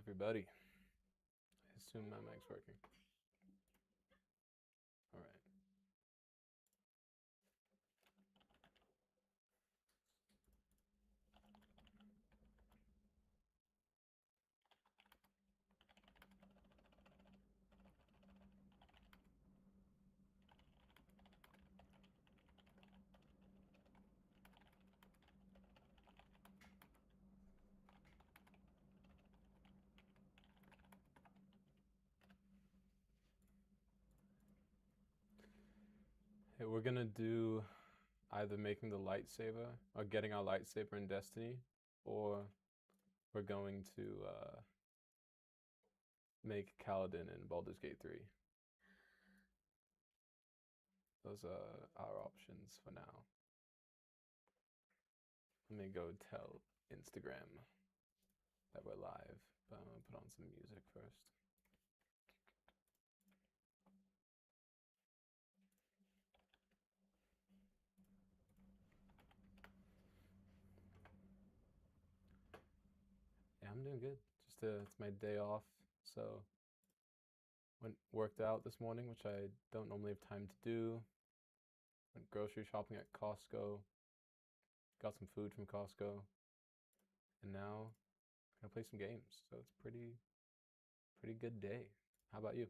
everybody. I assume my mic's working. All right. Hey, we're gonna do either making the lightsaber or getting our lightsaber in Destiny, or we're going to make Kaladin in Baldur's Gate 3. Those are our options for now. Let me go tell Instagram that we're live, but I'm gonna put on some music first. Yeah, I'm doing good. It's my day off, so worked out this morning, which I don't normally have time to do. Went grocery shopping at Costco. Got some food from Costco, and now I'm gonna play some games. So it's pretty good day. How about you?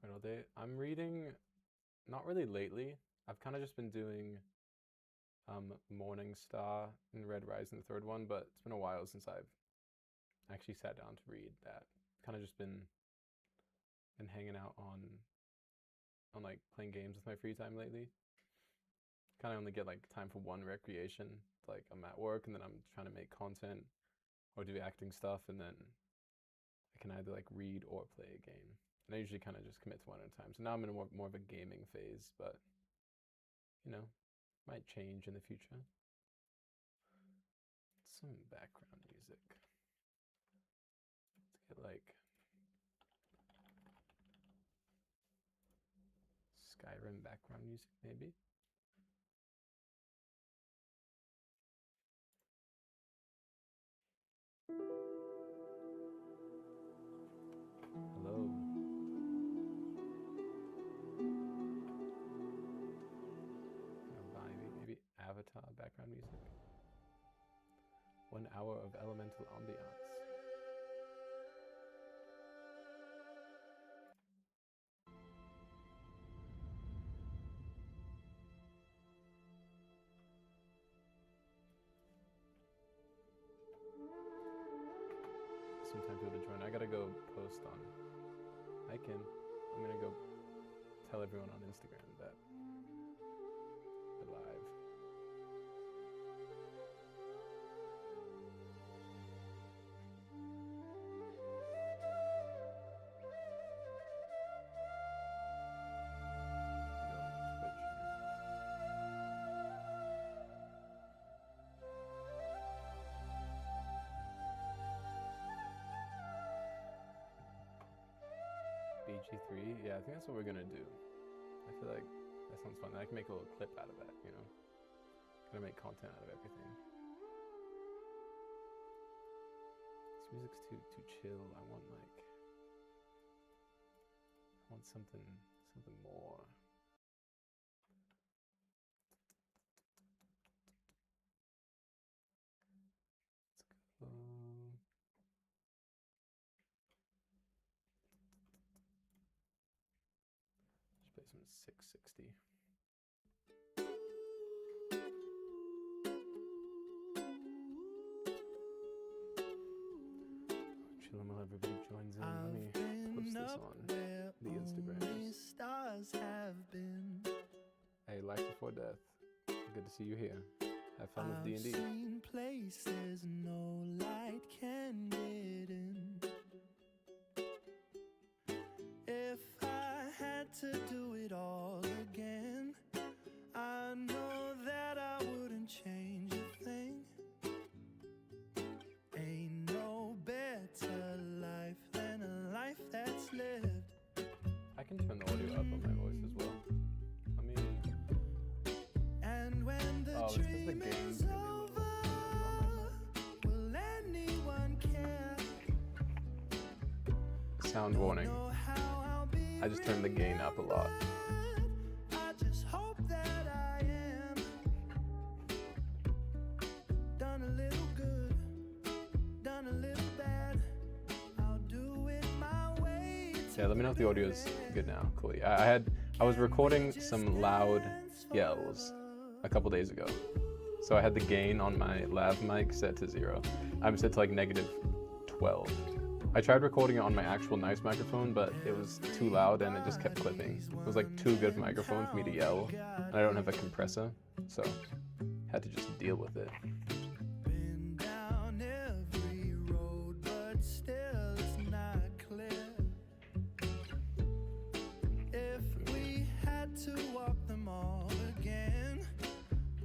Right all day. I'm reading, not really lately. I've kind of just been doing Morning Star and Red Rising, the third one, but it's been a while since I've actually sat down to read that. Kind of just been hanging out on like playing games with my free time lately. Kind of only get like time for one recreation. Like I'm at work and then I'm trying to make content or do acting stuff, and then I can either like read or play a game. And I usually kind of just commit to one at a time. So now I'm in more of a gaming phase, but you know, might change in the future. Some background music. Let's get like Skyrim background music, maybe. Hello. Maybe Avatar background music. 1 hour of elemental ambiance. Some time for people to join. I gotta go post on. Hi Kim. I'm gonna go tell everyone on Instagram that we're live. BG3, yeah, I think that's what we're gonna do. I feel like that sounds fun. I can make a little clip out of that, you know? Gonna make content out of everything. This music's too chill. I want something more. Let's go. Just play some 660. Chilling while everybody joins in. Let me post this on the Instagram. Stars have been. Hey, Life Before Death. Good to see you here. have fun with D&D. I've seen places no light can get in. If I had to do it all again, I know that I wouldn't change a thing. Ain't no better life than a life that's lived. I can turn the audio up on my voice as well. Let me. And when the Oh, it's 'cause the dream game's is really low. over, will anyone care? Sound warning. Know how I'll be I just turned the gain up a lot. I just hope that I am done a little good, done a little bad. I'll do it my way. Yeah, let me know if the audio is good now. Cool. Yeah, I was recording some loud yells a couple days ago, so I had the gain on my lav mic set to 0. I'm set to like -12. I tried recording it on my actual nice microphone, but it was too loud and it just kept clipping. It was like too good of a microphone for me to yell, and I don't have a compressor, so had to just deal with it. Been down every road, but still it's not clear. If we had to walk them all again,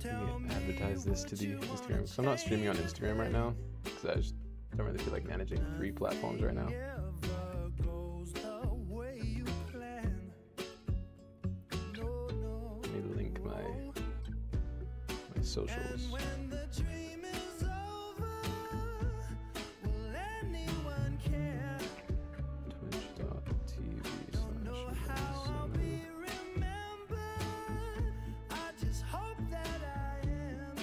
tell me Advertise this to the Instagram. So I'm not streaming on Instagram right now because I just don't really feel like managing 3 platforms right now. never goes the way you plan. No, no. Let me link my socials. When the dream is over, will anyone care? Know how I'll Twitch.tv/. be remembered. I just hope that I am.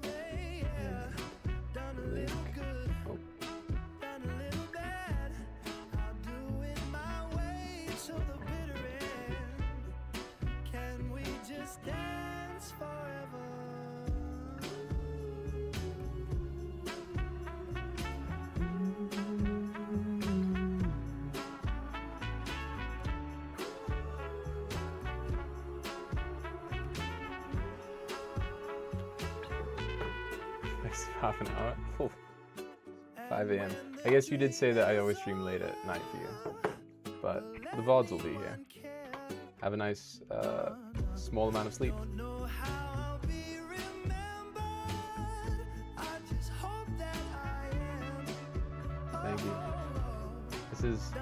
Yeah, done a little good, Oh, done a little bad. I'll do it my way till the bitter end. Can we just dance forever? next half an hour. Cool. 5 a.m. I guess you did say that I always stream late at night for you, but the VODs will be here. Have a nice small amount of sleep. Know how I'll be remembered. I just hope that I am. Thank you. This is,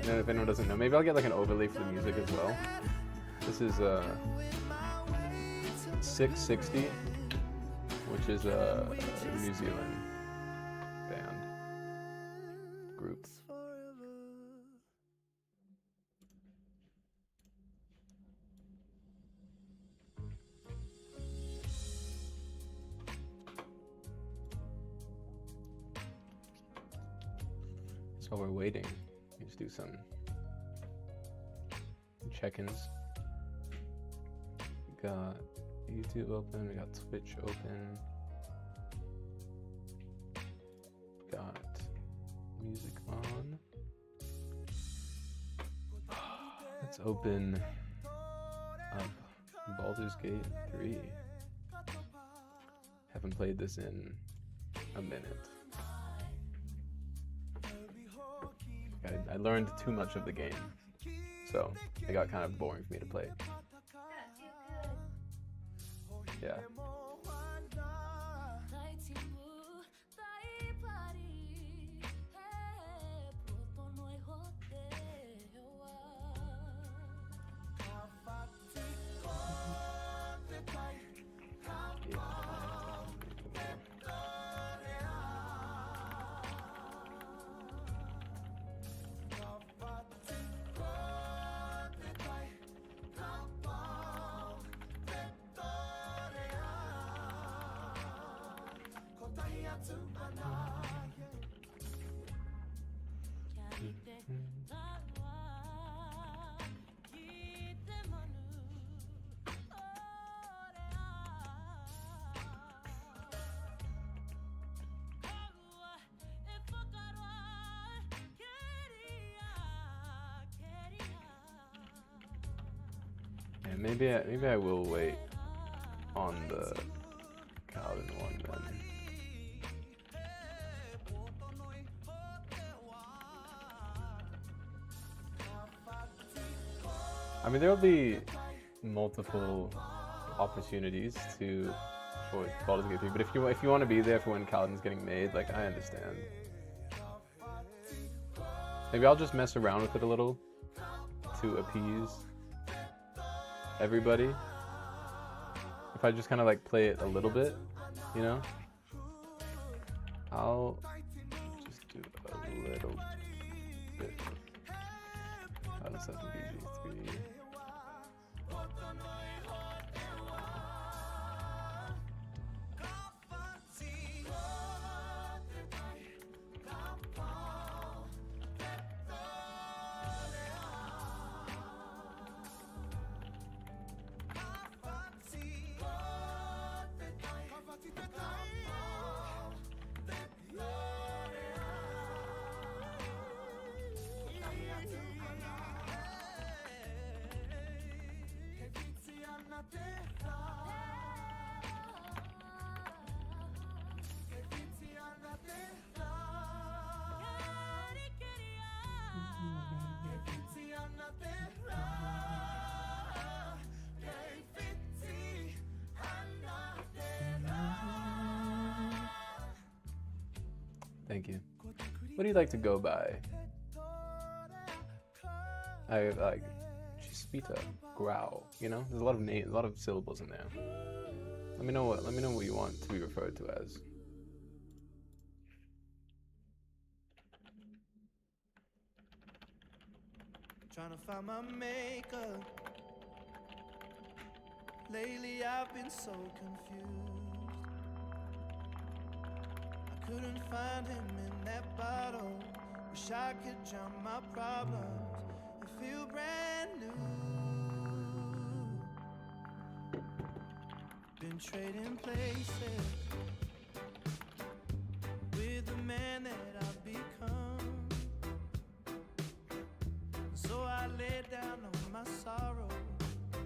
you know, if anyone doesn't know, maybe I'll get like an overlay for the music as well. This is 660, which is a New Zealand band group. So while we're waiting, let's do some check-ins. We got YouTube open, we got Twitch open, got music on. Let's open up Baldur's Gate 3. Haven't played this in a minute. I learned too much of the game, so it got kind of boring for me to play. Yeah. Maybe I will wait on the Kaladin one then. I mean, there'll be multiple opportunities for Baldur's Gate 3, but if you want to be there for when Kaladin's getting made, like, I understand. Maybe I'll just mess around with it a little to appease everybody. If I just kind of like play it a little bit, you know, I'll just do a little bit. Out of 7 BG3. Thank you. What do you like to go by? I like Chispita, growl. You know, there's a lot of names, a lot of syllables in there. Let me know what you want to be referred to as. Trying to find my makeup. Lately I've been so confused. I couldn't find him in that bottle. Wish I could drown my problems and feel brand new. Been trading places with the man that I've become. So I lay down on my sorrow.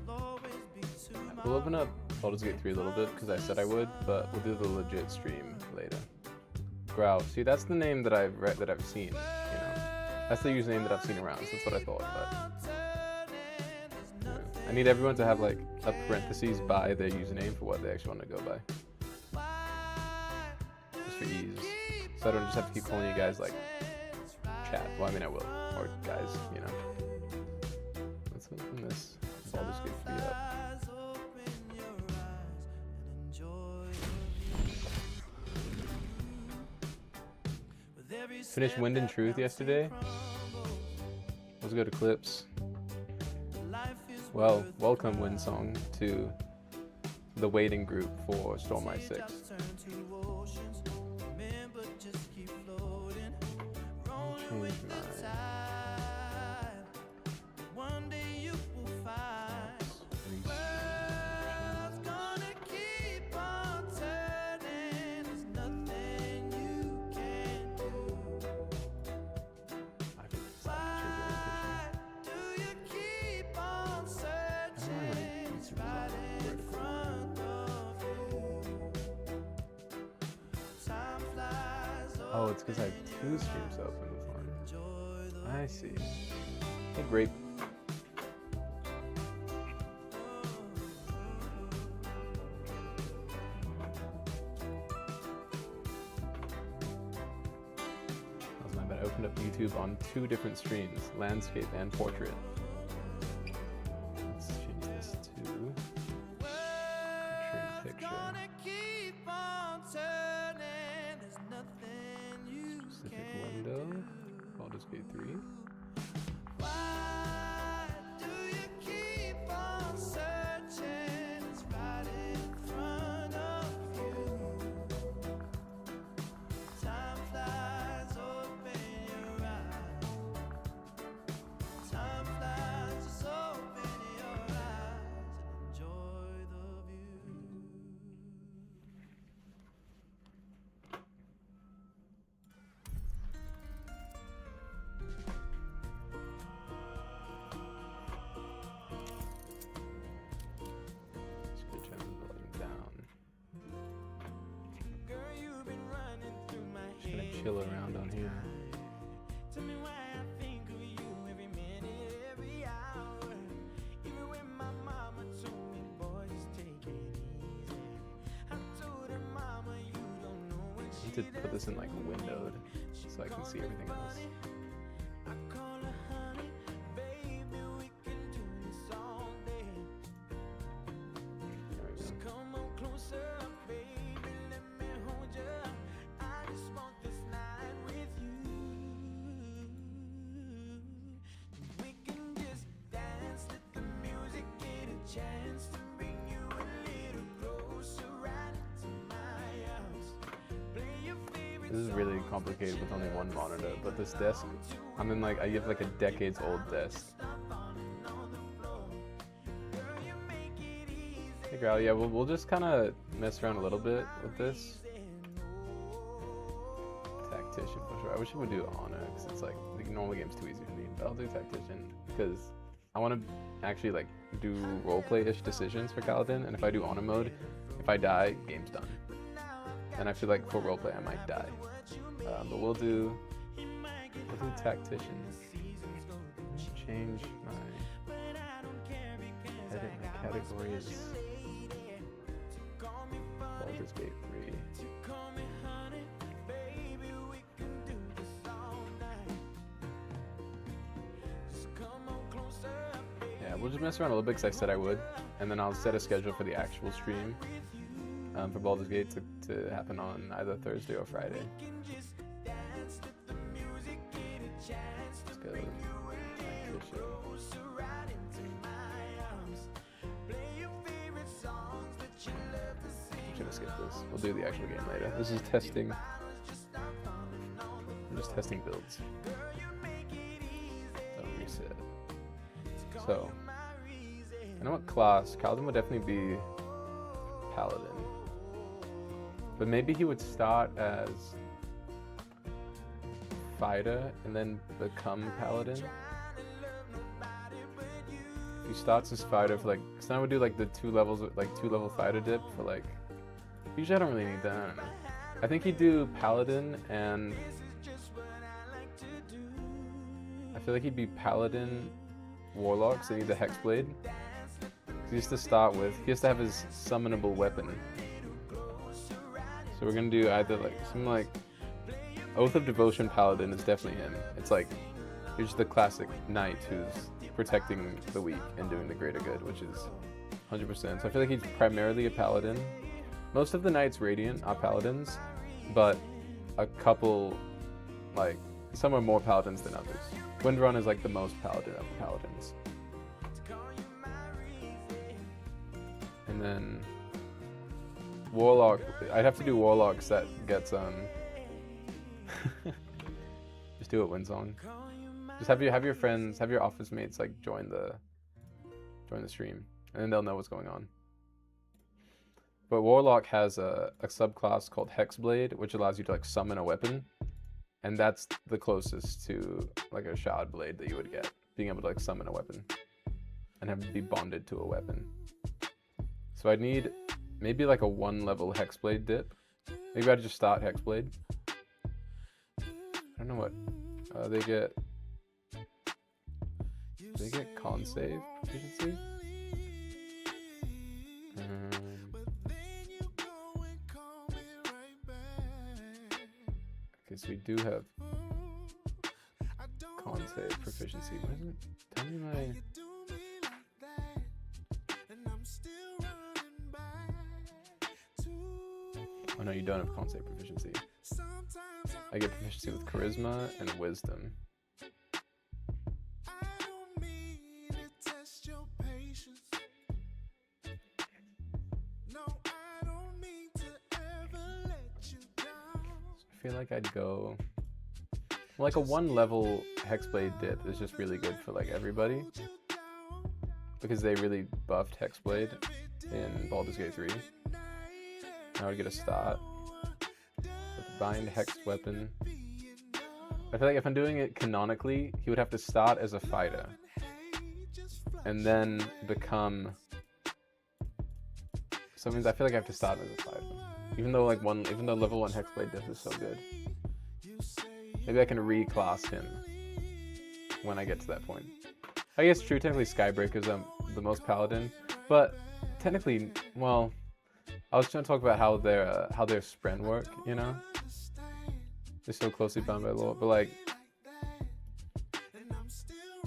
I'll always be too We'll open up Baldur's Gate 3 a little bit because I said I would, but we'll do the legit stream later. Growl. See, that's the name that I've seen. You know, that's the username that I've seen around. So that's what I thought. But yeah. I need everyone to have like a parentheses by their username for what they actually want to go by, just for ease. So I don't just have to keep calling you guys like chat. Well, I mean I will, or guys. You know. Let's open this Baldur's Gate 3 up. Finished Wind and Truth yesterday. Let's go to clips. Well, welcome Windsong to the waiting group for Stormblessed 6. Change my... Oh, it's because I have 2 streams open with one. I see. Hey, Grape. That was my bad. I opened up YouTube on 2 different streams, landscape and portrait. Let's change this to portrait picture. Specific window, Baldur's Gate 3. Why do you keep on searching? It's right in front of you. Time flies, open your eyes. Time flies, just open your eyes and enjoy the view. chill around on here. Tell me why I think of you every minute, every hour. Even when my mama told me, boy, just take it easy. I told her, mama, you don't know what I she need to put this in like windowed so I can see everything else. I call her honey, baby, we can do this all day. There we Just go. come on closer, baby, let me hold you. I just want this night with you. We can just dance, let the music get a chance to bring you a little closer, right into my house. Play your favorite This is really complicated with only one monitor, but this desk, I have like a decades old desk. Hey girl, yeah, we'll just kind of mess around a little bit with this. Tactician for sure. I wish I would do Honor, because it's like, the normal game's too easy for me, but I'll do Tactician, because I want to actually like do roleplay-ish decisions for Kaladin, and if I do Honor mode, if I die, game's done. And I feel like for roleplay I might die. But we'll do Tactician. Change my edit my categories. Baldur's Gate 3. Yeah, we'll just mess around a little bit because I said I would, and then I'll set a schedule for the actual stream for Baldur's Gate to happen on either Thursday or Friday. Let's go. Tactician. I'm gonna skip this. We'll do the actual game later. This is testing. I'm just testing builds. So reset. So I know what class. Kaladin would definitely be Paladin. But maybe he would start as fighter and then become Paladin. If he starts as fighter for like, cause then I would do like the 2 levels, like 2-level fighter dip for like, usually I don't really need that, I don't know. I think he'd do Paladin, and I feel like he'd be Paladin, Warlock, so he needs a Hexblade. He has to start with, he has to have his summonable weapon. So we're gonna do either like, something like, Oath of Devotion Paladin is definitely him. It's like, here's the classic knight who's protecting the weak and doing the greater good, which is 100%. So I feel like he's primarily a paladin. Most of the knights Radiant are paladins, but a couple, like, some are more paladins than others. Windrun is like the most paladin of the paladins. And then Warlock, I'd have to do Warlocks that gets just do it Windsong. Just have your friends, have your office mates like join the stream, and then they'll know what's going on. But Warlock has a subclass called Hexblade, which allows you to like summon a weapon, and that's the closest to like a Shard Blade that you would get, being able to like summon a weapon and have it be bonded to a weapon. So I'd need maybe like a 1-level Hexblade dip. Maybe I'd just start Hexblade. I don't know what they get con save proficiency. Okay, so we do have con save proficiency. What is it? Tell me my. Oh no, you don't have con save proficiency. I get proficiency with charisma and wisdom. I feel like I'd go like a 1-level Hexblade dip is just really good for like everybody, because they really buffed Hexblade in Baldur's Gate 3. I would get a start with Bind Hexed Weapon. I feel like if I'm doing it canonically, he would have to start as a fighter and then become. So I feel like I have to start as a fighter, even though level 1 Hexblade diff is so good. Maybe I can reclass him when I get to that point. I guess true, technically Skybreaker's the most paladin, but technically, well, I was trying to talk about how their spren work, you know? They're so closely bound by lore, but like,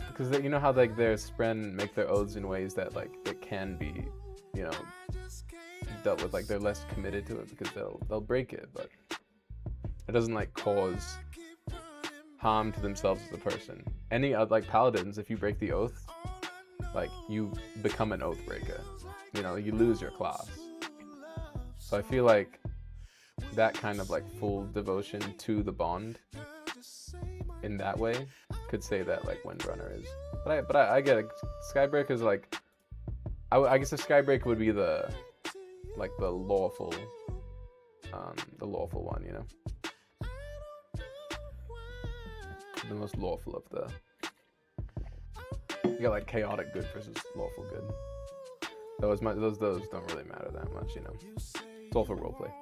because you know how like their spren make their oaths in ways that like it can be, you know, dealt with, like they're less committed to it because they'll break it, but it doesn't like cause harm to themselves as a person. Any like paladins, if you break the oath, like you become an oath breaker. You know, you lose your class. So I feel like that kind of like full devotion to the bond in that way could say that like Windrunner is. But I get it. Skybreaker is like, I guess a Skybreaker would be the lawful one, you know, the most lawful of the. You got like chaotic good versus lawful good. Those don't really matter that much, you know. It's all for roleplay.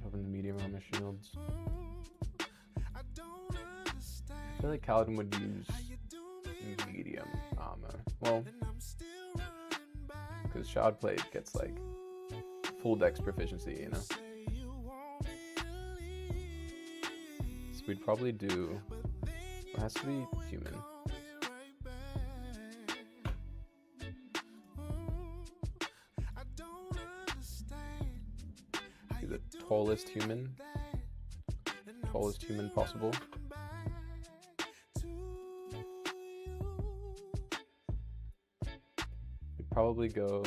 Open the medium armor shields. I feel like Kaladin would use medium armor. Well, because Shardblade gets like full dex proficiency, you know. So we'd probably do. It has to be human. Be the tallest human possible. We'd probably go.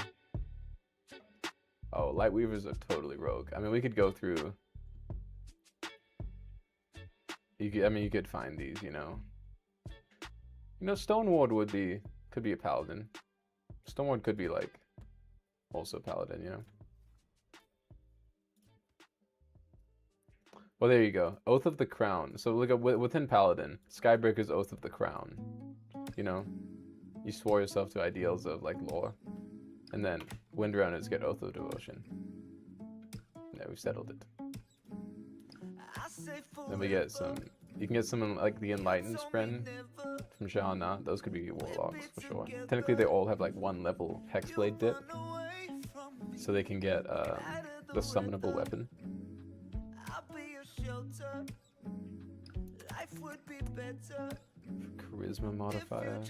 Oh, Lightweavers are totally rogue. I mean, we could go through. You could find these, you know. Stoneward could be a paladin. Stoneward could be like also paladin, you know. Well, there you go. Oath of the Crown. So look at within paladin, Skybreaker's Oath of the Crown. You know, you swore yourself to ideals of like lore, and then Windrunners get Oath of Devotion. Yeah, we've settled it. Then we get some. You can get some like the Enlightened spren from Shahana. Those could be warlocks for sure. Technically, they all have like 1 level hexblade dip, so they can get the summonable weapon. Charisma modifier. I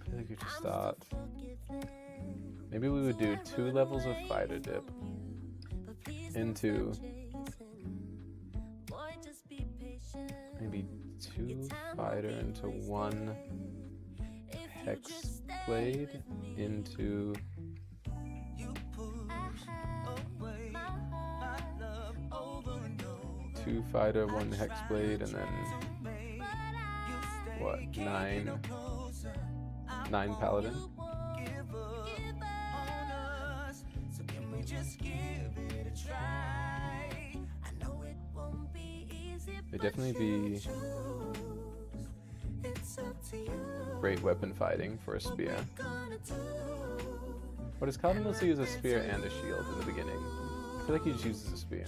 feel like we should start. Maybe we would do 2 levels of fighter dip into maybe 2 fighter into 1 hex blade into 2 fighter, 1 hex blade, and then what? 9 paladin. It'd definitely be great weapon fighting for a spear. What does Kaladin mostly use a spear and a shield in the beginning? I feel like he just uses a spear.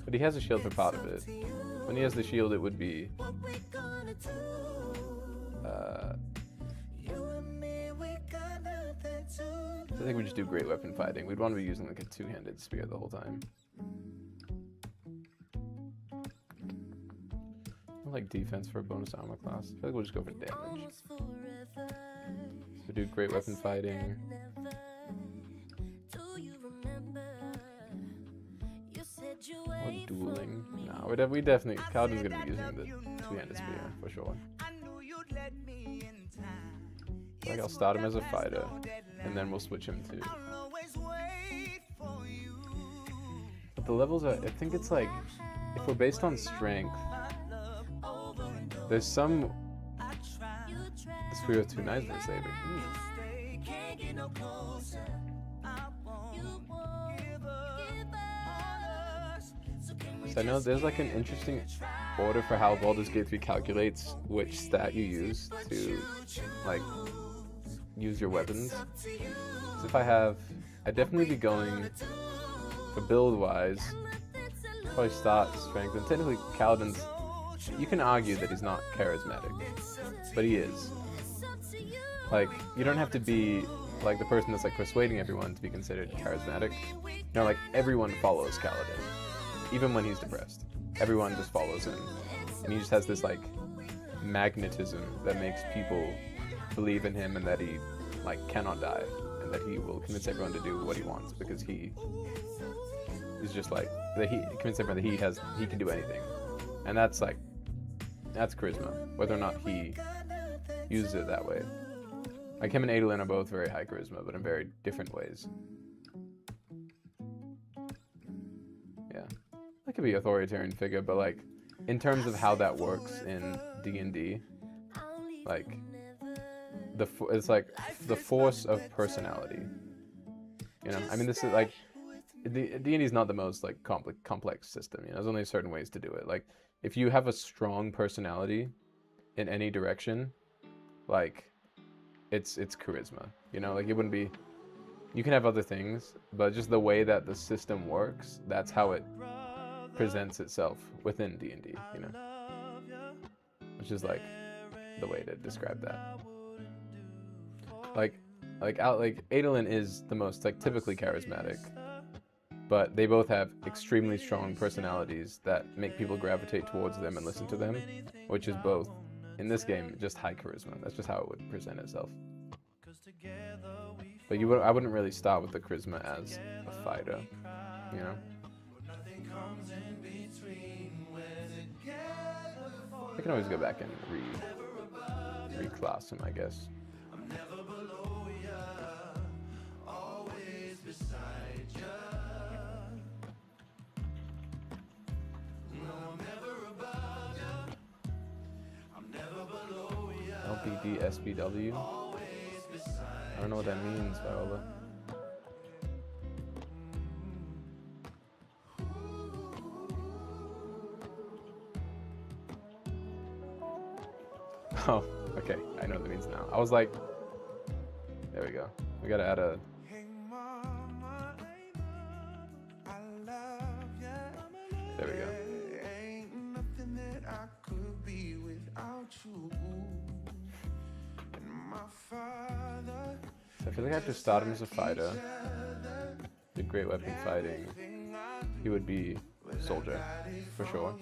But he has a shield for part of it. When he has the shield, it would be I think we just do great weapon fighting. We'd want to be using like a 2-handed spear the whole time. I like defense for a bonus armor class. I feel like we'll just go for damage. So do great weapon fighting. Or dueling. No, we definitely. Kaladin's gonna be using the 2-handed spear for sure. Like I'll start him as a fighter, and then we'll switch him to. But the levels are. I think it's like, if we're based on strength, there's some. Sphere of 2 knives for saving. So I know there's like an interesting order for how Baldur's Gate 3 calculates which stat you use to like use your weapons. So if I'd definitely be going for build wise, probably start strength, and technically Kaladin's, you can argue that he's not charismatic, but he is. Like, you don't have to be like the person that's like persuading everyone to be considered charismatic. You know, like everyone follows Kaladin, even when he's depressed. Everyone just follows him, and he just has this like magnetism that makes people believe in him and that he like cannot die and that he will convince everyone to do what he wants because he is just like that. He convinces everyone that he can do anything, and that's charisma, whether or not he uses it that way. Like him and Adolin are both very high charisma, but in very different ways. Yeah, that could be authoritarian figure, but like in terms of how that works in D&D, like it's like the force of personality. You know, I mean, this is like D&D is not the most like complex system. You know, there's only certain ways to do it. Like if you have a strong personality in any direction, like it's charisma. You know, like it wouldn't be. You can have other things, but just the way that the system works, that's how it presents itself within D&D. You know, which is like the way to describe that. Like Adolin is the most like typically charismatic, but they both have extremely strong personalities that make people gravitate towards them and listen to them, which is both in this game just high charisma. That's just how it would present itself. But I wouldn't really start with the charisma as a fighter, you know. I can always go back and reclass him, I guess. LBD SBW. I don't know what that means, Viola. Oh, okay. I know what that means now. I was like, there we go. We gotta add a. There we go. So I feel like I have to start him as a fighter. The great weapon fighting. He would be soldier, for sure.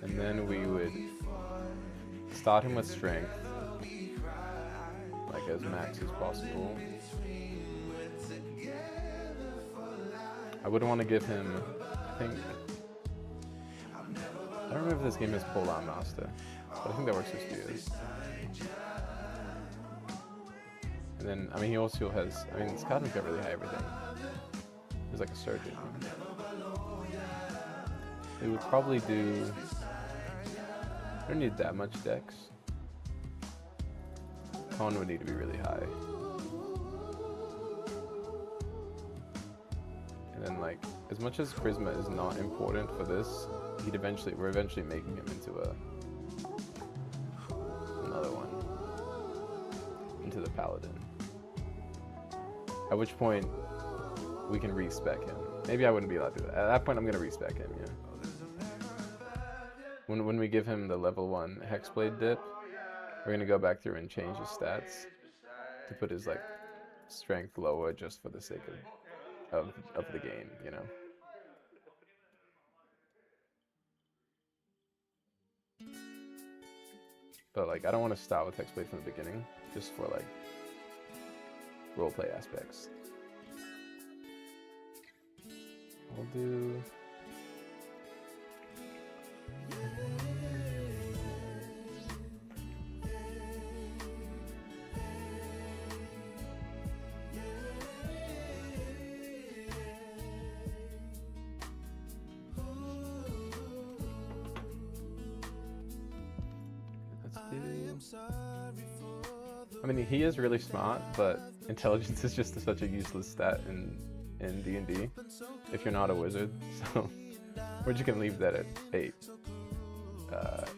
And then we would start him with strength, like as max as possible. I wouldn't want to give him, I don't remember if this game has Polearm Master, but I think that works for spears. And then, I mean, he also has, I mean, Kaladin's got really high everything. He's like a surgeon. We would probably do, I don't need that much dex. Con would need to be really high. And then like, as much as charisma is not important for this, we're eventually making him into another one. Into the paladin. At which point, we can respec him. Maybe I wouldn't be allowed to do that. At that point, I'm gonna respec him, yeah. When we give him the level 1 Hexblade dip, we're gonna go back through and change his stats to put his like strength lower just for the sake of the game, you know. But like I don't want to start with Hexblade from the beginning, just for like roleplay aspects. I'll do. I mean, he is really smart, but intelligence is just such a useless stat in in D&D if you're not a wizard. So we're just gonna leave that at 8. But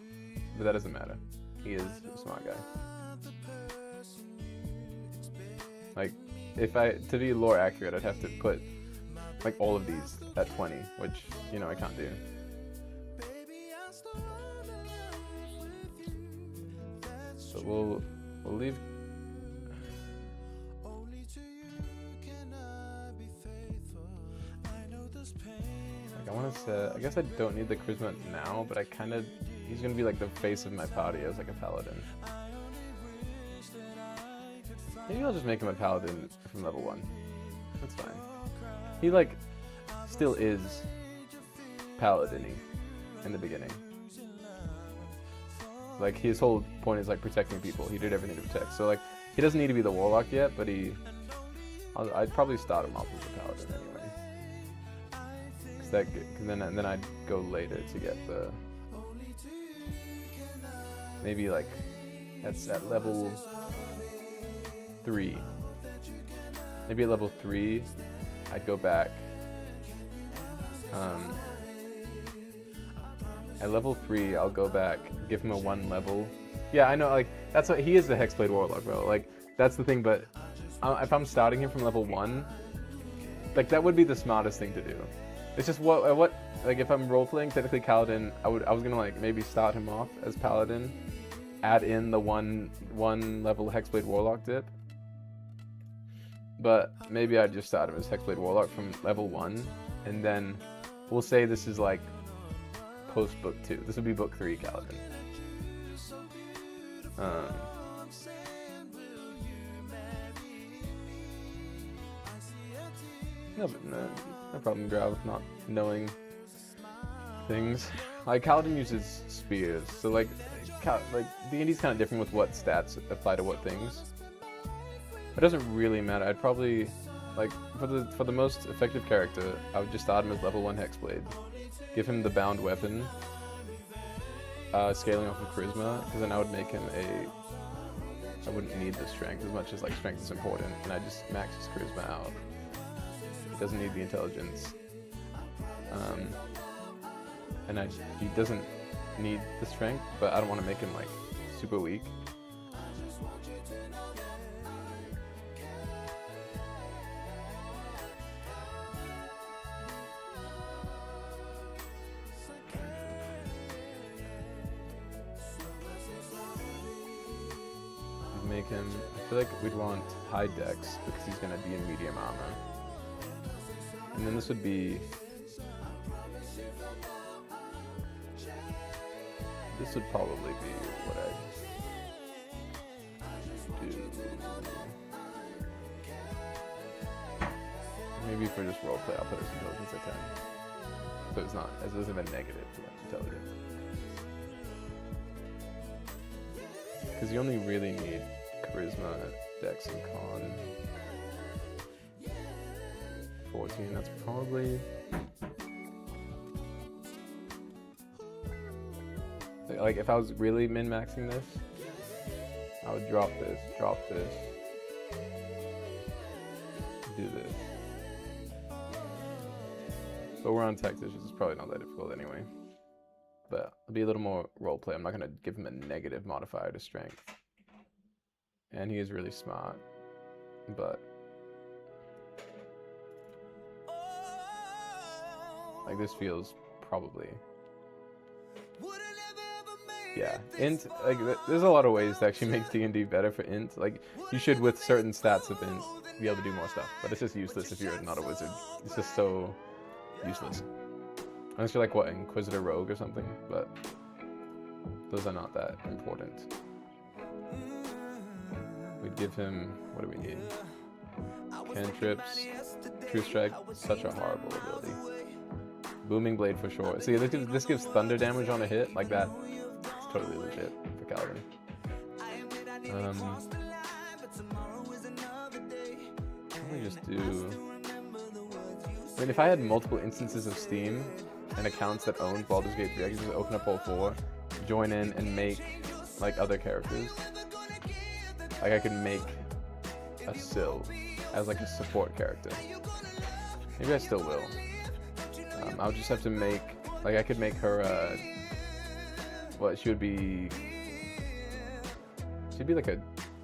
that doesn't matter. He is a smart guy. Like, to be lore accurate, I'd have to put like all of these at 20, which, you know, I can't do. So we'll leave. Like, I want to say, I guess I don't need the charisma now, but he's gonna be like the face of my party as like a paladin. Maybe I'll just make him a paladin from level 1. That's fine. He like still is paladin-y in the beginning. Like, his whole point is like protecting people. He did everything to protect. So like, he doesn't need to be the warlock yet, but I'd probably start him off as a paladin anyway. Cause then I'd go later to get the, maybe like that's at level 3. Maybe at level 3, I'd go back. At level 3, I'll go back, give him a 1 level. Yeah, I know, like, that's what, he is the Hexblade Warlock, bro. Like, that's the thing, but if I'm starting him from level 1, like, that would be the smartest thing to do. It's just what like, if I'm roleplaying, technically Kaladin, I was gonna, like, maybe start him off as Paladin, add in the one level Hexblade Warlock dip. But maybe I'd just start him as Hexblade Warlock from level 1, and then we'll say this is, like, post book 2. This would be book 3 Kaladin. No problem, Drow, with not knowing things. Like, Kaladin uses spears, so like D&D's kind of different with what stats apply to what things. It doesn't really matter. I'd probably, like, for the most effective character, I would just start him as level 1 Hexblade. Give him the bound weapon, scaling off of charisma, because then I would make him I wouldn't need the strength as much as, like, strength is important, and I just max his charisma out. He doesn't need the intelligence. And he doesn't need the strength, but I don't want to make him, like, super weak. Make him, I feel like we'd want high dex because he's going to be in medium armor. And then this would be, this would probably be what I'd do. Maybe for just roleplay, I'll put his intelligence at 10. So it's not, as it doesn't have a negative to intelligence. Because you only really need charisma, dex, and con. 14, that's probably... Like, if I was really min-maxing this, I would drop this, do this. But we're on tech dishes, it's probably not that difficult anyway. But it'll be a little more roleplay. I'm not going to give him a negative modifier to strength. And he is really smart. But like, this feels probably, yeah, int, like, there's a lot of ways to actually make D&D better for int. Like, you should, with certain stats of int, be able to do more stuff. But it's just useless if you're not a wizard. It's just so useless. Unless you're like, what, Inquisitor Rogue or something, but those are not that important. We'd give him, what do we need? Cantrips, True Strike, such a horrible ability. Booming Blade for sure. See, this gives thunder damage on a hit, like that. It's totally legit for Kaladin. What do we just do? I mean, if I had multiple instances of Steam and accounts that owned Baldur's Gate 3, I could just open up all 4, join in, and make, like, other characters. Like, I could make a Syl as, like, a support character. Maybe I still will. I'll just have to make, like, I could make her, what, she'd be like a,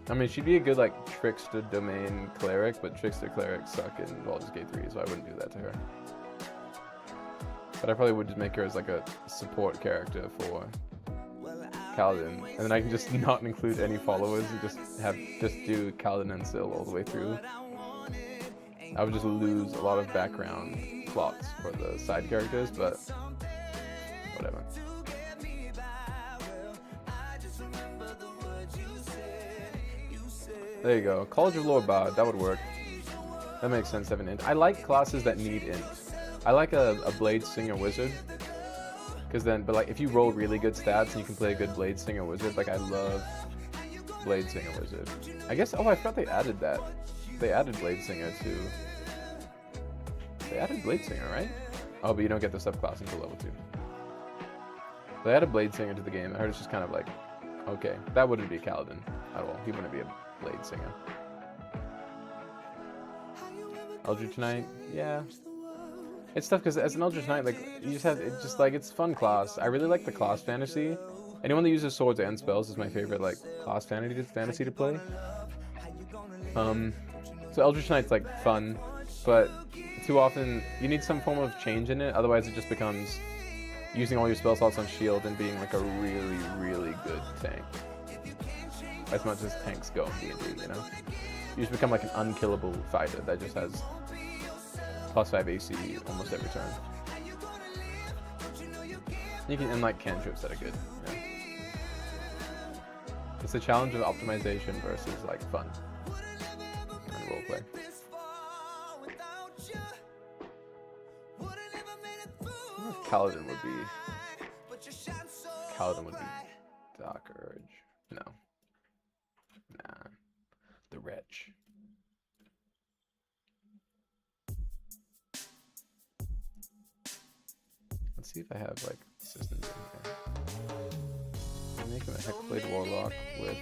I mean, she'd be a good, like, Trickster domain cleric, but Trickster clerics suck in Baldur's Gate 3, so I wouldn't do that to her. But I probably would just make her as, like, a support character for Kaladin, and then I can just not include any followers and just do Kaladin and Syl all the way through. I would just lose a lot of background plots for the side characters, but whatever. There you go. College of Lore Bard, that would work. That makes sense, have an int. I like classes that need int. I like a Blade Singer Wizard. Because then, but like, if you roll really good stats and you can play a good Blade Singer Wizard, like, I love Blade Singer Wizard. I guess, oh, I forgot they added that. They added Blade Singer to... They added Blade Singer, right? Oh, but you don't get the subclass until level 2. They added Blade Singer to the game. I heard it's just kind of like, okay, that wouldn't be Kaladin at all. He wouldn't be a Blade Singer. Eldritch Knight, yeah. It's tough because as an Eldritch Knight, like, you just have, it's just like, it's fun class. I really like the class fantasy. Anyone that uses swords and spells is my favorite, like, class fantasy to play. So Eldritch Knight's like fun, but too often you need some form of change in it. Otherwise, it just becomes using all your spell slots on shield and being like a really, really good tank. As much as tanks go in D&D, you know? You just become like an unkillable fighter that just has +5 AC almost every turn. You can, and like cantrips that are good. Yeah. It's a challenge of optimization versus like fun and roleplay. Kaladin would be Dark Urge. No. Nah. The Wretch. Let's see if I have like systems in here. I'll make him a Hexblade Warlock with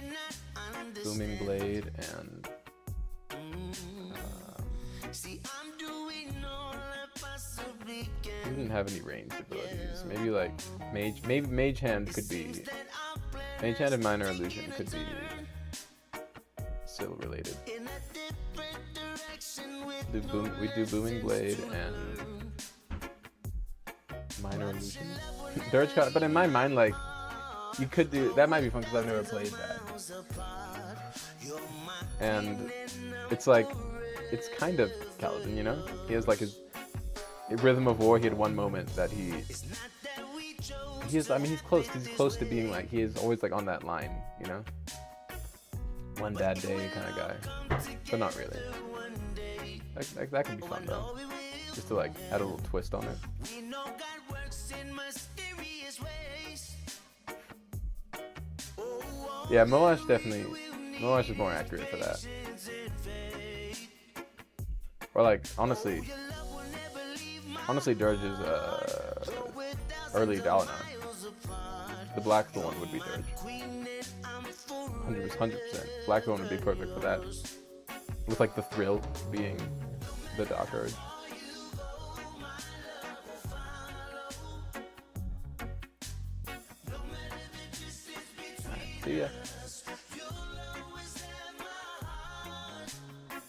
Booming Blade and he didn't have any ranged abilities. Maybe like Mage Hand could be. Mage Hand and Minor Illusion could be Syl related. We do Booming Blade and Minor Illusion. Dirge got, but in my mind, like, you could do that. Might be fun because I've never played that. And it's like, it's kind of Kaladin, you know? He has like his Rhythm of War. He had one moment that he is. I mean, he's close. He's close to being like, he is always like on that line, you know? One bad day kind of guy, but not really. That can be fun though, just to like add a little twist on it. Yeah, Moash definitely. Moash is more accurate for that. Or like, honestly, Dirge is early Dalinar. The Blackthorn would be Dirge. 100%. Blackthorn would be perfect for that. With like the thrill being the Dark Urge. See ya.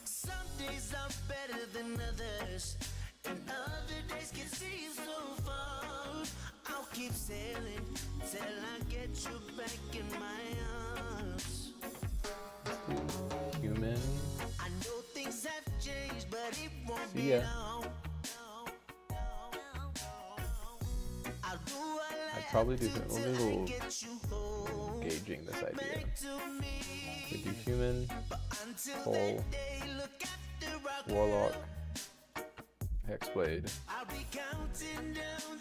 Some days are better than others, and other days can seem so far. I'll keep sailing till I get you back in my arms. Human. I know things have changed, but it won't See be ya. long. I'd probably do a little gauging this idea. We do Human, Pole, Warlock, Hexblade,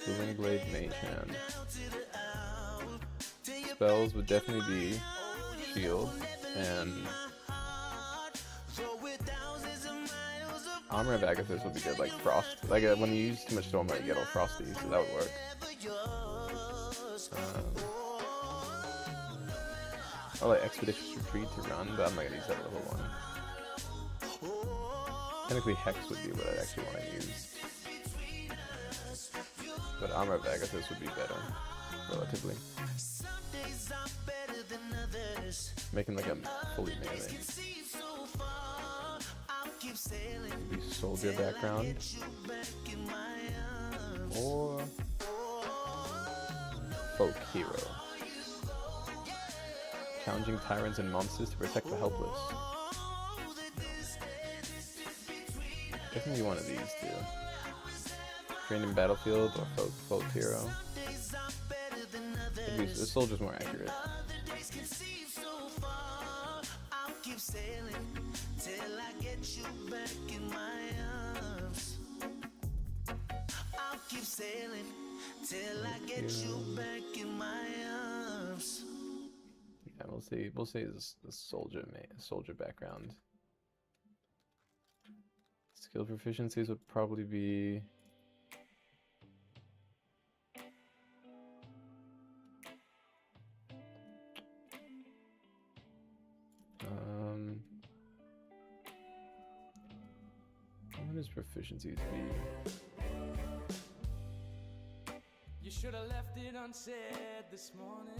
Booming Blade, Mage Hand. Spells would definitely be Shield and Armor of Agathis would be good, like Frost. Like when you use too much Stormlight, you get all frosty, so that would work. I like Expeditious Retreat to run, but I'm not gonna use that level 1. Technically, Hex would be what I'd actually want to use. But Armor of Agathis would be better, relatively. Making like a fully melee. Maybe Soldier background. Or Folk Hero. Challenging tyrants and monsters to protect the helpless. Definitely one of these two. Trained in Battlefield or Folk Hero. Maybe the Soldier's more accurate. Yeah, we'll see the soldier background. Skill proficiencies would probably be what does proficiencies be? You should have left it unsaid this morning.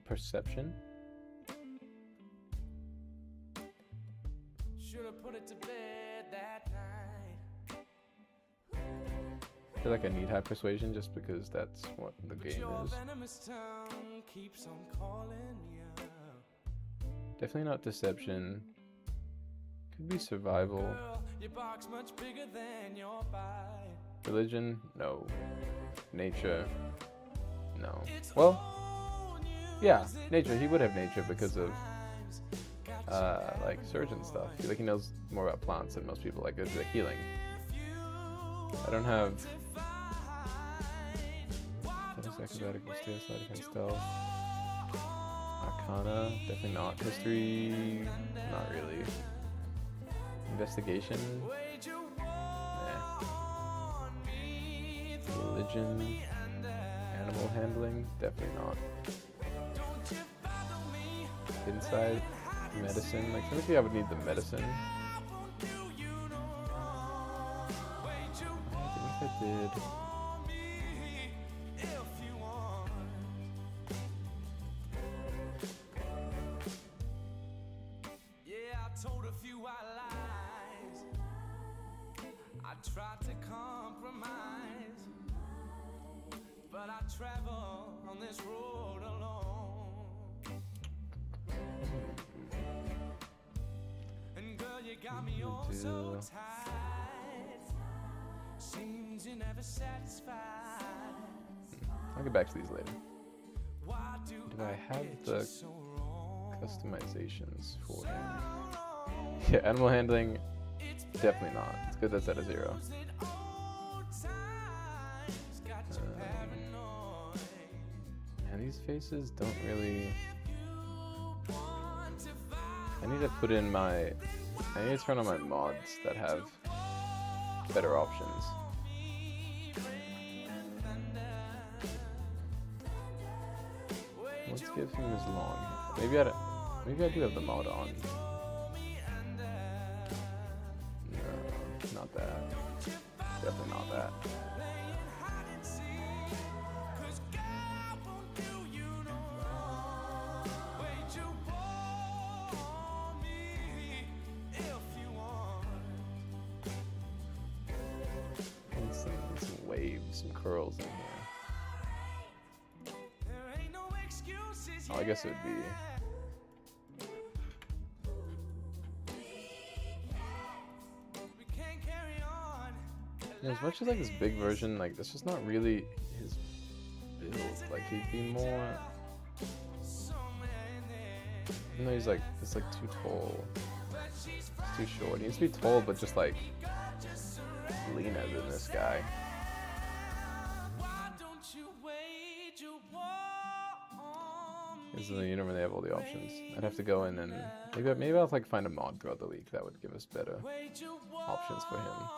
Perception? Should have put it to bed that night. I feel like I need high persuasion just because that's what the game Your is. venomous tongue keeps on calling you. Definitely not deception. Could be survival. Girl, your bark's much bigger than your bite. Religion? No. Nature? No. Well, yeah, nature. He would have nature because of like surgeon stuff. I feel like he knows more about plants than most people. Like the healing. I don't have. Acrobatic, mysterious, sleight of hand, stealth. Arcana, definitely not. History, not really. Investigation, Religion, animal handling, definitely not. Insight, medicine, like technically I would need the medicine. I think I did. Tried to compromise, but I travel on this road alone. And girl, you got me all so tight. Seems you're never satisfied. I'll get back to these later. Why do I have the so wrong? customizations for him? Yeah, animal handling. Definitely not. It's good that's at a 0. And these faces don't really. I need to put in I need to turn on my mods that have better options. Let's give him his long hair. Maybe I do have the mod on. Not that. Definitely not that. And some waves, some curls in here. Oh, I guess it would be. As much as like this big version, like this is not really his build. Like he'd be more. Even though he's like, it's like too tall. It's too short. He needs to be tall, but just like leaner than this guy. You don't really have all the options. I'd have to go in and maybe I'll like find a mod throughout the week that would give us better options for him.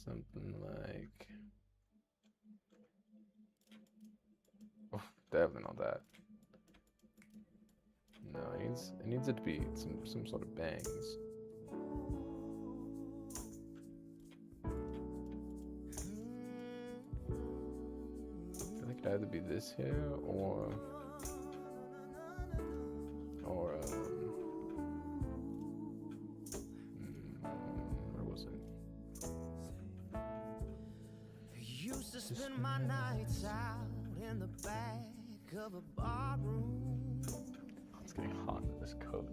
Something like... Oh, definitely not that. No, it needs it to be some sort of bangs. I feel like it'd either be this here or where was it? Used to spend my nights out in the back of a bar room. It's getting hot in this coat.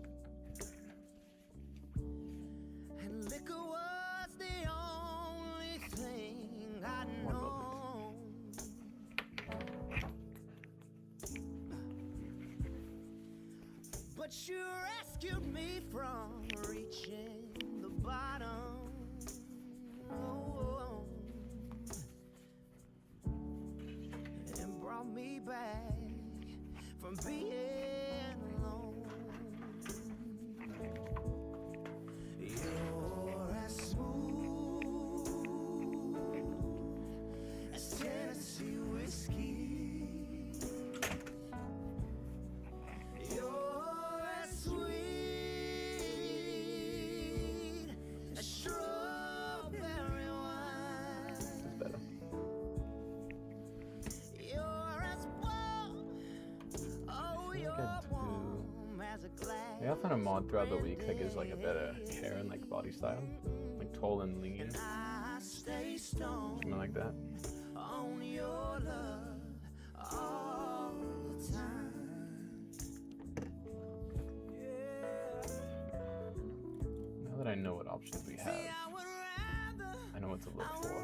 And liquor was the only thing I know. But you rescued me from reaching the bottom. Oh, and brought me back from being alone. You're as smooth as Tennessee whiskey. You're as sweet as strawberry wine. It's better. You're as warm, oh, you're warm as a glass. Maybe I'll find a mod throughout the week that gives like a better hair and like body style, like tall and lean, I stay stoned something like that. on your love all the time. Now that I know what options we have, I know what to look for.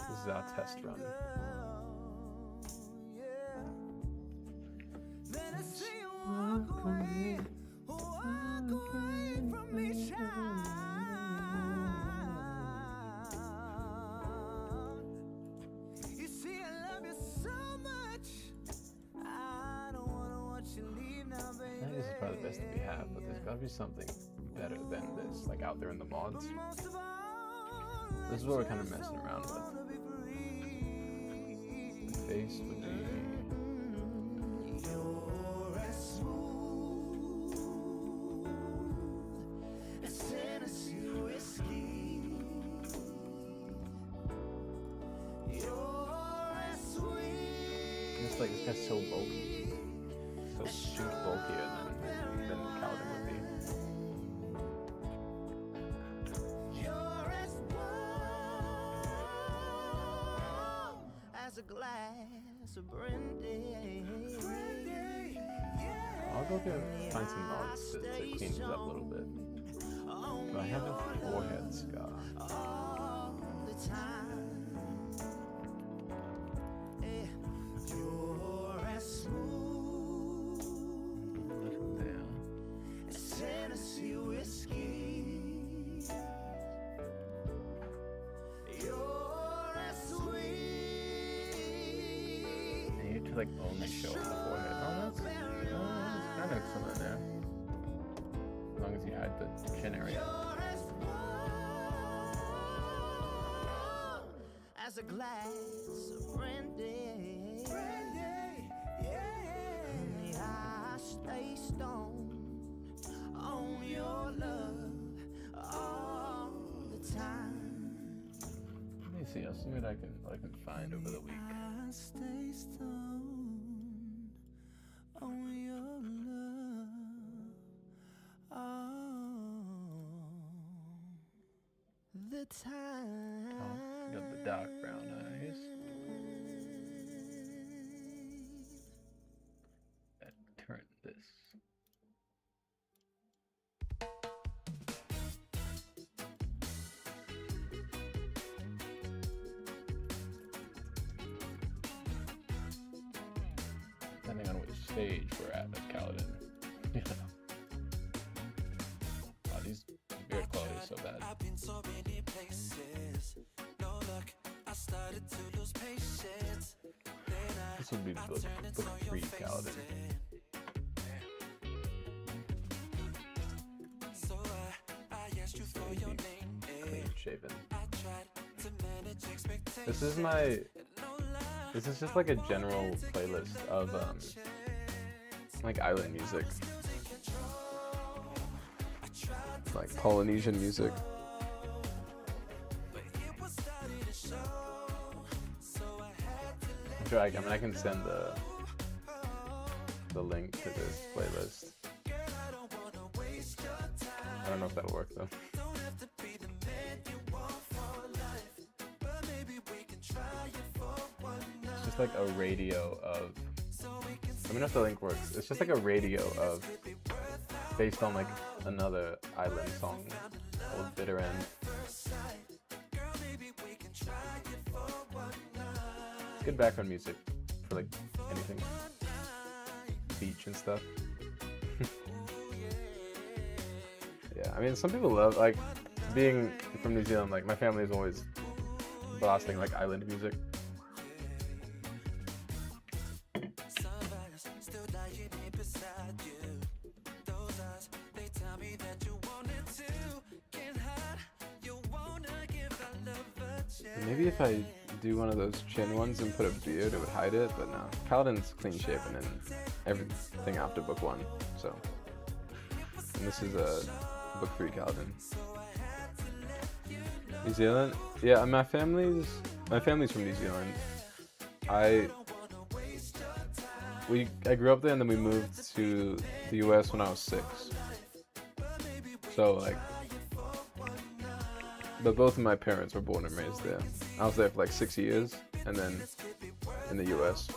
This is our test run. Then I see you walk away from me, child. You see, I love you so much. I don't wanna watch you leave now, I baby. think this is probably the best that we have, but there's gotta be something better than this, like out there in the mods. Most of all, This is what we're kind of messing around with. wanna be free. The face would be... You're as smooth as Tennessee whiskey. You're as sweet. It's like, this guy's so bulky. So much bulkier than Kaladin would be. You're as warm as a glass of brandy. I'll go find some mods to clean it up a little bit. But I have a forehead scar. All the time. You're as smooth Little there. as Tennessee whiskey. You're as sweet And you to like only show on the forehead. Oh, that's kind of something there. As long as you hide the chin area. You're as warm as a glass of brandy. Honey, I stay stoned on your love all the time. Let me see. I'll see what I can find over the week. I stay stoned on your love all the time. Oh, got the dark brown eyes. Turn this. Depending on which stage we're at with Kaladin. You know. Wow, these beard quality is so bad. I've been so many places. No luck, I started to lose patience. Then This would be I book turned and saw your 3 face. Kaladin. So I asked you for your name. Clean shapen. This is just like a general playlist of like island music, like Polynesian music. I'm sure I mean I can send the link to this playlist. I don't know if that'll work though. It's just like a radio of, let me know if the link works. It's just like a radio of, based on like another island song called Bitter End. It's good background music for like anything, beach and stuff. Yeah, I mean, some people love, like, being from New Zealand, like, my family is always blasting, like, island music. Maybe if I do one of those chin ones and put a beard, it would hide it, but no. Kaladin's clean shaven and everything after book 1, so. And this is book 3 Kaladin. New Zealand? Yeah, my family's from New Zealand. I grew up there and then we moved to the US when I was 6. So like, but both of my parents were born and raised there. I was there for like 6 years and then in the US.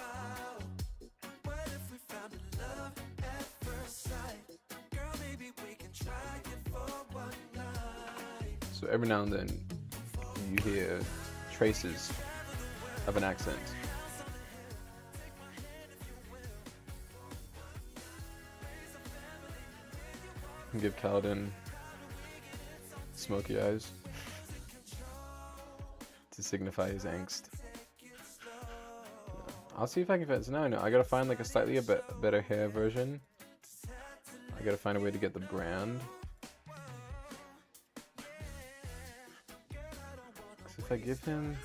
So every now and then you hear traces of an accent. And give Kaladin smoky eyes to signify his angst. I'll see if I can find. So now I know. I gotta find like a slightly better hair version. I gotta find a way to get the brand. Cause if I give him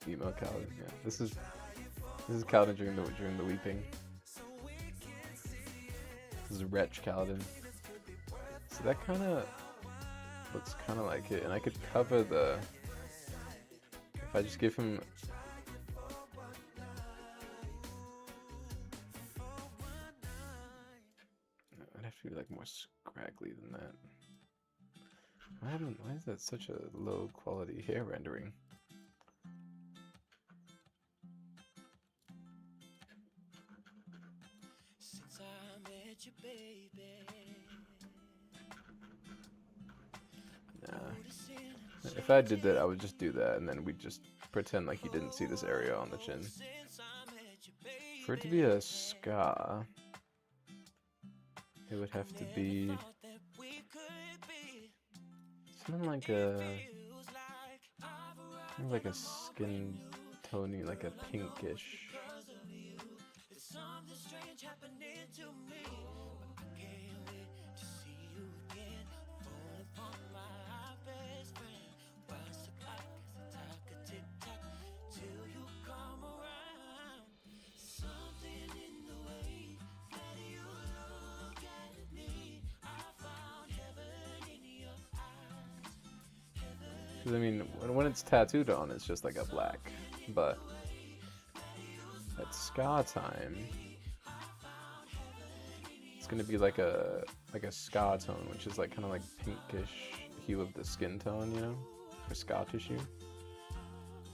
emo Kaladin, yeah, this is Kaladin during the weeping. This is Wretch Kaladin. So that kind of looks kind of like it, and I could cover the. If I just give him. I'd have to be like more scraggly than that. Why is that such a low quality hair rendering? Since I met you, baby. Nah. If I did that, I would just do that, and then we'd just pretend like you didn't see this area on the chin. For it to be a ska, it would have to be something like a skin tony, like a pinkish. Because I mean, when it's tattooed on, it's just like a black, but at ska time, it's gonna be like a ska tone, which is like kind of like pinkish hue of the skin tone, you know, for ska tissue.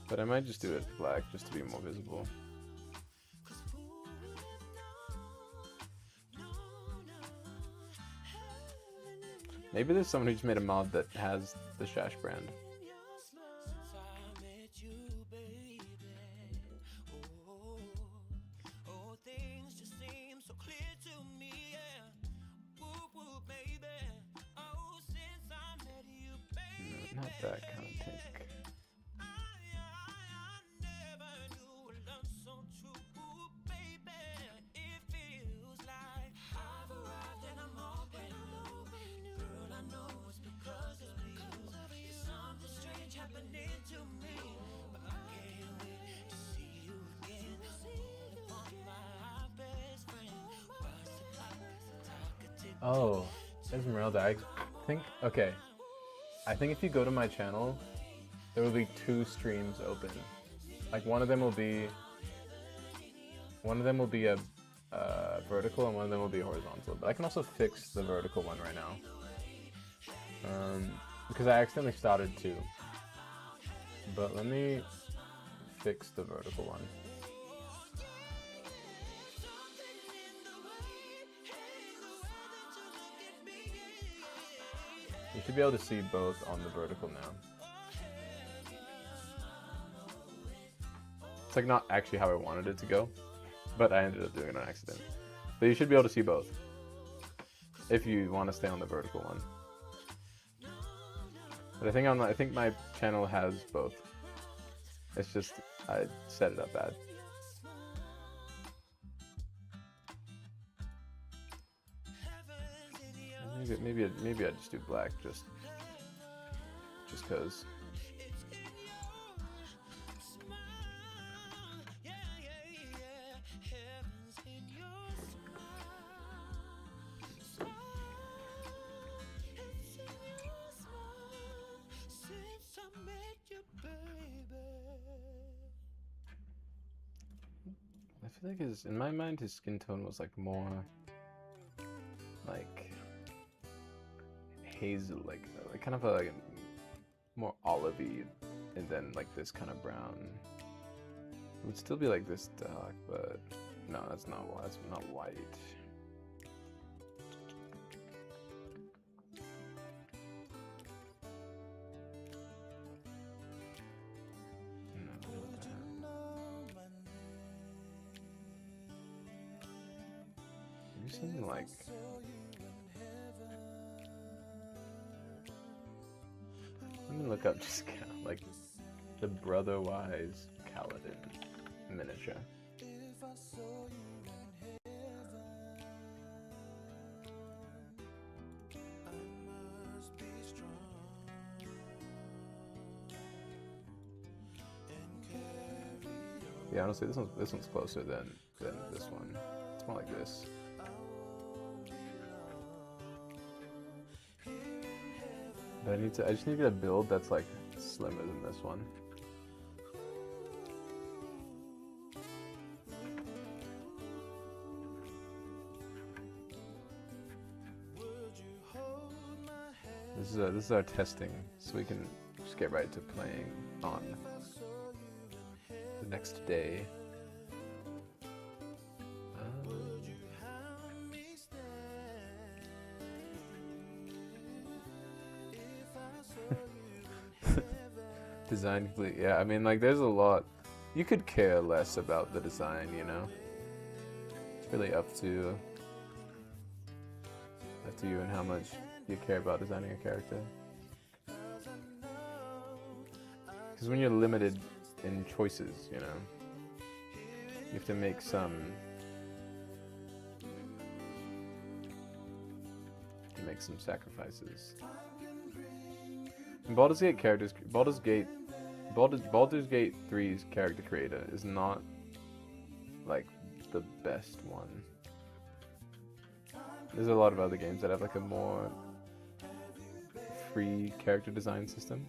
But I might just do it black just to be more visible. Maybe there's someone who just made a mod that has the Shash brand. No, not that kind of pink. Oh, Esmeralda. I think, okay. I think if you go to my channel, there will be 2 streams open. Like one of them will be a vertical and one of them will be horizontal. But I can also fix the vertical one right now. Because I accidentally started 2. But let me fix the vertical one. You should be able to see both on the vertical now. It's like not actually how I wanted it to go, but I ended up doing it on accident. But you should be able to see both if you want to stay on the vertical one. But I think my channel has both. It's just I set it up bad. Maybe I just do black just cause. I feel like in my mind his skin tone was like more like hazel, like kind of like more olivey, and then like this kind of brown. It would still be like this dark, but no, that's not white. You seem like let me look up just like the Brotherwise Kaladin miniature. Yeah, honestly, this one's closer than this one. It's more like this. But I just need to get a build that's like slimmer than this one. This is our testing, so we can just get right to playing on the next day. Design complete. Yeah, I mean, like, there's a lot. You could care less about the design, you know. It's really up to you and how much you care about designing a character. Because when you're limited in choices, you know, you have to make some sacrifices. And Baldur's Gate 3's character creator is not like the best one. There's a lot of other games that have like a more free character design system.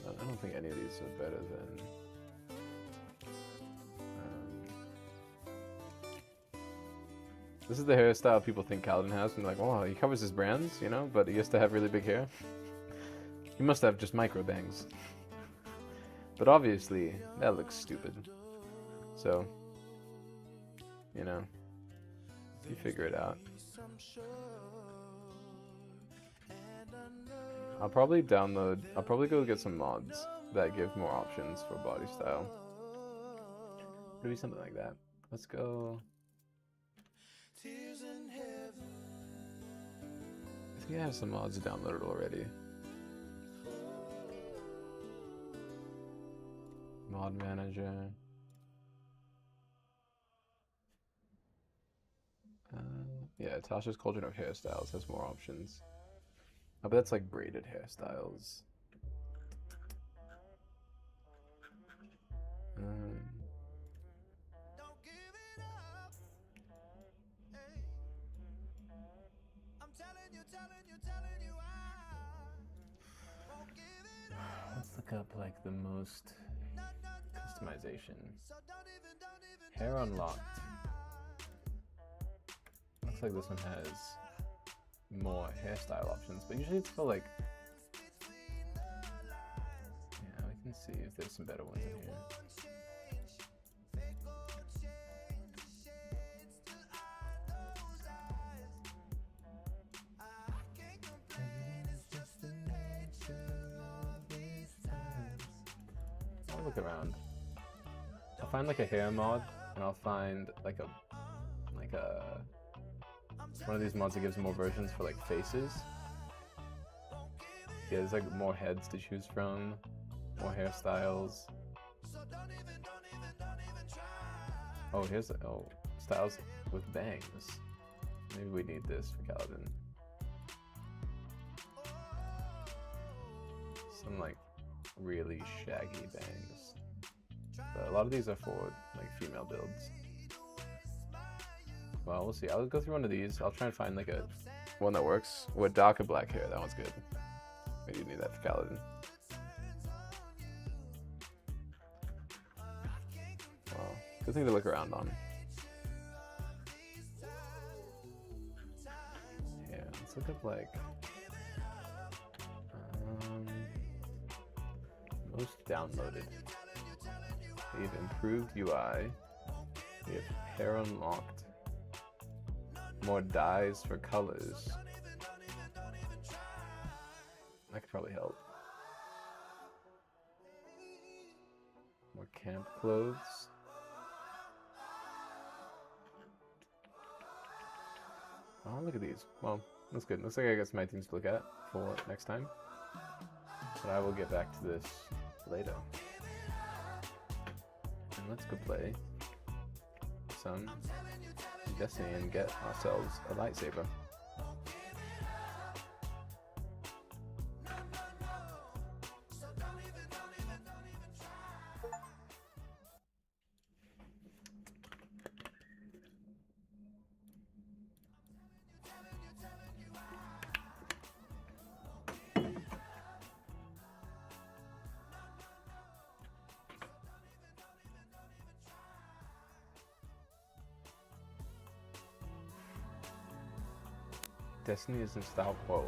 I don't think any of these are better than this is the hairstyle people think Kaladin has, and they're like, oh, he covers his brands, you know, but he has to have really big hair. He must have just micro bangs. But obviously, that looks stupid. So, you know, you figure it out. I'll probably go get some mods that give more options for body style. Maybe something like that. Let's go. I think I have some mods downloaded already. Mod manager. Yeah, Tasha's Cauldron of Hairstyles has more options. Oh, but that's like braided hairstyles. Don't give it up. Hey. I'm telling you I won't give it up. Let's look up like the most No. customization. So don't even Hair unlocked. Looks like this one has more hairstyle options, but usually it's for like, yeah, we can see if there's some better ones in here. I'll look around. I'll find like a hair mod, and I'll find like a one of these mods that gives more versions for like faces. Yeah, there's like more heads to choose from, more hairstyles. Oh, here's styles with bangs. Maybe we need this for Kaladin. Some like really shaggy bangs. But a lot of these are for like female builds. Well, we'll see. I'll go through one of these. I'll try and find like a one that works with darker black hair. That one's good. Maybe you need that for Kaladin. Well, good thing to look around on. Yeah, let's look up like most downloaded. We have improved UI. We have hair unlocked. More dyes for colors. That could probably help. More camp clothes. Oh, look at these. Well, that's good. Looks like I got some things to look at for next time. But I will get back to this later. And let's go play some Destiny and get ourselves a lightsaber. Destiny isn't style quo.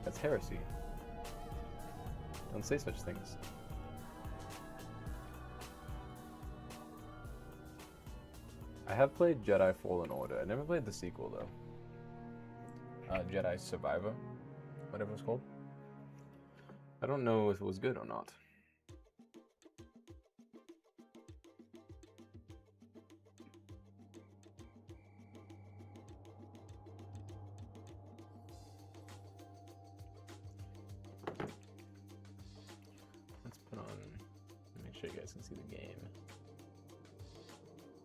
That's heresy. Don't say such things. I have played Jedi Fallen Order. I never played the sequel though. Jedi Survivor, whatever it's called. I don't know if it was good or not. Sure you guys can see the game.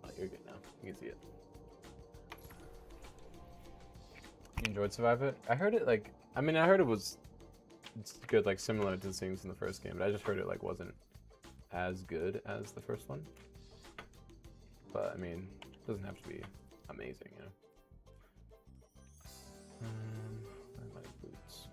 Oh, you're good now. You can see it. You enjoyed Survivor? I heard it like, I mean, I heard it's good, like similar to the things in the first game, but I just heard it like wasn't as good as the first one. But I mean, it doesn't have to be amazing, you know. Where are my boots?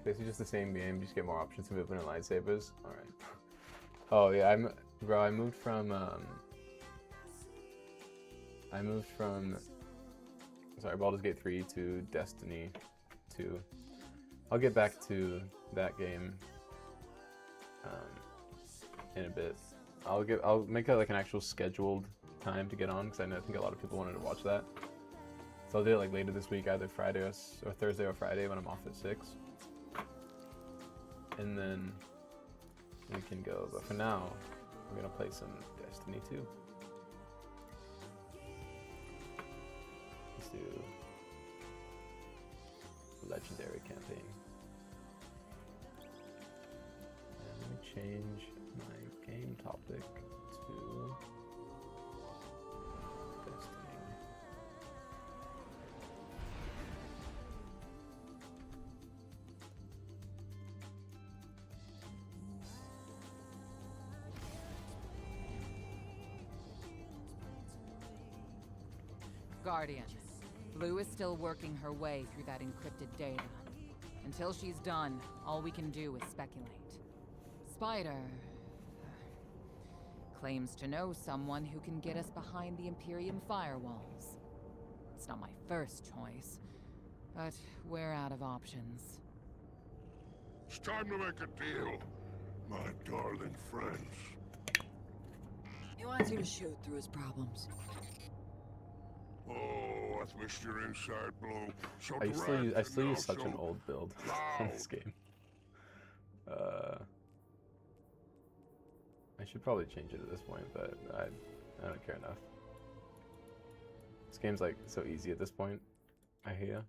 Basically just the same game, you just get more options to move in lightsabers. Alright. Oh yeah, I moved from Baldur's Gate 3 to Destiny 2. I'll get back to that game in a bit. I'll make it like an actual scheduled time to get on, because I think a lot of people wanted to watch that. So I'll do it like later this week, either Friday or Thursday or Friday when I'm off at 6. And then we can go. But for now, we're gonna play some Destiny 2. legendary campaign. And let me change my game topic to Destiny. Guardian. Blue is still working her way through that encrypted data. Until she's done, all we can do is speculate. Spider claims to know someone who can get us behind the Imperium firewalls. It's not my first choice, but we're out of options. It's time to make a deal, my darling friends. He wants you to shoot through his problems. Oh, I've missed your inside blow. So I still now use such an so old build in this game. I should probably change it at this point, but I don't care enough. This game's like so easy at this point, I hear.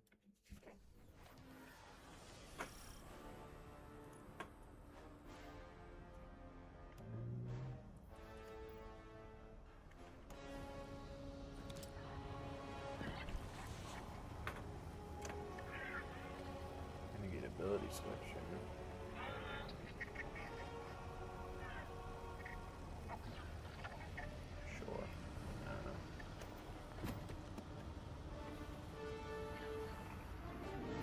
Renegade ability switch. Sure. I don't know.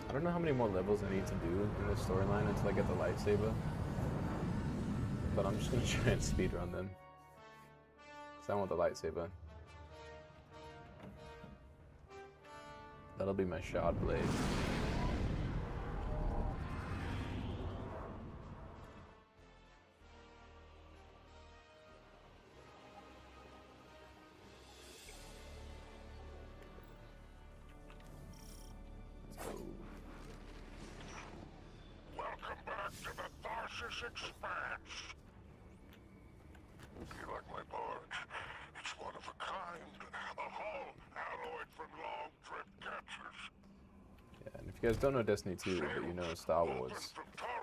I don't know how many more levels I need to do in this storyline until I get the lightsaber. But I'm just gonna try and speedrun them. Because I want the lightsaber. That'll be my shard blade. Welcome back to the Tharsis Expanse. You like my barge? It's one of a kind. A hull alloyed from long trip captures. Yeah, and if you guys don't know Destiny 2, but you know Star Wars,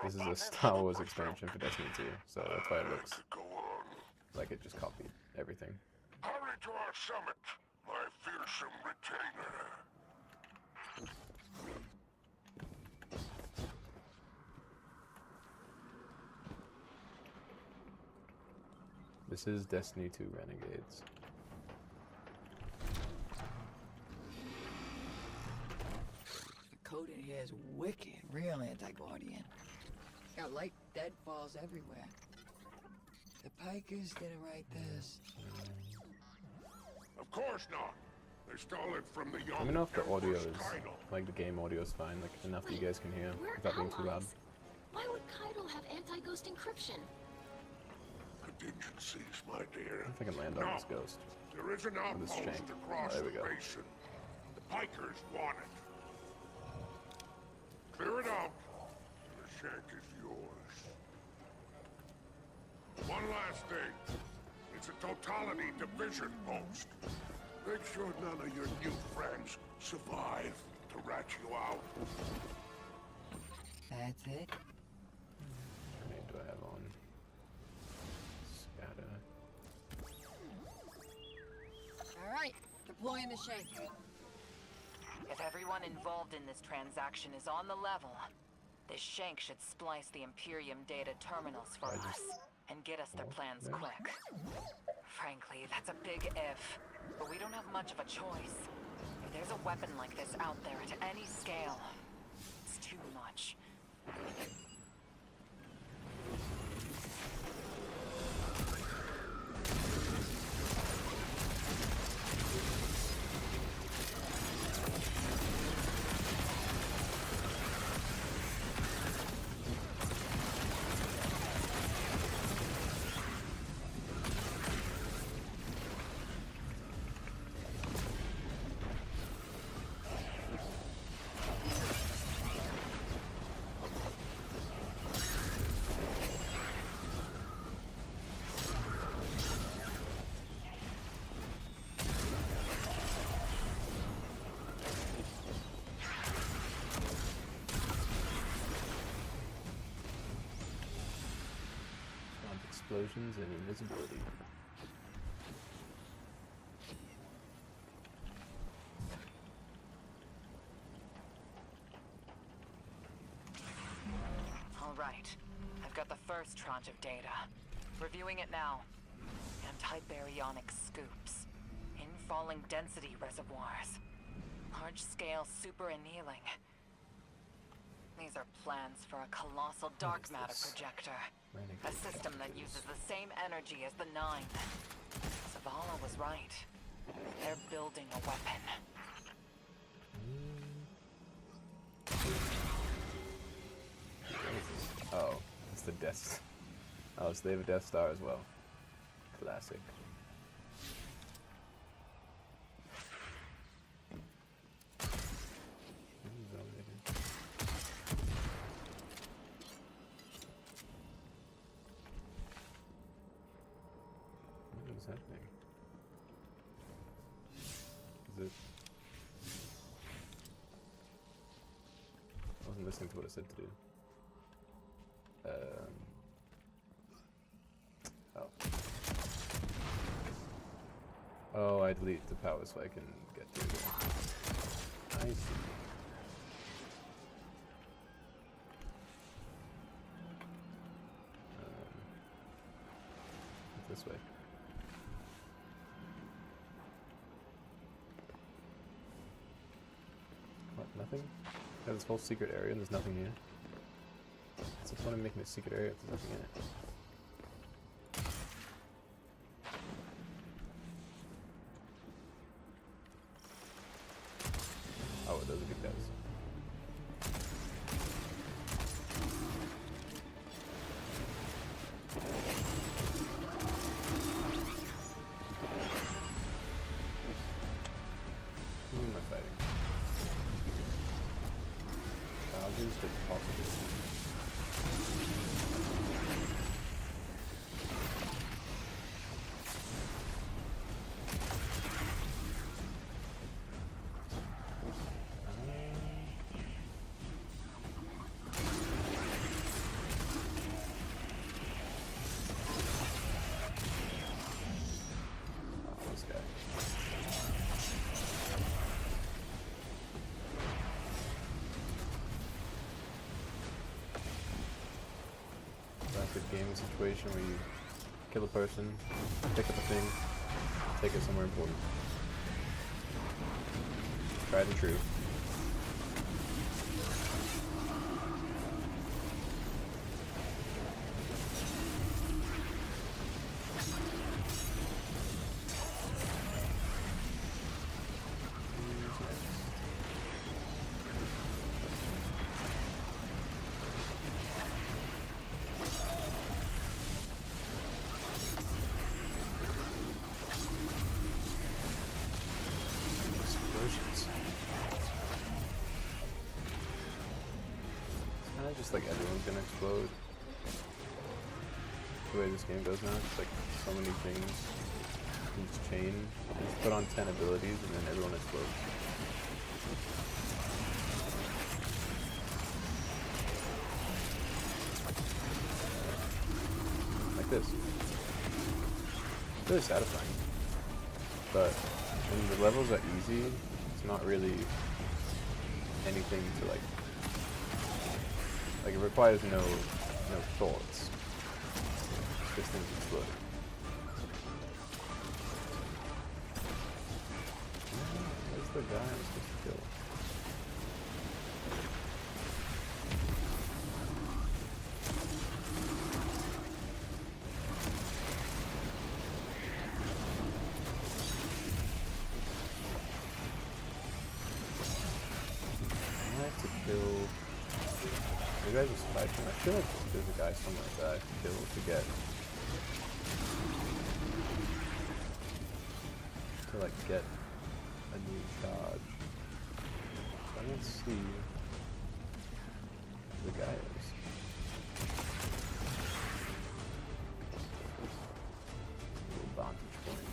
this is a Star Wars expansion for Destiny 2, so that's why it looks Go on. like it just copied everything. Hurry to our summit, my fearsome retainer. This is Destiny 2 Renegades. The code in here is wicked, real anti-Guardian. Got light deadfalls everywhere. The Pikers didn't write this. Of course not. They stole it from the young Let me know if the audio Empress is, Kynal. like the game audio is fine, like enough that you guys can hear We're without being too loud. allies. Why would Kydal have anti-ghost encryption? Contingencies, my dear. I don't think I can land on this ghost. There is an this outpost shank. across There the we go. basin. The Pikers want it. Clear it out. The shank is yours. One last thing. It's a totality division post. Make sure none of your new friends survive to rat you out. That's it? How many do I have on? Scatter. Alright, deploying the shank. If everyone involved in this transaction is on the level, this shank should splice the Imperium data terminals for us and get us their plans yeah. quick. Frankly, that's a big if, but we don't have much of a choice. If there's a weapon like this out there at any scale, it's too much. explosions and invisibility. All right. I've got the first tranche of data. Reviewing it now. Anti-baryonic scoops. Infalling density reservoirs. Large-scale super-annealing. These are plans for a colossal dark matter projector. A system that uses the same energy as the Nine. Zavala was right. They're building a weapon. Oh, it's the Death. Oh, so they have a Death Star as well. Classic. What is happening? Is it? I wasn't listening to what it said to do. Oh. Oh, I delete the power so I can get through there. I see. This way. What, nothing? I have this whole secret area and there's nothing here. What's the point of making a secret area if there's nothing in it? Oh, those are big guys. Who am I fighting? Paladins could possibly. Gaming situation where you kill a person, pick up a thing, take it somewhere important. Tried and true. Just like everyone's gonna explode. The way this game goes now, it's like so many things in this chain. You just put on 10 abilities and then everyone explodes. Like this. It's really satisfying. But when the levels are easy, it's not really anything to like it requires no thoughts. Just things exploding. Where's the guy I'm supposed to kill? I have to kill. You guys are fighting. I feel like there's a guy somewhere that I have to kill to get a new charge. I don't see who the guy is. Little vantage point.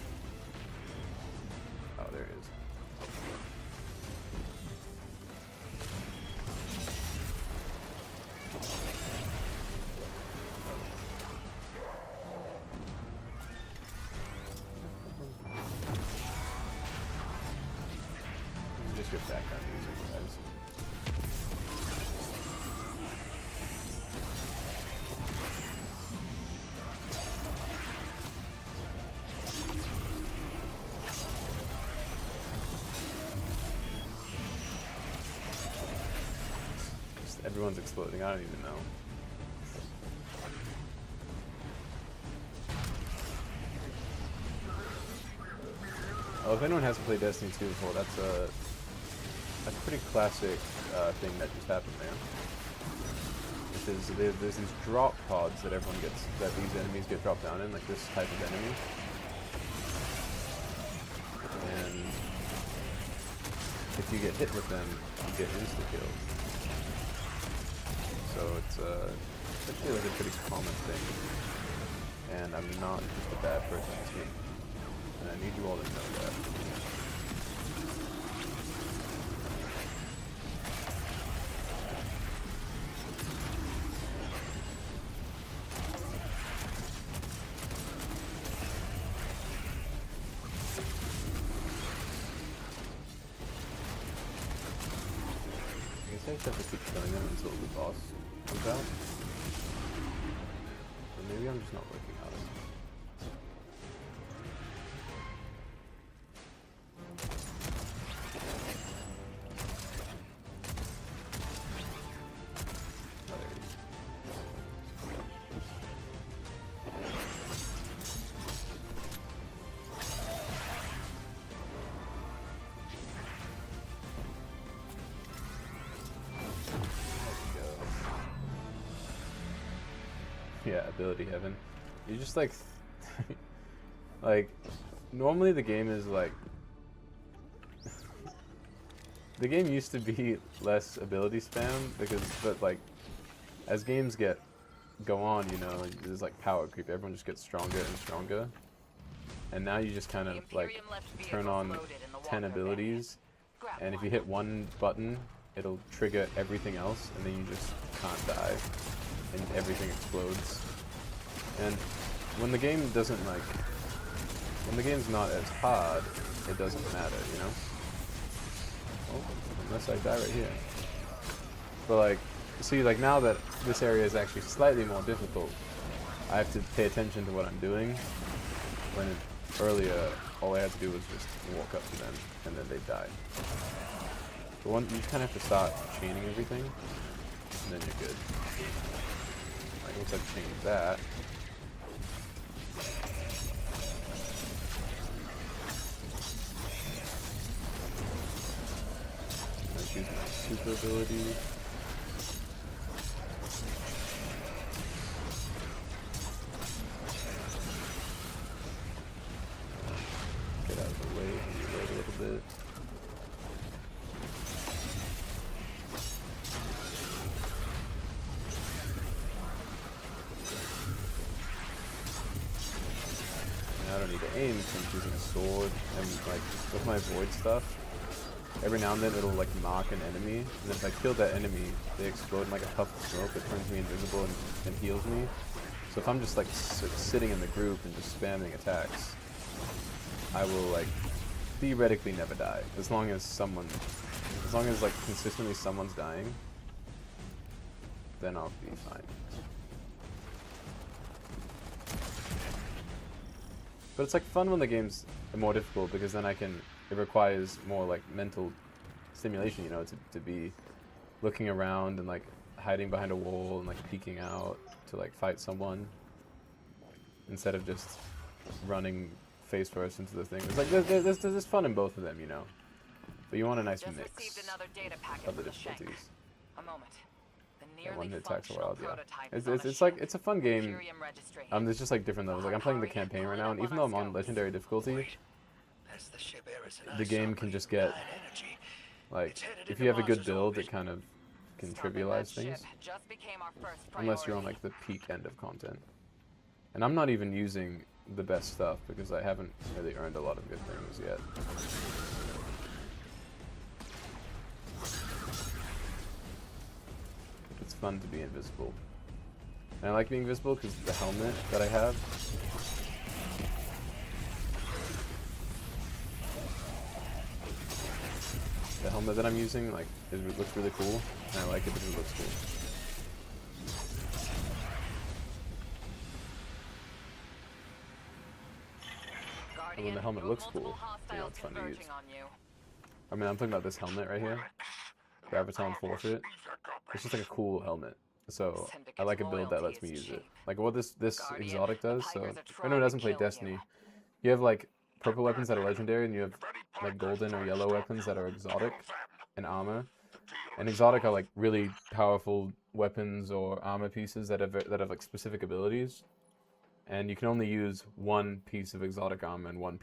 Oh, there it is. everyone's exploding. I don't even know. Oh, if anyone hasn't played Destiny 2 before, that's a pretty classic thing that just happened there. Which is there's these drop pods that everyone gets, that these enemies get dropped down in, like this type of enemy. And if you get hit with them, you get insta-killed. So it's actually like a pretty common thing. And I'm not just a bad person in this game. And I need you all to know that. I guess I just have to keep killing them until the boss comes out. Or maybe I'm just not working out enough. Yeah, ability heaven. You just like, like, normally the game is like, the game used to be less ability spam but like, as games go on, you know, there's like power creep. Everyone just gets stronger and stronger, and now you just kind of like turn on 10 abilities, and if you hit one button, it'll trigger everything else, and then you just can't die. And everything explodes. And when the game doesn't like, when the game's not as hard, it doesn't matter, you know? Oh, unless I die right here. But like, see, like now that this area is actually slightly more difficult, I have to pay attention to what I'm doing. When earlier, all I had to do was just walk up to them, and then they'd die. So you kind of have to start chaining everything, and then you're good. Once I've changed that, let's use my super ability. Get out of the way, wait a little bit. I don't need to aim because I'm using a sword, and like with my void stuff, every now and then it'll like mark an enemy, and if I kill that enemy, they explode in like a puff of smoke that turns me invisible and heals me. So if I'm just like sitting in the group and just spamming attacks, I will like theoretically never die, as long as like consistently someone's dying, then I'll be fine. But it's like fun when the game's more difficult, because then it requires more like mental stimulation, you know, to be looking around and like hiding behind a wall and like peeking out to like fight someone, instead of just running face first into the thing. It's like there's fun in both of them, you know, but you want a nice mix of the difficulties. A moment. Yeah, one hit attacks are wild, yeah. It's like, it's a fun game. There's just like different levels. Like I'm playing the campaign right now, and even though I'm on legendary difficulty, the game can just get, like, if you have a good build, it kind of can trivialize things. Unless you're on like the peak end of content. And I'm not even using the best stuff, because I haven't really earned a lot of good things yet. It's fun to be invisible. And I like being invisible because the helmet that I have, the helmet that I'm using, like, it looks really cool, and I like it because it looks cool. And when the helmet looks cool, you know, it's fun to use. I mean, I'm talking about this helmet right here. graviton forfeit. It's just like a cool helmet. So I like a build that lets me use it. Like what this exotic does. So if anyone doesn't play Destiny, you have like purple weapons that are legendary, and you have like golden or yellow weapons that are exotic and armor. And exotic are like really powerful weapons or armor pieces that have like specific abilities. And you can only use one piece of exotic armor and one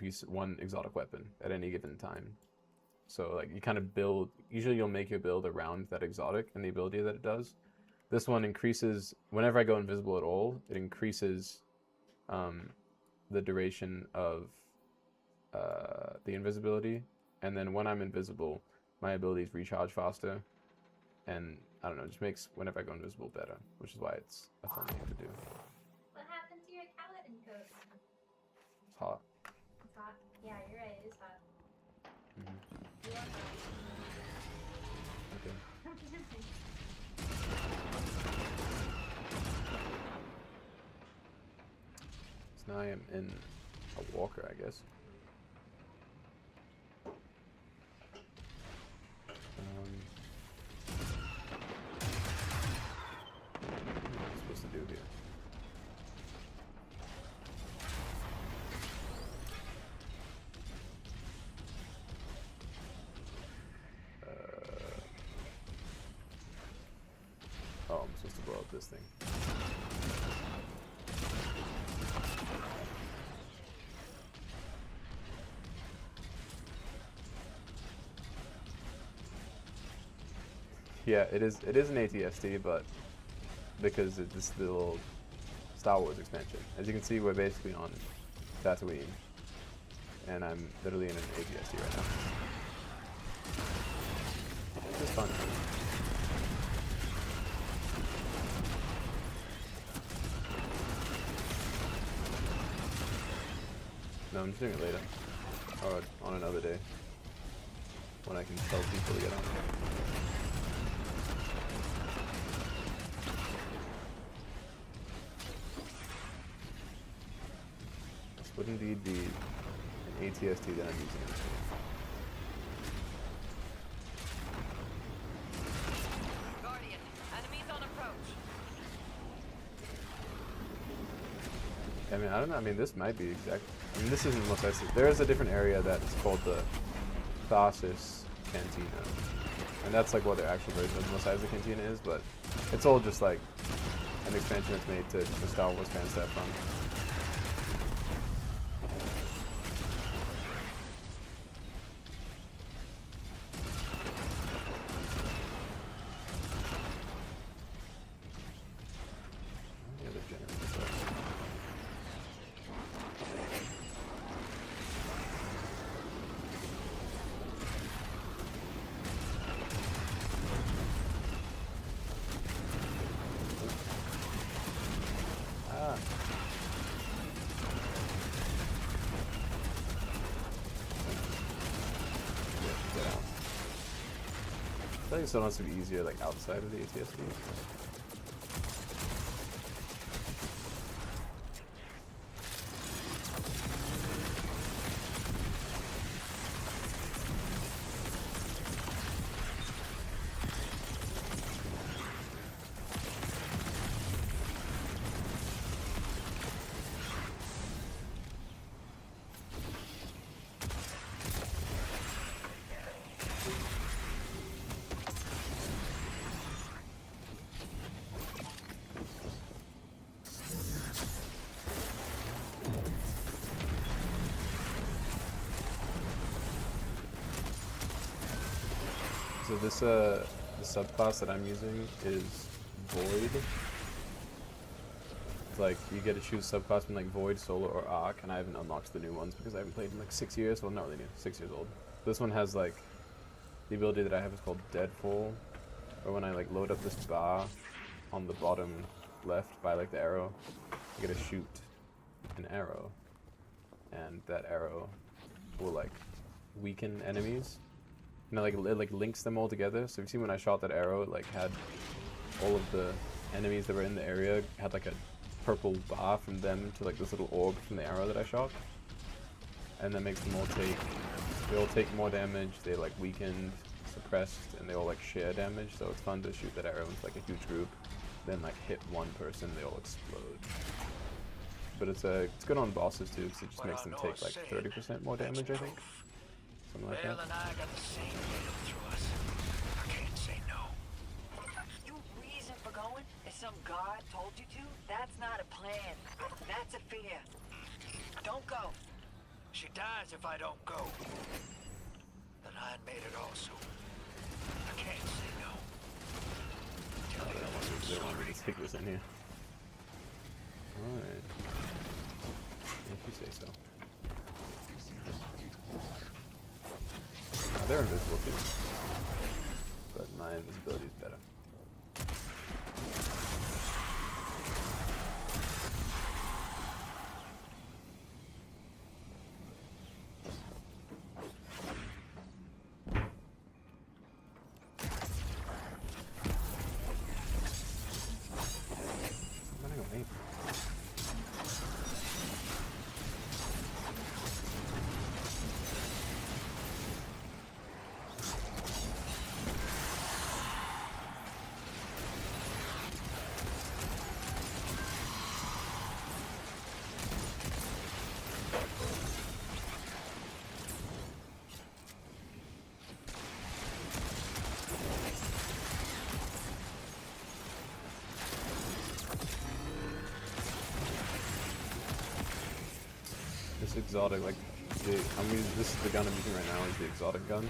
exotic weapon at any given time. So like you kind of build, usually you'll make your build around that exotic and the ability that it does. This one increases, whenever I go invisible at all, it increases the duration of the invisibility. And then when I'm invisible, my abilities recharge faster. And I don't know, it just makes whenever I go invisible better, which is why it's a fun thing to do. What happened to your Kaladin coat? It's hot. It's hot. Yeah, you're right. It is hot. Mm-hmm. You are Okay. So now I am in a walker, I guess. What am I supposed to do here? Oh, I'm supposed to blow up this thing. Yeah, it is an ATST, but because it's the little Star Wars expansion. As you can see, we're basically on Tatooine, and I'm literally in an ATST right now. It's fun. No, I'm just doing it later. Or on another day. When I can tell people to get on. This would indeed be an ATST that I'm using. Guardian, enemies on approach. I mean, I don't know. I mean, this might be exact. I mean, this isn't Mos Eisley. There is a different area that's called the Thasis Cantina. And that's like what their actual version of Mos Eisley Cantina is, but it's all just like an expansion that's made to the Star Wars fans to have fun. The other generators are- Ah. Yeah, get out. I think it's supposed to be easier like outside of the ATSD. So this the subclass that I'm using is Void. It's like you get to choose subclass from like Void, Solar, or Arc, and I haven't unlocked the new ones because I haven't played in like 6 years. Well, not really new, 6 years old. This one has like the ability that I have is called Deadfall, or when I like load up this bar on the bottom left by like the arrow, I get to shoot an arrow, and that arrow will like weaken enemies. You know, like it like links them all together. So you see when I shot that arrow, it like had all of the enemies that were in the area had like a purple bar from them to like this little orb from the arrow that I shot, and that makes them all take more damage. They like weakened, suppressed and they all like share damage, so it's fun to shoot that arrow into like a huge group, then like hit one person, they all explode. But it's good on bosses too, because it just makes them take like 30% more damage, I think. Something like that. Bale and I got the same needle through us. I can't say no. Your reason for going is some guard told you to? That's not a plan. That's a fear. Don't go. She dies if I don't go. The line made it also. I can't say no. Tell you I wasn't They want me sorry. to stick this in here. Alright. If you say so. They're invisible too. But my invisibility is better. I'm running away. This exotic, like, this is the gun I'm using right now, is the exotic gun.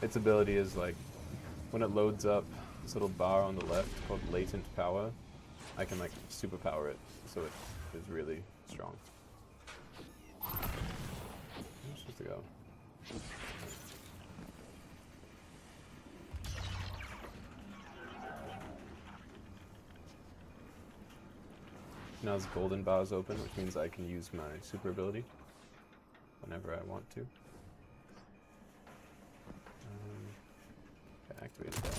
Its ability is like, when it loads up this little bar on the left called latent power, I can like superpower it, so it is really strong. Where am I supposed to go? Now this golden bar is open, which means I can use my super ability whenever I want to. Okay, activate that.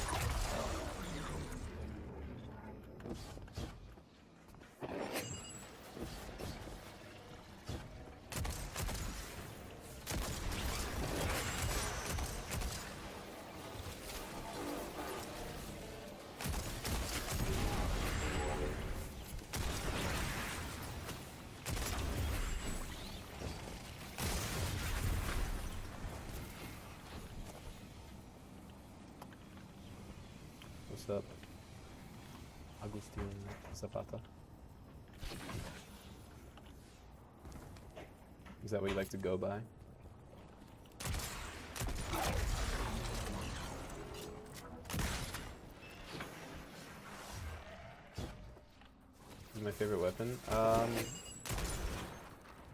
What's up? Agustin Zapata. Is that what you like to go by? My favorite weapon?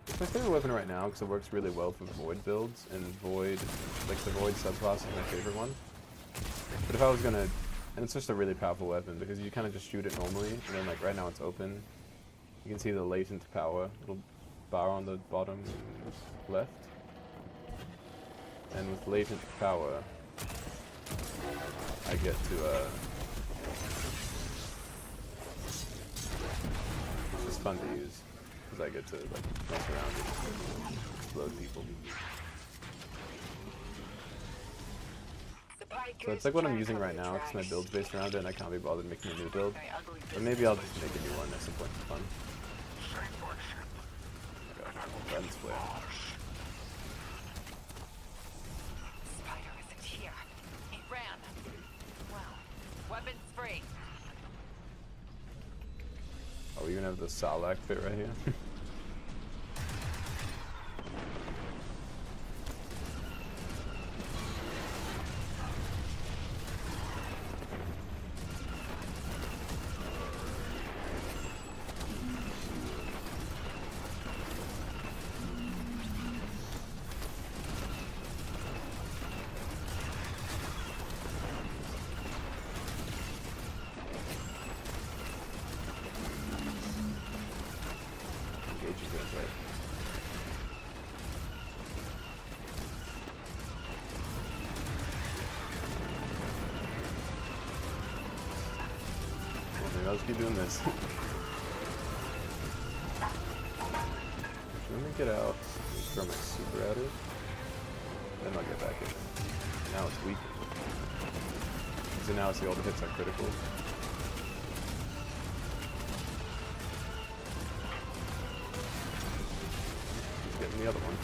It's my favorite weapon right now because it works really well for Void builds, and Void, like the Void subclass is my favorite one. But if I was gonna, and it's just a really powerful weapon because you kind of just shoot it normally, and then like right now it's open. You can see the latent power, little bar on the bottom left. And with latent power, I get to it's just fun to use because I get to like mess around and explode people. So it's like what I'm using right now because my build's based around it and I can't be bothered making a new build. But maybe I'll just make a new one at some point for fun. Lens flare. Spider isn't here. He ran. Well, weapons free. Oh, we even have the Salak bit right here. Maybe I'll just keep doing this. Let me get out. Just throw my super at it. Then I'll get back in. Now it's weak. So now it's the older hits are critical. He's getting the other one.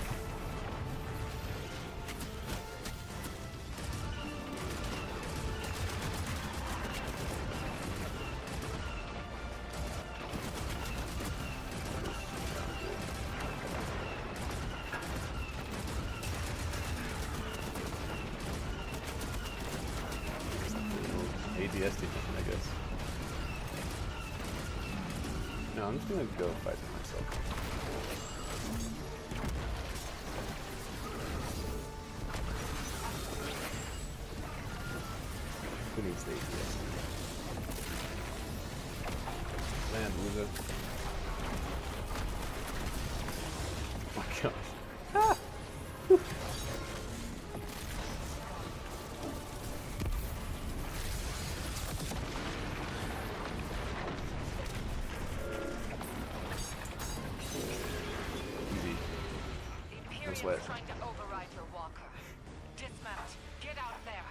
ADS team, I guess. No, I'm just gonna go fight for myself. Who needs the ADS team? Land, loser. Oh my gosh. Ah! Sweat. Trying to override your walker. Dismount. Get out there.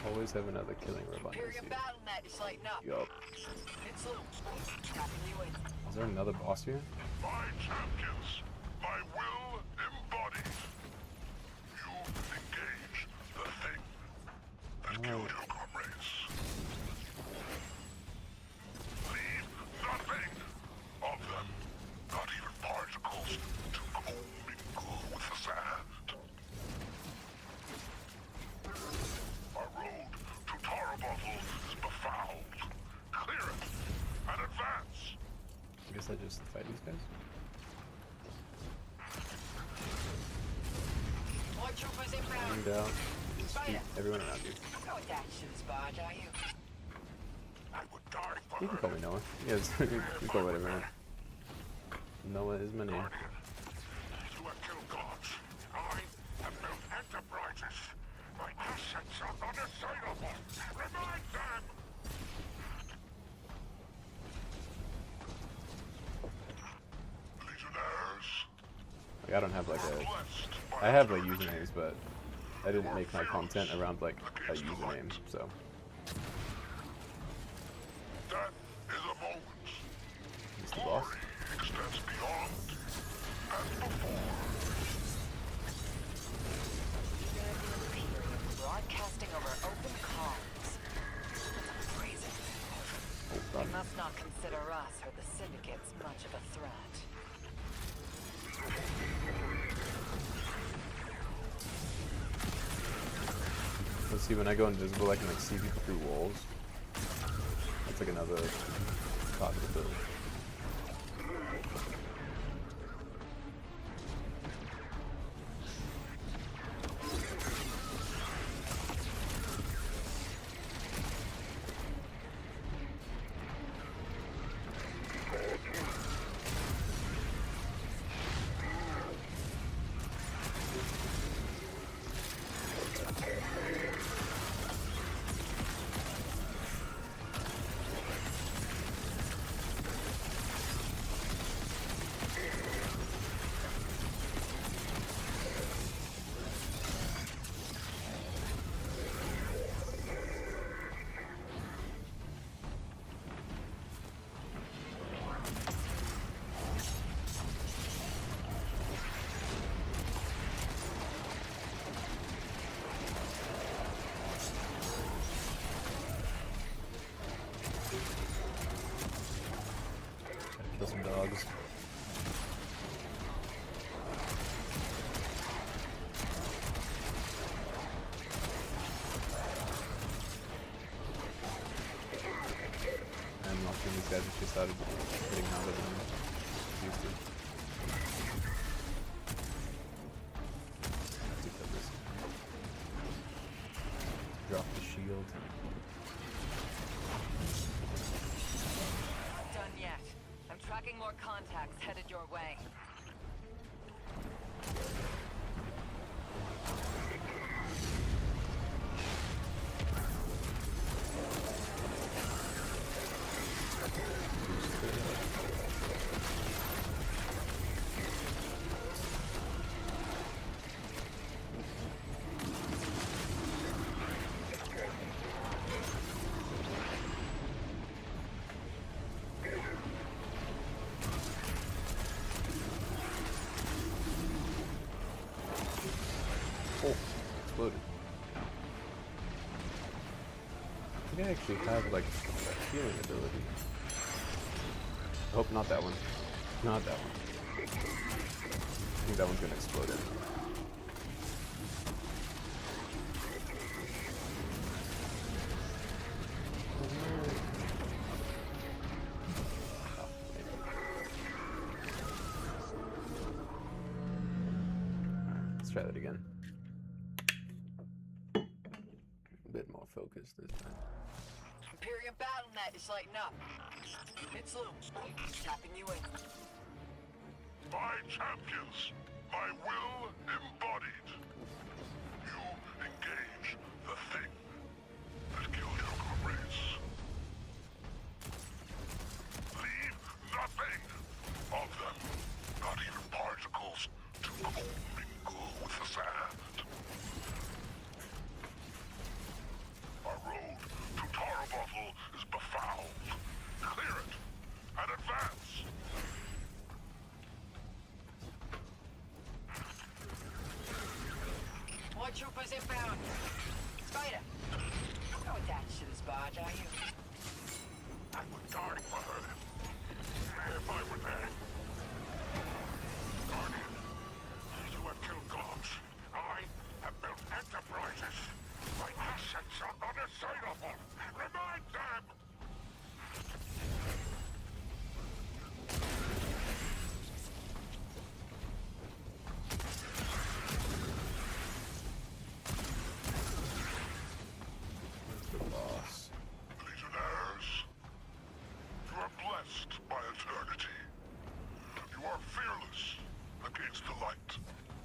Always have another killing robot. Imperium battle net is lighting up. Yup. It's Luke. Tapping you in. Is there another boss here? My champions, my will embodied. You engage the thing that killed your comrades. Leave nothing of them, not even particles, to co-mingle with the sand. Our road to Tarabothel is befouled. Clear it and advance. I guess I just fight these guys. More troopers inbound. And just beat everyone around you. Go with that shooting spot, are you? I would die for You can call me Noah. Yes, you can call whatever, man. Noah is my name. Guardian. You have killed gods. I have built enterprises. My assets are unassailable. Remind them! Legionnaires. Like, I don't have like a... Blessed by I have like usernames, but I didn't make my content around like a username, so... Death is a moment. He's the boss. Glory extends beyond and before. Broadcasting over open comms. That's crazy. Oh, They done. must not consider us or the syndicates much of a threat. Let's see, when I go invisible, I can like see people through walls. That's like another positive build. Kill some dogs. And watching these guys actually started hitting harder than used to. I have to kill this. Drop the shield. Not done yet. I'm tracking more contacts headed your way. exploded. I think I actually have like a healing ability. I hope not that one. Not that one. I think that one's gonna explode it. Let's try that again. A bit more focused this time. Imperium BattleNet is lighting up. It's Lou. Tapping you in. My champions, my will embodied. You engage the thing that killed your comrades. Leave nothing of them, not even particles, to commingle with the sand. Our road to Tarbottle is befouled. Clear it and advance. More troopers inbound. Spider, you're not attached to this barge, are you? I would die for her. If I were there. Guardian, you have killed gods. I have built enterprises. My assets are unassailable. Remind them! That's the boss. Legionnaires, you are blessed by eternity. You are fearless against the light.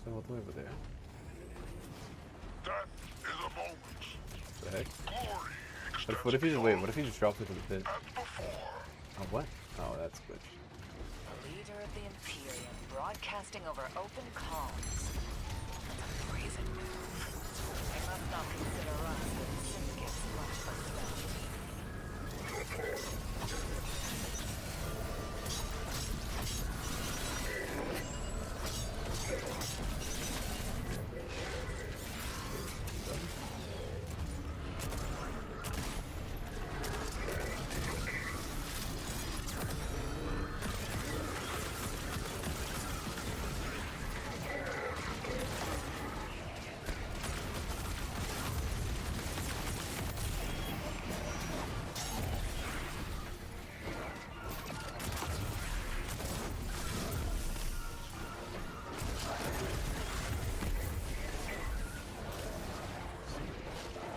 So all the way over there. Death is a moment. What the heck? Glory What extends if he just wait? beyond What if he just dropped it in the pit? and before. Oh what? Oh, that's glitch. The leader of the Imperium broadcasting over open comms. That's a brazen move. They must not consider us the syndicate's much of a threat.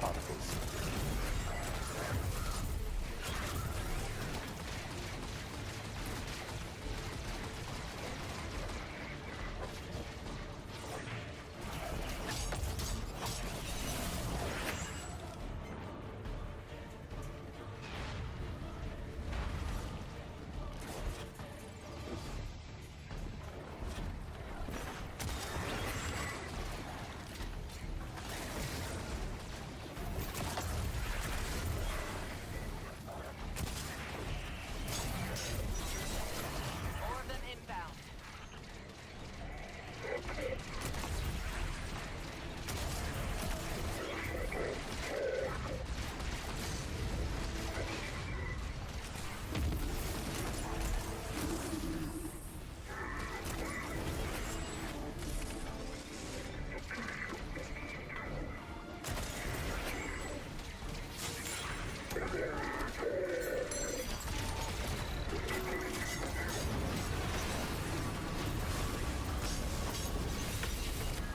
Particles. More of them inbound.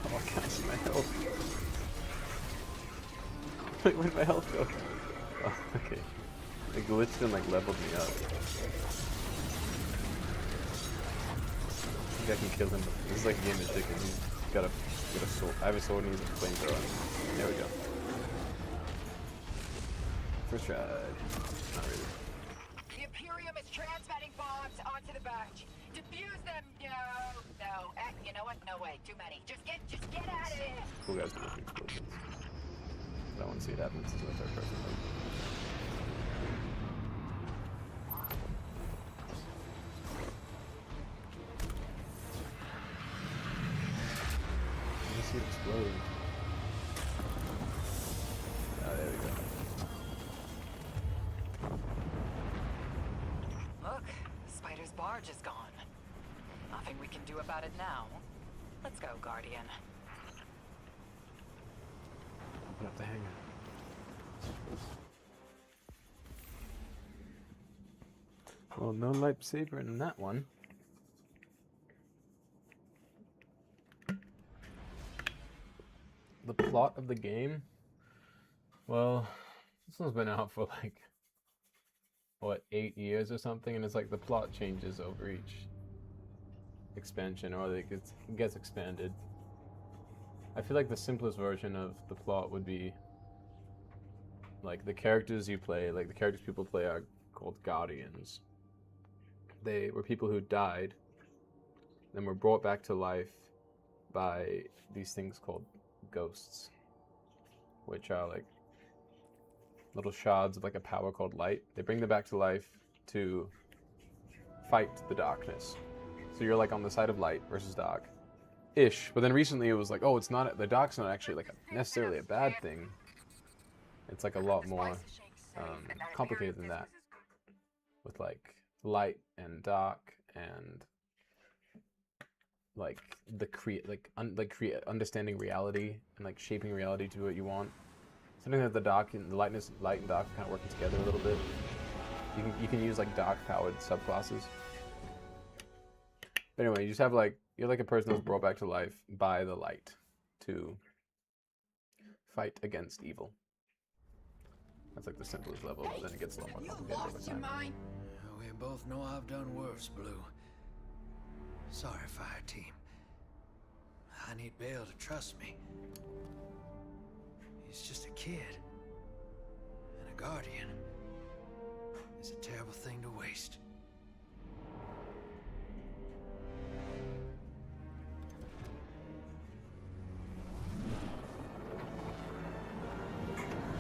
Oh, I can't see my health. Wait, where'd my health go? Oh, okay. It glitched and like leveled me up. I think I can kill him. This is like a game of chicken. He's got a sword. I have a sword and he's a flamethrower. There we go. First try. Not really. The Imperium is transmitting bombs onto the barge. Defuse them. No. You know what? No way. Too many. Just get out of here. Cool guys with explosions. But I want to see what happens to the third person. I just see it explode. barge is gone. Nothing we can do about it now. Let's go, Guardian. Open up the hangar. Well, no lightsaber in that one. The plot of the game? Well, this one's been out for like, what, 8 years or something, and it's like the plot changes over each expansion, or like it gets expanded. I feel like the simplest version of the plot would be like the characters you play, like the characters people play are called Guardians. They were people who died, then were brought back to life by these things called ghosts, which are like little shards of like a power called light. They bring them back to life to fight the darkness. So you're like on the side of light versus dark ish. But then recently it was like, oh, it's not, the dark's not actually like necessarily a bad thing. It's like a lot more complicated than that, with like light and dark and like the understanding reality and like shaping reality to what you want. Something that the dark and the light and dark are kind of working together a little bit. You can use like dark powered subclasses. But anyway, you just have like, you're like a person that's brought back to life by the light to fight against evil. That's like the simplest level, but then it gets a lot more complicated over time. We both know I've done worse, Blue. Sorry, fire team. I need Bale to trust me. He's just a kid. And a guardian is a terrible thing to waste.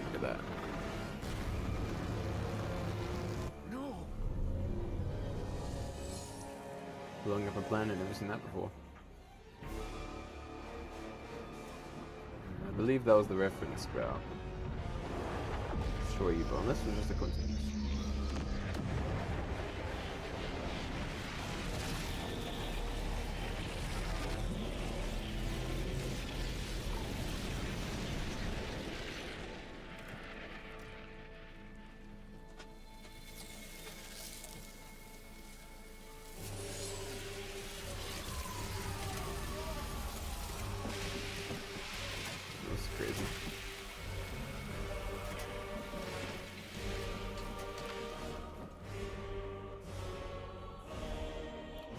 Look at that. No! Blowing up a planet, never seen that before. I believe that was the reference, bro. Sure you, bro. This was just a coincidence.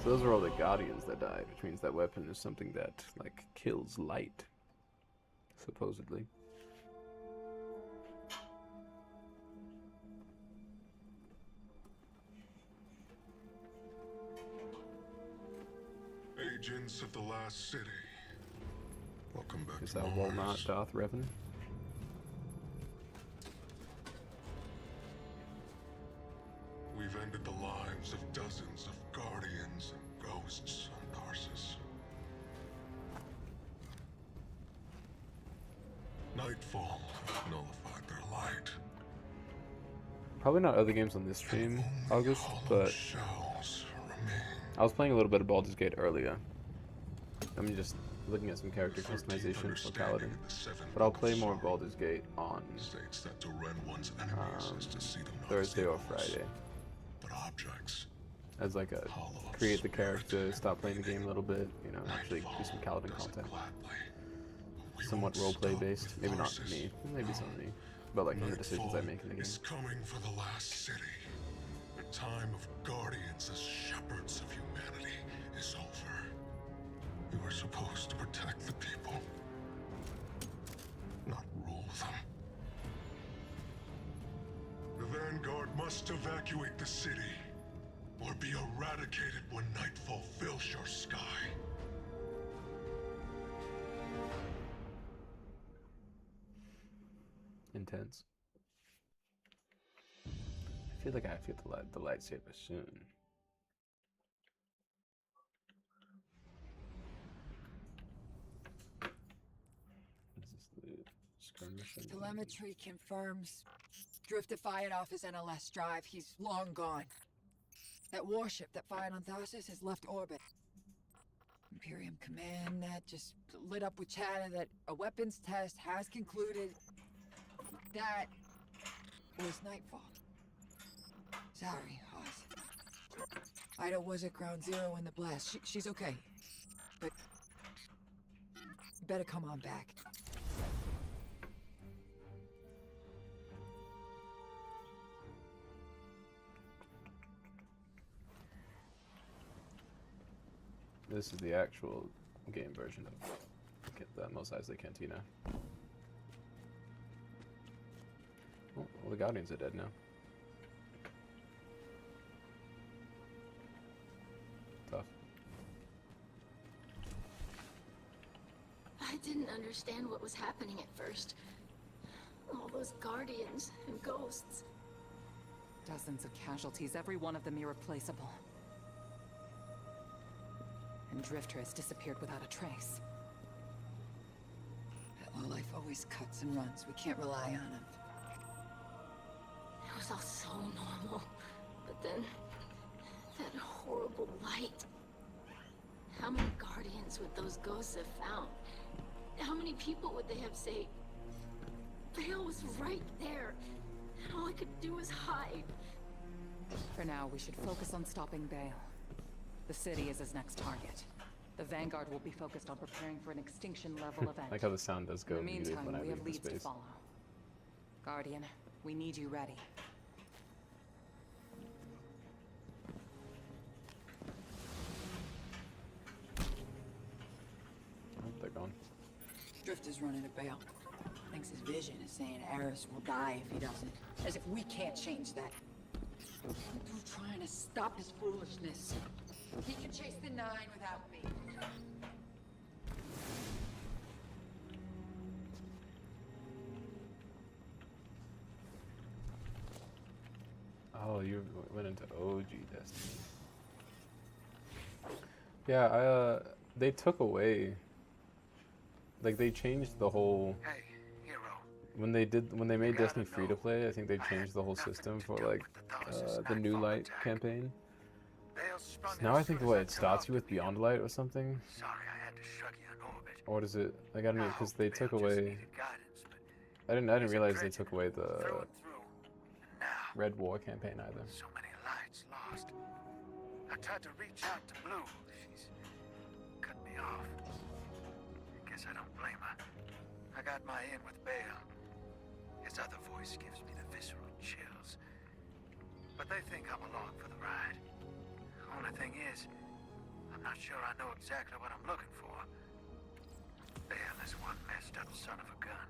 So those are all the Guardians that died, which means that weapon is something that, like, kills light. Supposedly. Agents of the Last City. Welcome back Is to that Mars. Walmart Darth Revan? We've ended the lives of dozens of guardians and ghosts on Tarsus. Nightfall nullified their light. Probably not other games on this stream, August, Hollow but shells remain. I was playing a little bit of Baldur's Gate earlier. I'm just looking at some character customization for Kaladin. But I'll play more of Baldur's Gate on States that to rend one's enemies is to see them not Thursday as or equals, Friday. but objects. As like a create the character, stop playing the game a little bit, you know, actually do some Kaladin content. Somewhat roleplay based. Maybe not me, maybe some of me. But like on the decisions I make in the game. Is coming for the last city. The time of guardians as shepherds of humanity is over. We were supposed to protect the people, not rule them. The Vanguard must evacuate the city, or be eradicated when nightfall fills your sky. Intense. I feel like I have to get the lightsaber soon. Is this the skirmish? Telemetry confirms. Drifted fired off his NLS drive. He's long gone. That warship that fired on Tharsis has left orbit. Imperium Command that just lit up with chatter that a weapons test has concluded. That was Nightfall. Sorry, Hoss. Ida was at ground zero in the blast. She's okay. But you better come on back. This is the actual game version of the Mos Eisley Cantina. Oh, well, the Guardians are dead now. Tough. I didn't understand what was happening at first. All those guardians and ghosts. Dozens of casualties, every one of them irreplaceable. And Drifter has disappeared without a trace. That low life always cuts and runs. We can't rely on him. It was all so normal. But then, that horrible light. How many guardians would those ghosts have found? How many people would they have saved? Bale was right there. And all I could do was hide. For now, we should focus on stopping Bale. The city is his next target. The Vanguard will be focused on preparing for an extinction-level event. Like how the sound does go In the muted meantime, when I we have leave the leads to space. follow. Guardian, we need you ready. Oh, they're gone. Drifter's running a Bale. Thinks his vision is saying Eris will die if he doesn't. As if we can't change that. I'm through trying to stop his foolishness. He can chase the 9 without me. Oh, you went into OG Destiny. Yeah, they took away, like they changed the whole. Hey, hero. When they made gotta Destiny free to know, play, I think they I changed had the whole nothing system to for do like with the Tharsis the New Nightfall Light attack. campaign. Bale spun Now as I think the soon way as it I starts you took with off the Beyond field. Light or something, Sorry, I had to shrug you in orbit. or does it? Like I don't know, I because hope they Bale took just away. needed guidance, but I didn't he's a realize they dredger, took away the through and through. And now, Red War campaign either. so many lights lost. I tried to reach out to Blue. She's cut me off. Guess I don't blame her. I got my in with Bale. His other voice gives me the visceral chills. But they think I'm along for the ride. Only thing is, I'm not sure I know exactly what I'm looking for. Bale is one messed up son of a gun.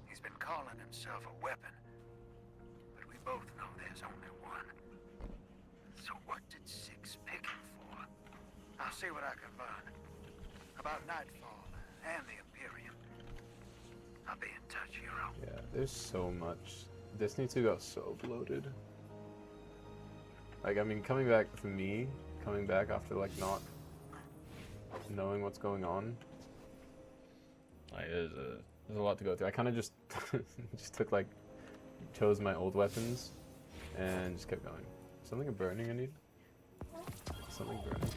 He's been calling himself a weapon. But we both know there's only one. So what did Six pick him for? I'll see what I can learn. About Nightfall and the Imperium. I'll be in touch, hero. Yeah, there's so much. Destiny 2 got so bloated. Like, I mean, coming back after like not knowing what's going on, like there's a lot to go through. I kind of just took like chose my old weapons and just kept going. Something burning I need. Something burning.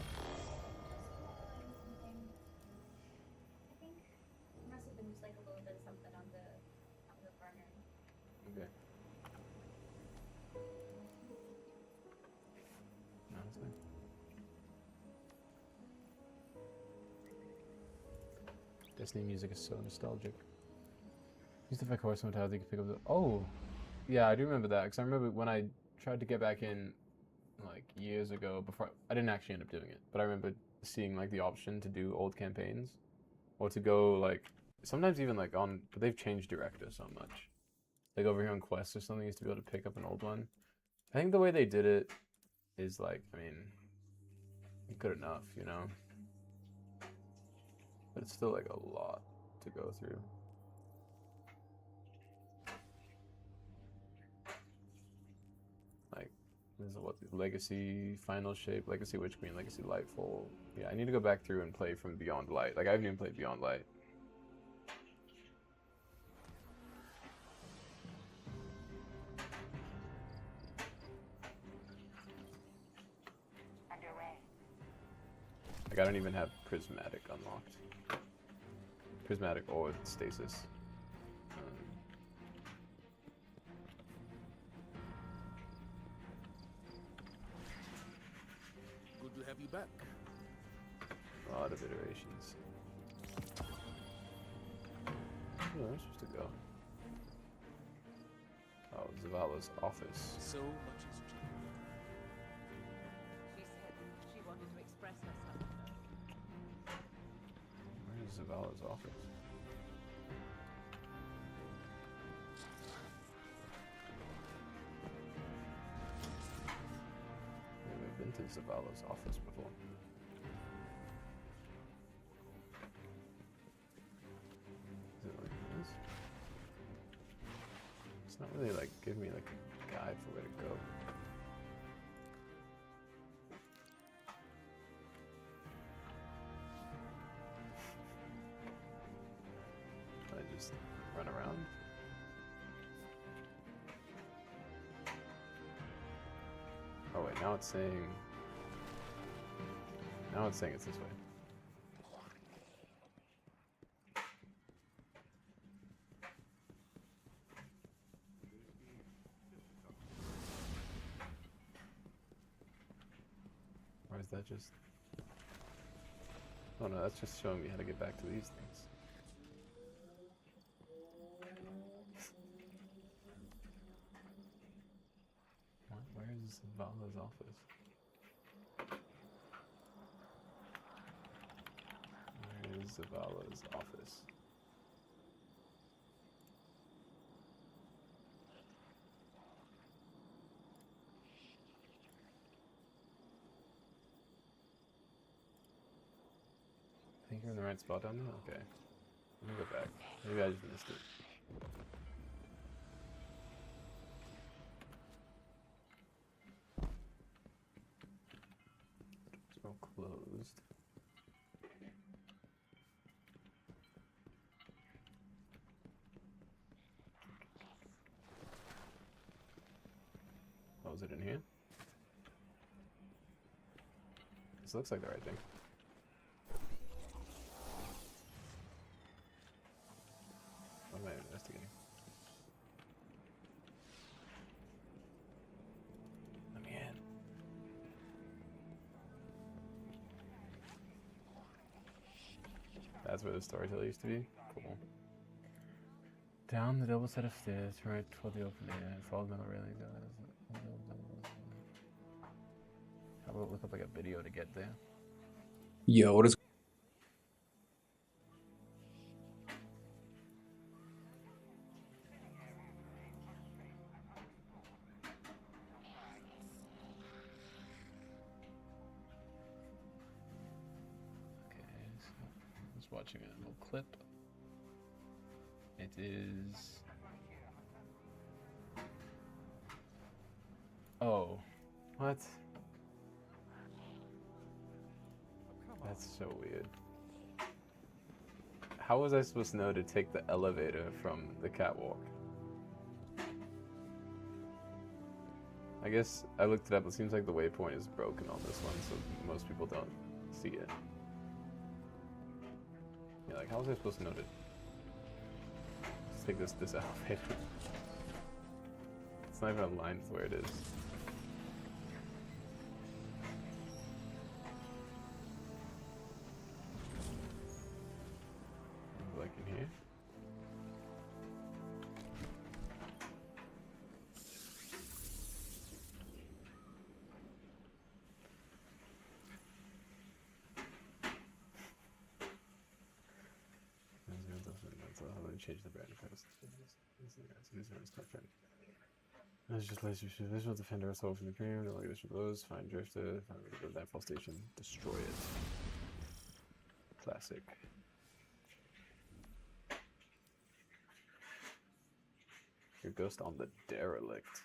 I think it must have been just like a little bit of something on the burner. Okay. No, it's fine. Destiny music is so nostalgic. Used to fight horse sometimes you could pick up the. Oh, yeah, I do remember that because I remember when I tried to get back in, like years ago. Before I didn't actually end up doing it, but I remember seeing like the option to do old campaigns, or to go like sometimes even like on. But they've changed director so much. Like over here on Quest or something, you used to be able to pick up an old one. I think the way they did it is like, I mean, good enough, you know. But it's still like a lot to go through. Like, this is what Legacy, Final Shape, Legacy Witch Queen, Legacy Lightfall. Yeah, I need to go back through and play from Beyond Light. Like, I haven't even played Beyond Light. Like, I don't even have prismatic unlocked. Prismatic or stasis. Good to have you back. A lot of iterations. Where am I supposed to go? Oh, Zavala's office. So much has changed. She said she wanted to express herself. Where is Zavala's office? I've been to Zavala's office before. Is it like this? It's not really like giving me like a guide for where to go. I just run around. Oh wait, now it's saying it's this way. Or is that just... Oh no, that's just showing me how to get back to these things. What? Where is Vala's office? Where is Zavala's office? I think you're in the right spot down there? Okay. Let me go back. Maybe I just missed it. It's all closed. Oh, is it in here? This looks like the right thing. What am I investigating? Let me in. That's where the storyteller used to be? Cool. Down the double set of stairs, right toward the open air, follow the metal railing. How about look up like a video to get there? Yo, what is... Okay, so I was watching a little clip. It is... Oh, what? That's so weird. How was I supposed to know to take the elevator from the catwalk? I guess I looked it up. It seems like the waypoint is broken on this one, so most people don't see it. Yeah, like how was I supposed to know to just take this elevator? It's not even aligned with where it is. Like in here? I'm going to change the brand first. Let's just laser visual defender assault from the premium, no additional blows, find drifter, find the landfall station, destroy it. Classic. Your ghost on the derelict.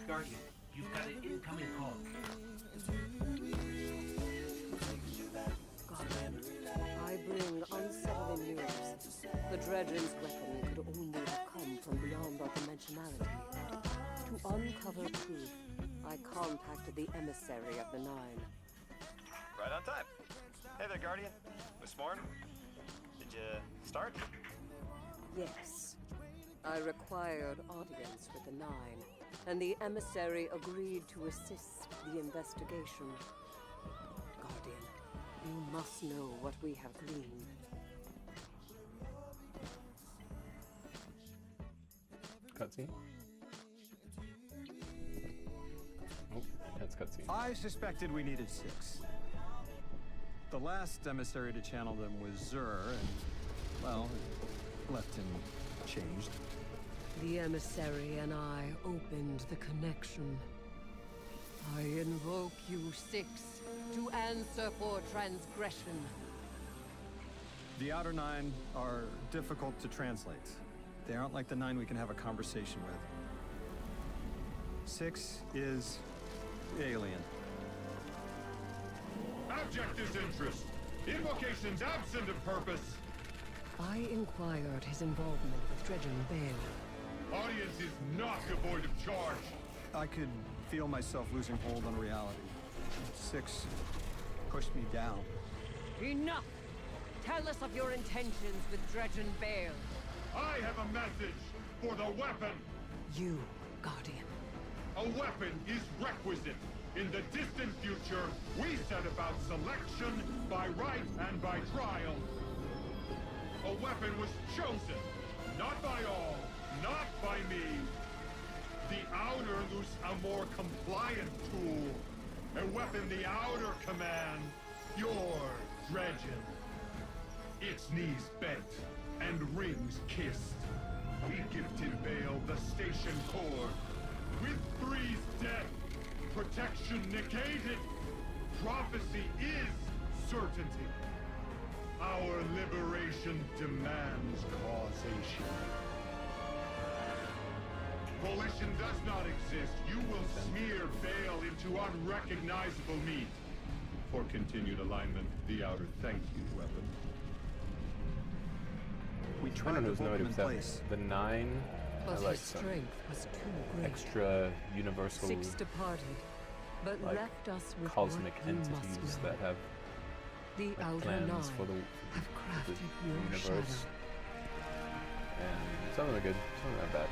Guardian, you've got an incoming call. Guardian, I bring unsettling news. The Dredgen's weapon could only have come from beyond our dimensionality. To uncover proof, I contacted the emissary of the Nine. Right on time. Hey there, Guardian. Miss Morn, did you start? Yes. I required audience with the Nine, and the emissary agreed to assist the investigation. Guardian, you must know what we have gleaned. Cutscene? Oh, that's cutscene. I suspected we needed 6. The last emissary to channel them was Zur, and, well, it left him changed. The emissary and I opened the connection. I invoke you 6 to answer for transgression. The Outer Nine are difficult to translate. They aren't like the 9 we can have a conversation with. 6 is alien. Abject disinterest. Invocations absent of purpose. I inquired his involvement with Dredgen Bale. Audience is not devoid of charge. I could feel myself losing hold on reality. 6 pushed me down. Enough! Tell us of your intentions with Dredgen Bale. I have a message for the weapon. You, Guardian. A weapon is requisite. In the distant future, we set about selection by right and by trial. A weapon was chosen, not by all, not by me. The Outer lose a more compliant tool. A weapon the Outer command, your Dredgen. Its knees bent and rings kissed. We gifted Bale the station core. With Three's death, protection negated. Prophecy is certainty. Our liberation demands causation. Volition does not exist. You will smear Bale into unrecognizable meat. For continued alignment, the Outer thank you weapon. We I tried don't to know who's hold knowing them in except place. the 9. But I his like some strength was too great. extra universal 6 departed, but like, left us with cosmic what you must entities know. that have The like, Outer plans Nine for the have crafted your universe. shadow. And some of them are good, some of them are bad.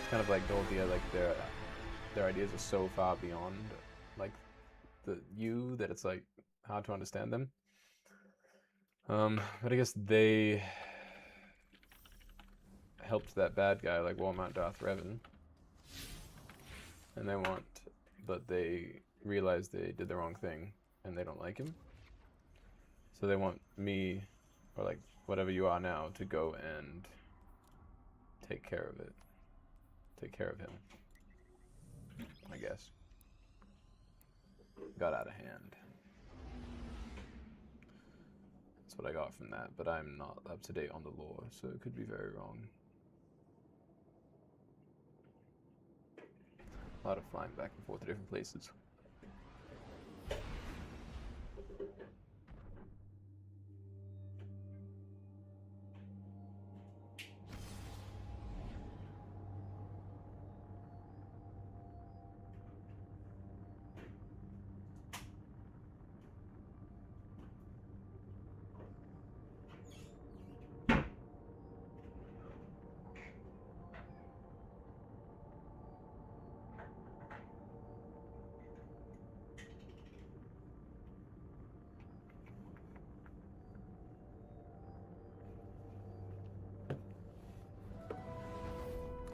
It's kind of like the whole idea, like their ideas are so far beyond like you that it's like hard to understand them. But I guess they helped that bad guy like Walmart Darth Revan, and but they realized they did the wrong thing and they don't like him, so they want me, or like whatever you are now, to go and take care of it, take care of him. I guess got out of hand. That's what I got from that, but I'm not up to date on the lore, so it could be very wrong. A lot of flying back and forth to different places.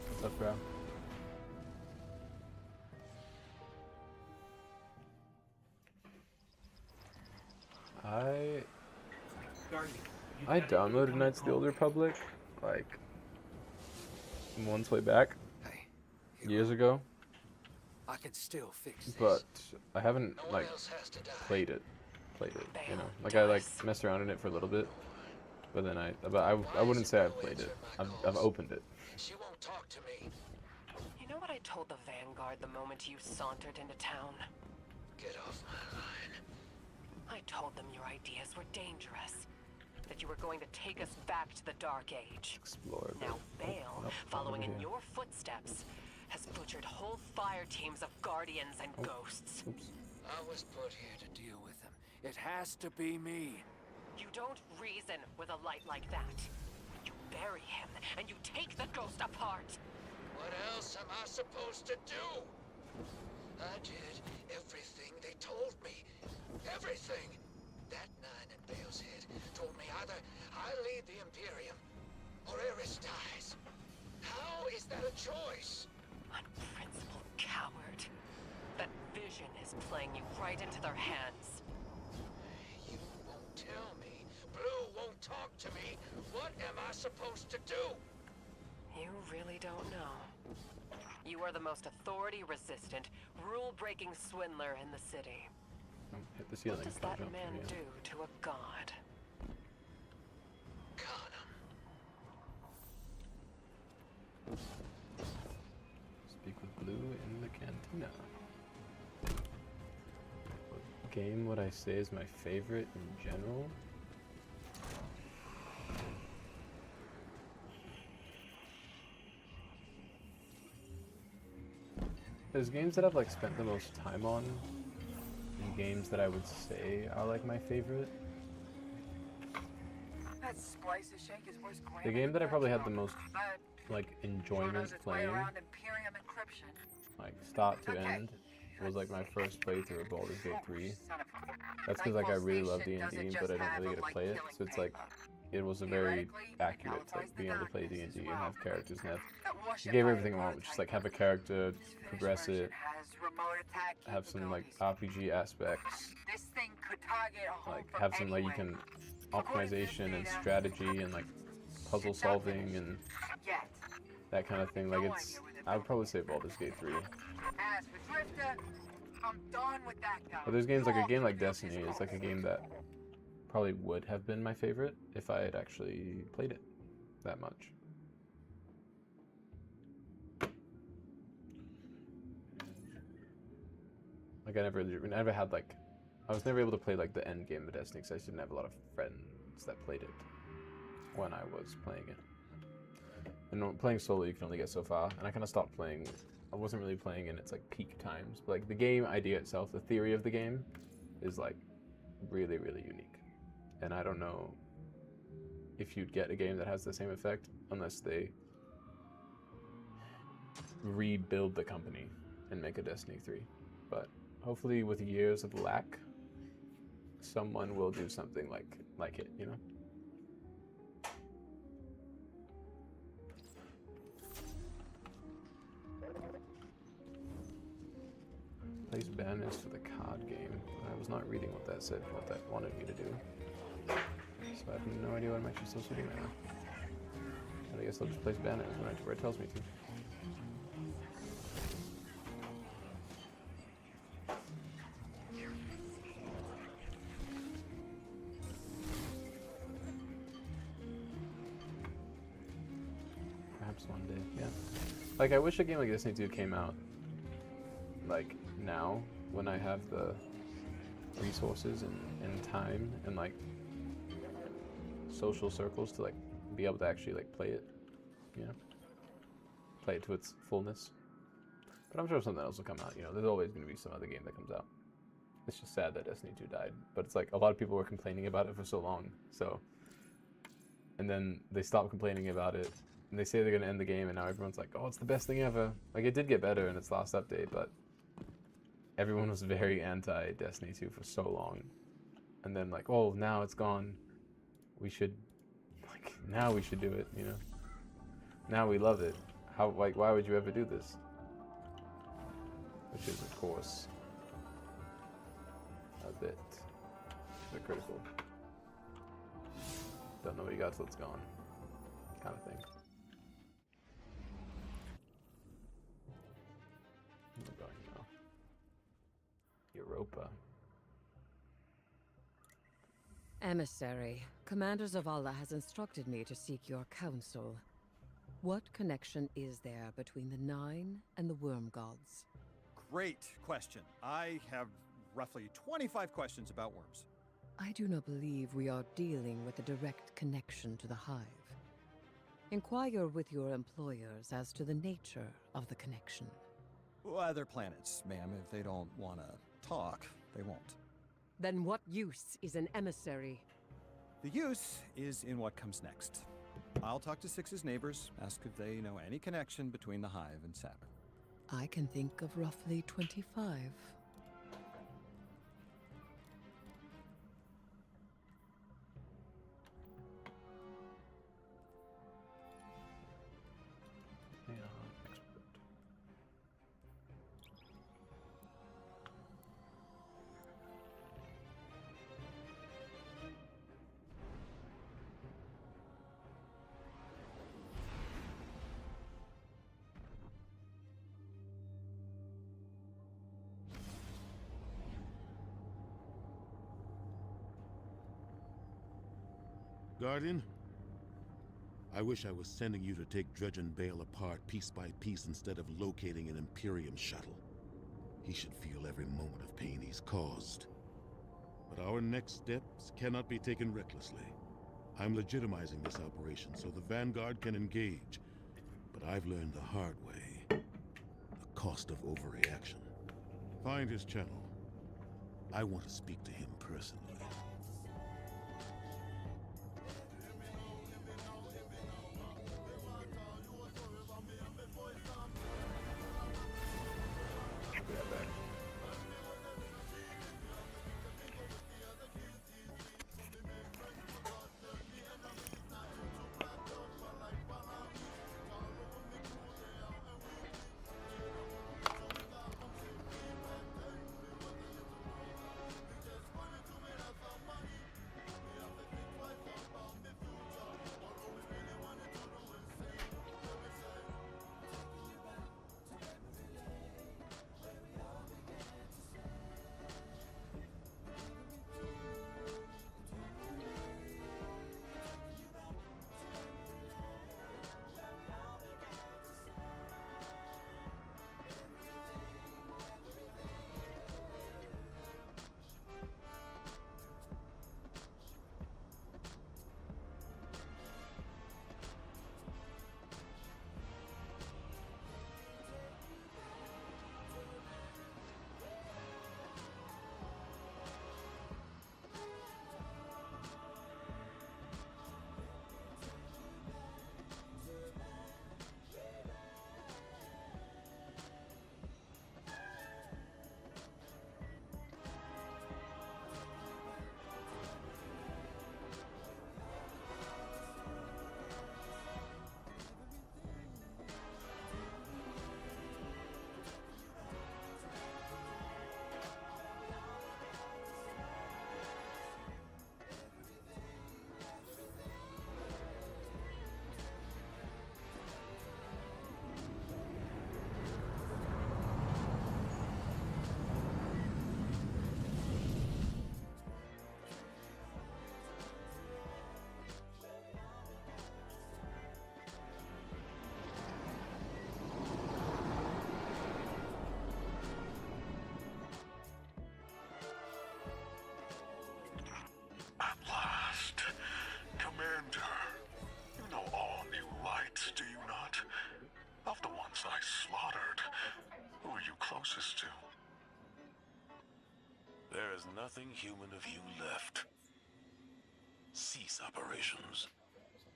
What's up, bro? I downloaded Knights of the Old Republic like once way back years ago, I can still fix this. but I haven't like played it, you know, like I like messed around in it for a little bit, but then I wouldn't say I've played it. I've opened it. She won't talk to me. You know what I told the Vanguard the moment you sauntered into town? Get off my line. I told them your ideas were dangerous. That you were going to take us back to the Dark Age. Explore a bit. Now Bale, nope, following over in here. your footsteps, has butchered whole fire teams of guardians and ghosts. Oops. I was put here to deal with him. It has to be me. You don't reason with a light like that. You bury him, and you take the ghost apart. What else am I supposed to do? I did everything they told me. Everything. That nine in Bale's head told me either I lead the Imperium or Eris dies. How is that a choice? Unprincipled coward. That vision is playing you right into their hands. You won't tell me. Blue won't talk to me. What am I supposed to do? You really don't know. You are the most authority-resistant, rule-breaking swindler in the city. Hit the ceiling. What does Don't that jump man from here. do to a god? Got him. Speak with Blue in the cantina. What game would I say is my favorite in general? There's games that I've like spent the most time on, and games that I would say are like my favorite. That splice of shake is worth The game that I probably had the most like enjoyment playing, Imperium encryption. like start to end, was like my first playthrough of Baldur's Gate 3. That's because like I really love D&D, but I don't really get to play it, so it's like it was a very accurate like being able to play D&D and have characters and have it gave everything I want, which is like have a character, progress it, have some like RPG aspects, This thing could target a home like from have some like you anywhere. can optimization and strategy and like puzzle solving and Yet. that kind of thing. Like it's I would probably say Baldur's Gate 3. As for Drifter, I'm done with that guy. But there's games like a game like Destiny is like a game that probably would have been my favorite if I had actually played it that much. Like I never had like, I was never able to play like the end game of Destiny because I just didn't have a lot of friends that played it when I was playing it. And playing solo, you can only get so far, and I kind of stopped playing. I wasn't really playing in its like peak times, but like the game idea itself, the theory of the game, is like really, really unique. And I don't know if you'd get a game that has the same effect unless they rebuild the company and make a Destiny 3. But hopefully with years of lack, someone will do something like it, you know? Place banners for the card game. I was not reading what that said, what that wanted me to do. So I have no idea what I'm actually supposed to do right now. But I guess I'll just place banners where it tells me to. Perhaps one day, yeah. Like, I wish a game like Destiny 2 came out, like, now, when I have the resources and time and, like, social circles to, like, be able to actually, like, play it, you know? Play it to its fullness. But I'm sure something else will come out, you know? There's always going to be some other game that comes out. It's just sad that Destiny 2 died. But it's like, a lot of people were complaining about it for so long, so... And then they stopped complaining about it, and they say they're going to end the game, and now everyone's like, oh, it's the best thing ever. Like, it did get better in its last update, but everyone was very anti-Destiny 2 for so long. And then, like, oh, now it's gone. We should, like, now we should do it, you know? Now we love it. How, like, why would you ever do this? Which is, of course, a bit critical. Don't know what you got till it's gone, kind of thing. Where am I going now? Europa. Emissary, Commander Zavala has instructed me to seek your counsel. What connection is there between the Nine and the Worm Gods? Great question. I have roughly 25 questions about worms. I do not believe we are dealing with a direct connection to the Hive. Inquire with your employers as to the nature of the connection. Well, other planets, ma'am. If they don't want to talk, they won't. Then what use is an emissary? The use is in what comes next. I'll talk to Six's neighbors, ask if they know any connection between the Hive and Saturn. I can think of roughly 25. Guardian, I wish I was sending you to take Dredge and Bale apart piece by piece instead of locating an Imperium shuttle. He should feel every moment of pain he's caused. But our next steps cannot be taken recklessly. I'm legitimizing this operation so the Vanguard can engage. But I've learned the hard way. The cost of overreaction. Find his channel. I want to speak to him personally. To. There is nothing human of you left. Cease operations,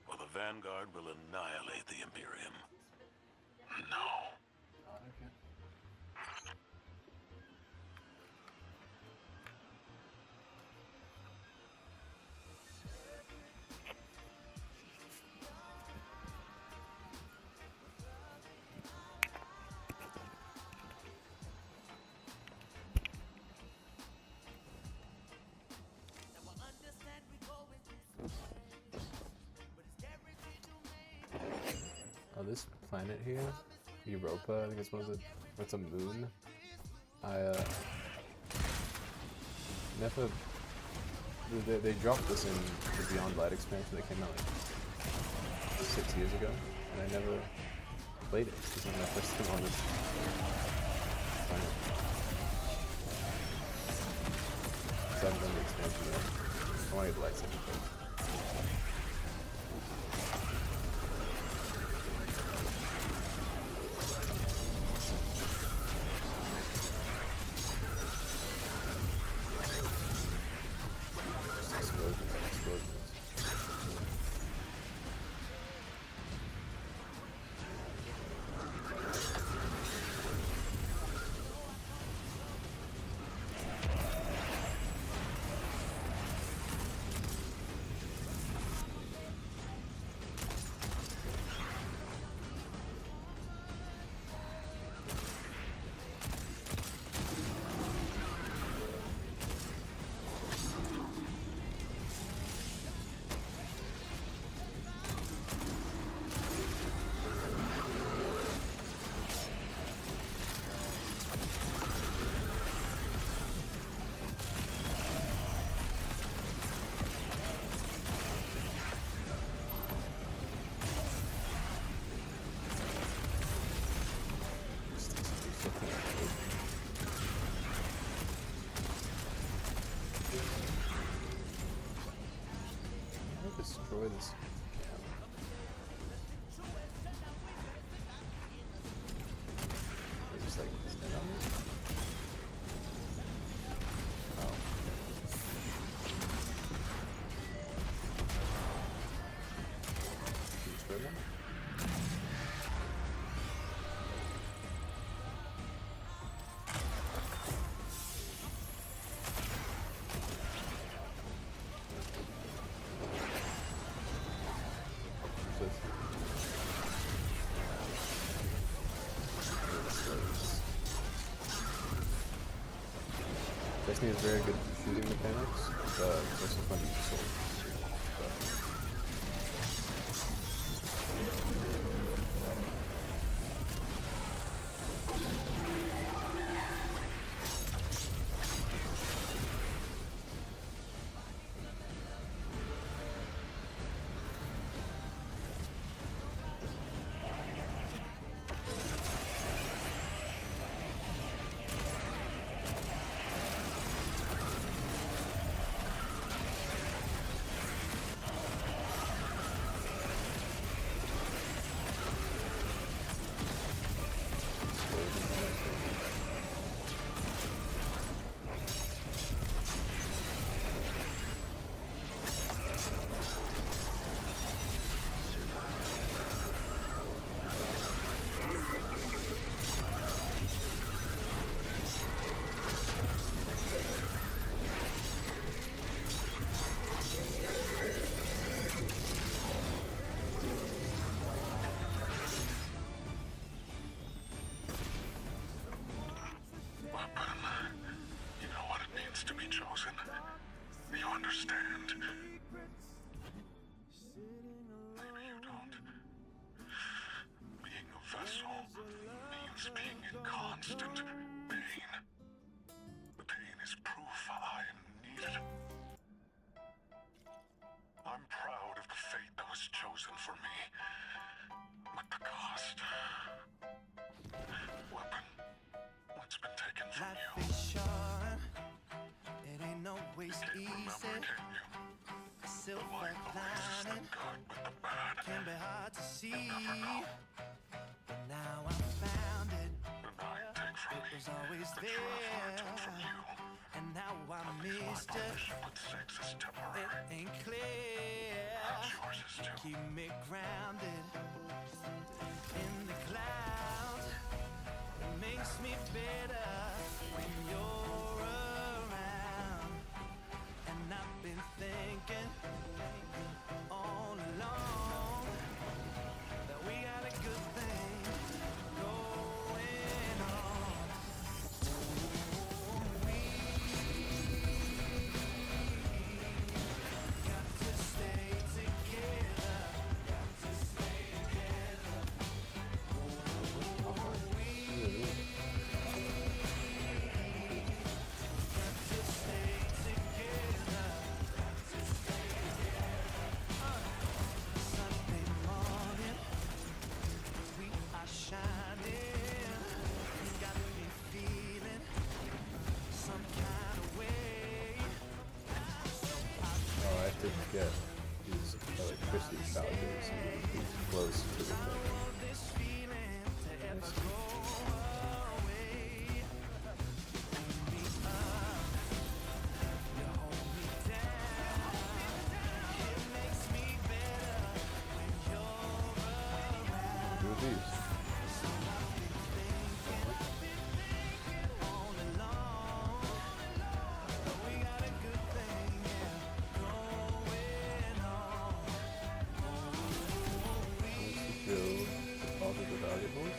or the Vanguard will annihilate the Imperium. No. Okay. Oh, this planet here, Europa, I think it's one of the, it's a moon. Never, they dropped this in the Beyond Light expansion that came out like 6 years ago, and I never played it. This is my first time on this. So I haven't done the expansion yet. I want to get the lightsaber first. Destroy this. Just like stand on it. Oh. Destroy them? Destiny has very good shooting mechanics, but it's also fun to use the sword. Keep me grounded in the clouds. It makes me better when you're around. And I've been thinking all along that we got a good thing going on. We got to stay together. Prestige Challenges. He's close to the thing. Do these. Build all of the valuables.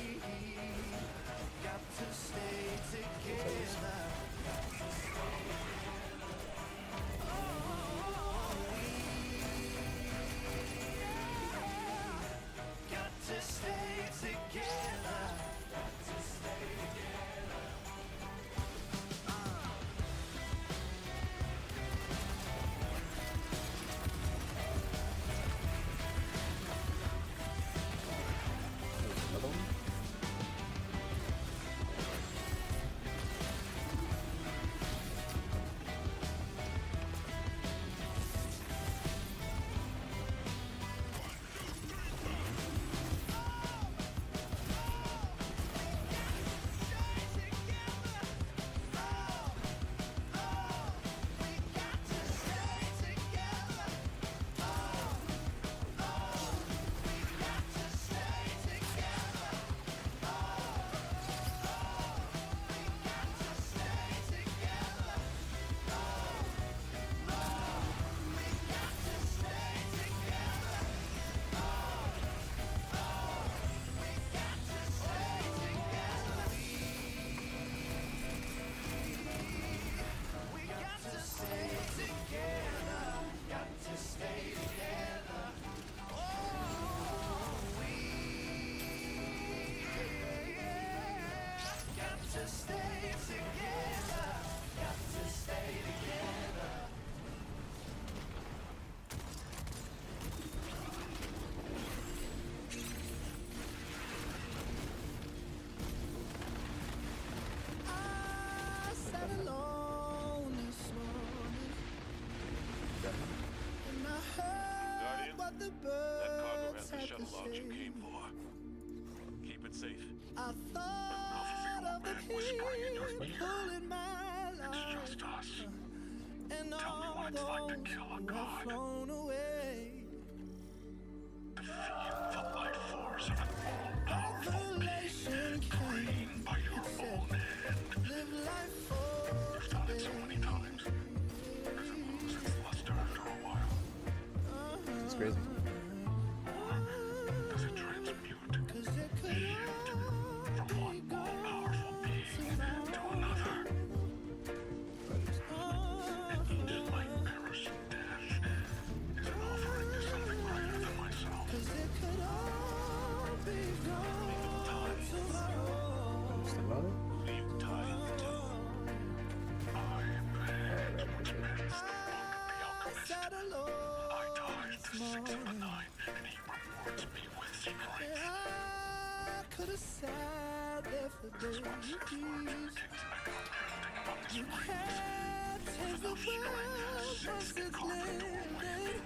Another one? Guardian, that cargo has the shuttle launch you came for. Keep it safe. I thought of the people in my life. It's just us. And Tell me what it's like to kill a god. flown away. To feel the life force of an all-powerful being green by your own hand. Live life for You've done it so many times. Does it lose its luster after a while? It's crazy. Does it transmute? Shift from one all-powerful being to another? Each nightmarish death is an offering to something greater than myself. Leave time to. I am the which mends the book of the alchemist. I died the 6th of the 9, and he rewards me with strength. I could have sat there for days. You can't change the world once it's living.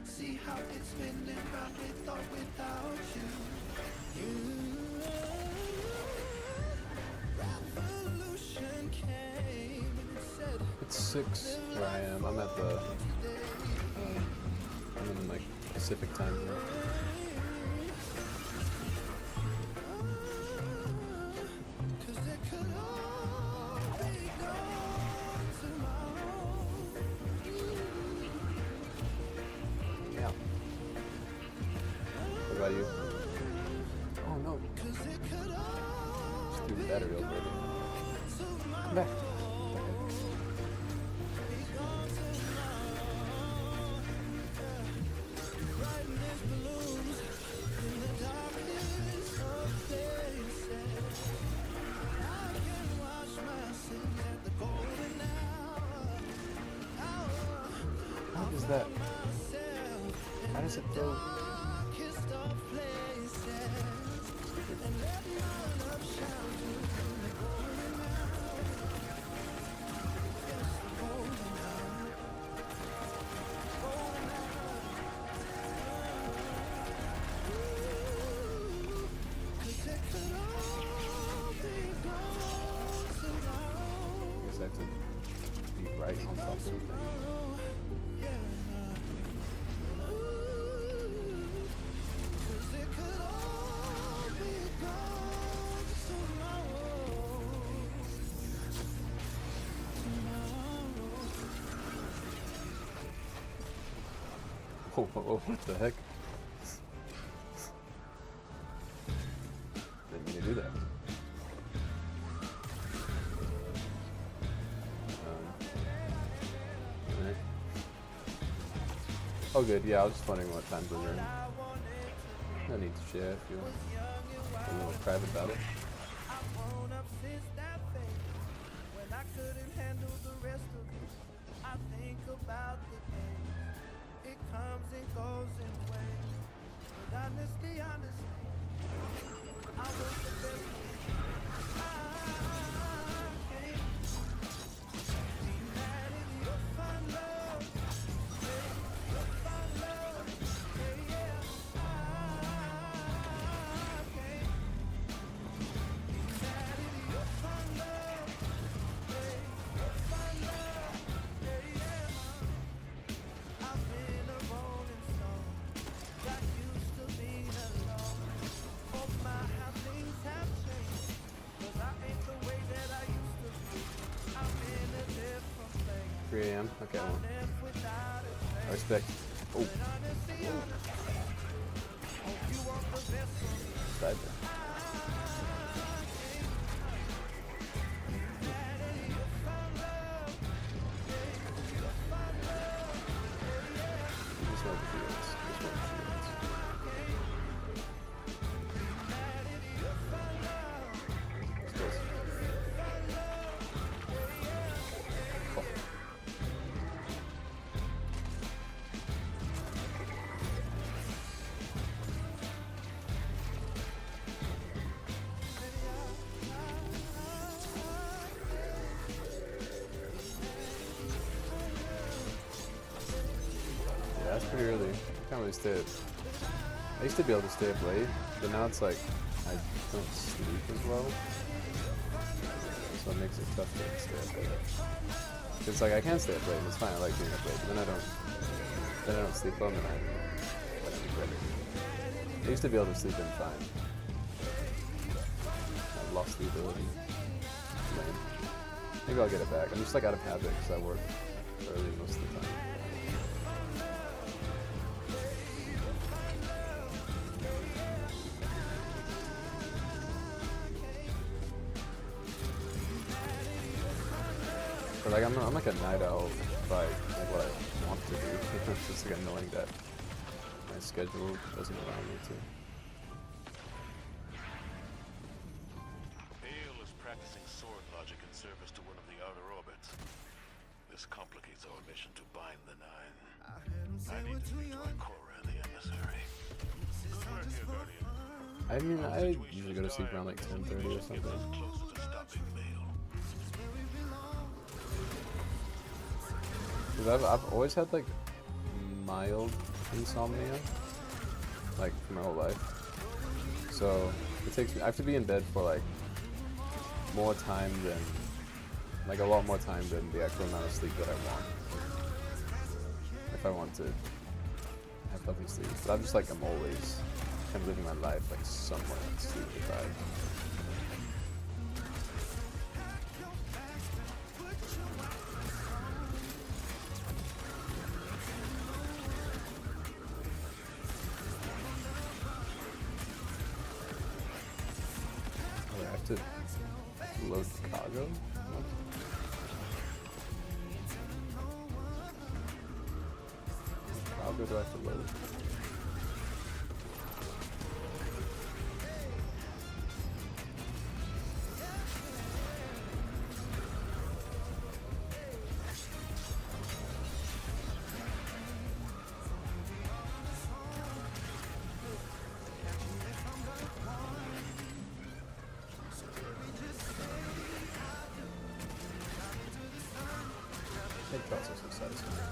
See how it's spinning round with or without you. Revolution came and it said, It's 6 where I am. I'm at the I'm in like Pacific time zone. Yeah. What about you? Oh no. Just do better over there. Come back. What is that? How does it throw? tomorrow. Yeah. Cause it could all be gone tomorrow. Oh, what the heck? Didn't mean to do that. Alright. Oh good, yeah, I was just wondering what times we're in. No need to share if you're a little private about it. Grown up since that day when I couldn't handle the rest of it. I think about the days. It comes and goes in waves. But honestly, I was the best. I can't be mad if you find love. You find love. Yeah, yeah. I can't be mad if you find love. You find love. Yeah, yeah. I've been a rolling stone. Got used to being alone. Oh my, how things have changed. 'Cause I ain't the way that I used to be. I'm in a different place. 3 AM? Okay, I well, live without a I trace. respect. Oh, But honestly, hope you want the best for me. died there. Just one of the shields. Just one of the shields. What's this? Oh. Yeah, that's pretty early. I can't really stay up. I used to be able to stay up late, but now it's like I don't sleep as well. So it makes it tough to stay up late. It's like I can stay up late and it's fine, I like being up late, but then I don't sleep well and then I regret it. I used to be able to sleep in fine. I lost the ability. Lame. Maybe I'll get it back. I'm just like out of habit because I work early most of the time. But like I'm like a night owl by like what I want to do. It's just like annoying that my schedule doesn't allow me to. Bale is practicing sword logic in service to one of the outer orbits. This complicates our mission to bind the Nine. I need to speak to Ikora and the emissary. Good work here, Guardian. I mean, I usually go to sleep around like 10:30 or something. Closer to stopping Bale. Because I've always had like mild insomnia, like for my whole life. So it takes me, I have to be in bed for like more time than, like a lot more time than the actual amount of sleep that I want. If I want to have healthy sleep. But I'm just like, I'm always kind of living my life like somewhat sleep deprived. Oh, I have to load cargo? What? Cargo do I have to load? That process is satisfying.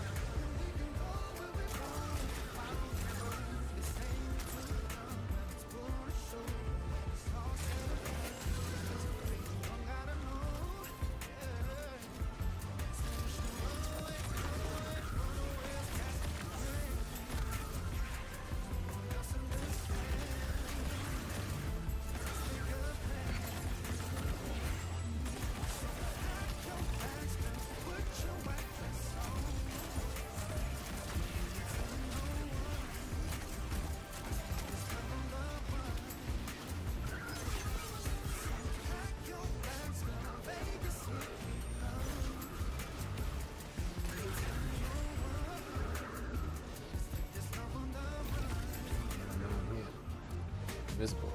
visible.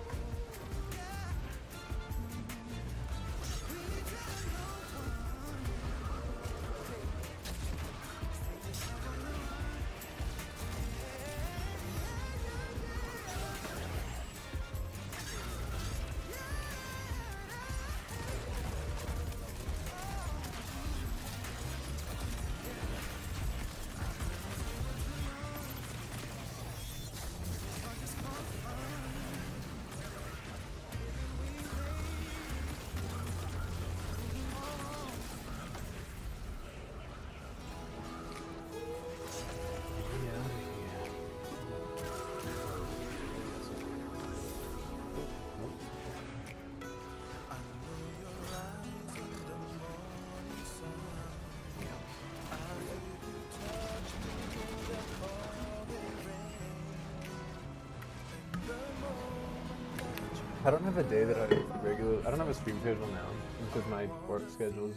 I don't have a day that I regularly. I don't have a stream schedule now because my work schedule is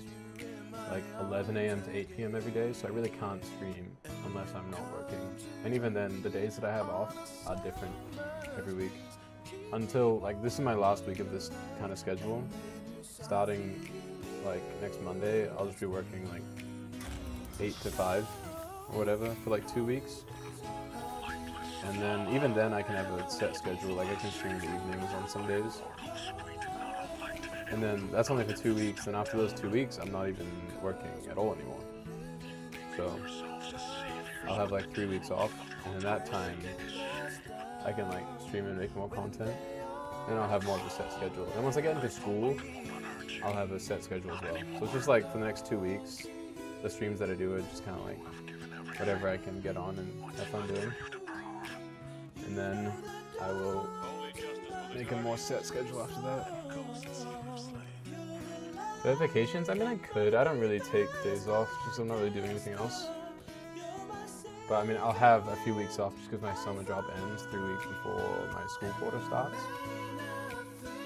like 11 a.m. to 8 p.m. every day, so I really can't stream unless I'm not working. And even then, the days that I have off are different every week. Until like this is my last week of this kind of schedule. Starting like next Monday, I'll just be working like 8 to 5 or whatever for like 2 weeks. And then, even then, I can have a set schedule, like I can stream the evenings on some days. And then, that's only for 2 weeks, and after those 2 weeks, I'm not even working at all anymore. So, I'll have like 3 weeks off, and in that time, I can like stream and make more content. And I'll have more of a set schedule. And once I get into school, I'll have a set schedule as well. So it's just like, for the next 2 weeks, the streams that I do are just kind of like, whatever I can get on and have fun doing. And then I will make a more set schedule after that. So vacations? I mean, I could. I don't really take days off just 'cause I'm not really doing anything else. But I mean, I'll have a few weeks off just because my summer job ends 3 weeks before my school quarter starts.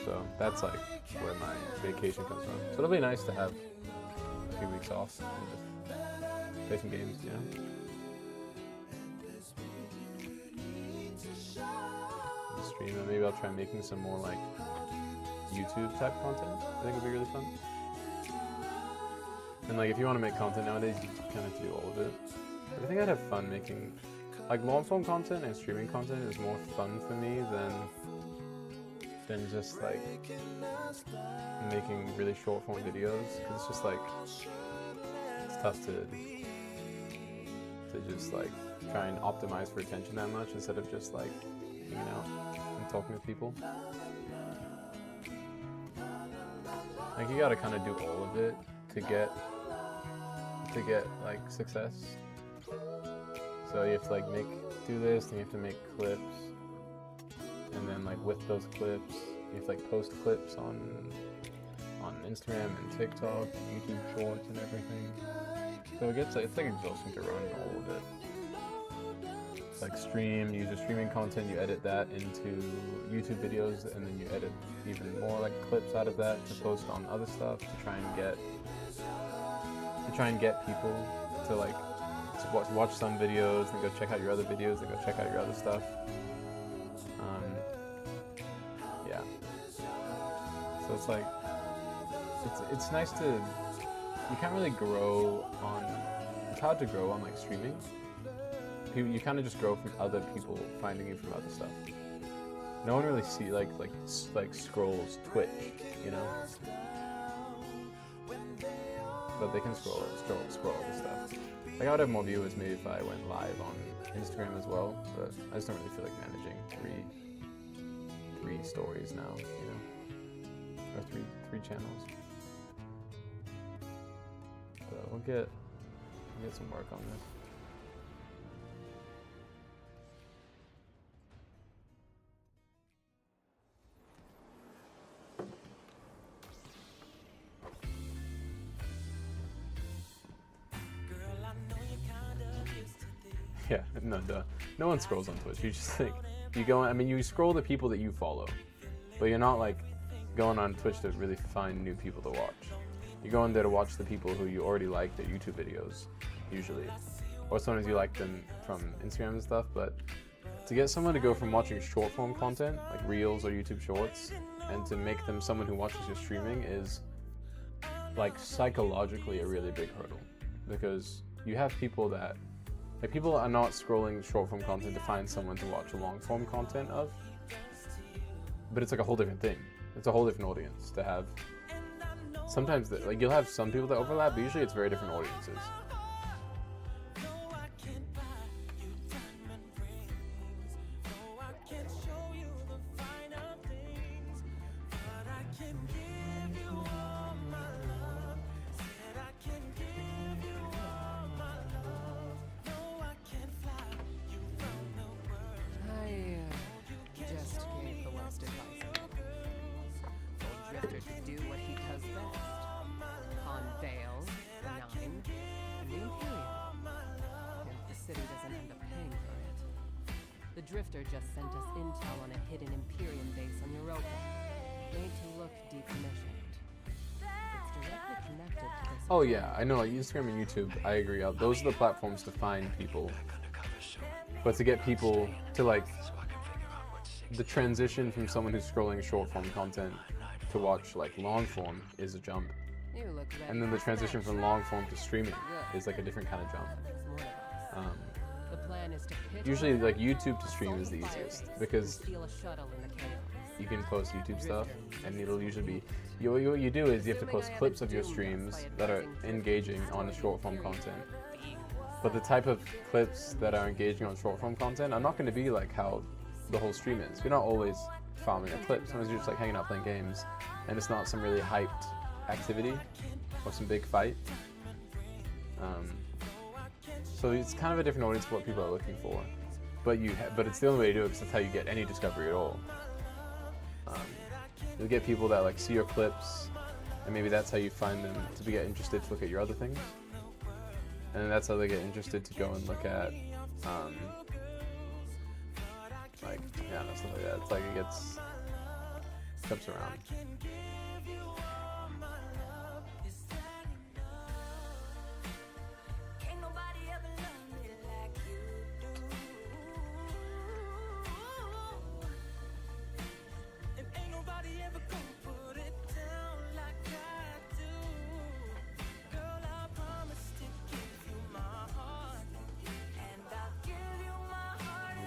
So that's like where my vacation comes from. So it'll be nice to have a few weeks off and just play some games, you know? Stream, and maybe I'll try making some more like YouTube type content. I think it'd be really fun. And like if you want to make content nowadays, you kind of have to do all of it. But I think I'd have fun making like long form content, and streaming content is more fun for me than just like making really short form videos, because it's just like it's tough to just like try and optimize for attention that much instead of just like hanging out and talking with people. Like you gotta kind of do all of it to get like success. So you have to like do this, and you have to make clips, and then like with those clips, you have to like post clips on Instagram and TikTok, and YouTube Shorts, and everything. So it's like exhausting to run all of it. Like stream, use your streaming content, you edit that into YouTube videos, and then you edit even more like clips out of that to post on other stuff to try and get people to like to watch some videos and go check out your other videos and go check out your other stuff. Yeah. So it's like it's nice to, you can't really grow on, it's hard to grow on like streaming. You kind of just grow from other people finding you from other stuff. No one really like scrolls Twitch, you know. But they can scroll other stuff. Like I would have more viewers maybe if I went live on Instagram as well, but I just don't really feel like managing three stories now, you know, or three channels. So we'll get some work on this. Yeah, no, duh. No one scrolls on Twitch. You just think, you go, I mean, you scroll the people that you follow, but you're not like going on Twitch to really find new people to watch. You go in there to watch the people who you already like their YouTube videos, usually. Or sometimes you like them from Instagram and stuff, but to get someone to go from watching short form content, like Reels or YouTube Shorts, and to make them someone who watches your streaming is like psychologically a really big hurdle, because you have people that, like, people are not scrolling short form content to find someone to watch long form content of, but it's like a whole different thing. It's a whole different audience to have. Sometimes, like, you'll have some people that overlap, but usually it's very different audiences. The Drifter just sent us intel on a hidden Imperium base on Europa, made to look decommissioned. It's directly connected to this. Oh yeah, I know, like Instagram and YouTube, I agree. Those are the platforms to find people. But to get people to, like, the transition from someone who's scrolling short form content to watch like long form is a jump. And then the transition from long form to streaming is like a different kind of jump. Usually, like, YouTube to stream is the easiest because you can post YouTube stuff, and it'll usually be what you do is you have to post clips of your streams that are engaging on the short form content. But the type of clips that are engaging on short form content are not going to be like how the whole stream is. You're not always farming a clip. Sometimes you're just like hanging out playing games, and it's not some really hyped activity or some big fight. So it's kind of a different audience for what people are looking for, but it's the only way to do it because that's how you get any discovery at all. You'll get people that like see your clips, and maybe that's how you find them to get interested to look at your other things, and that's how they get interested to go and look at, like, yeah, stuff like that. It's like it gets steps around.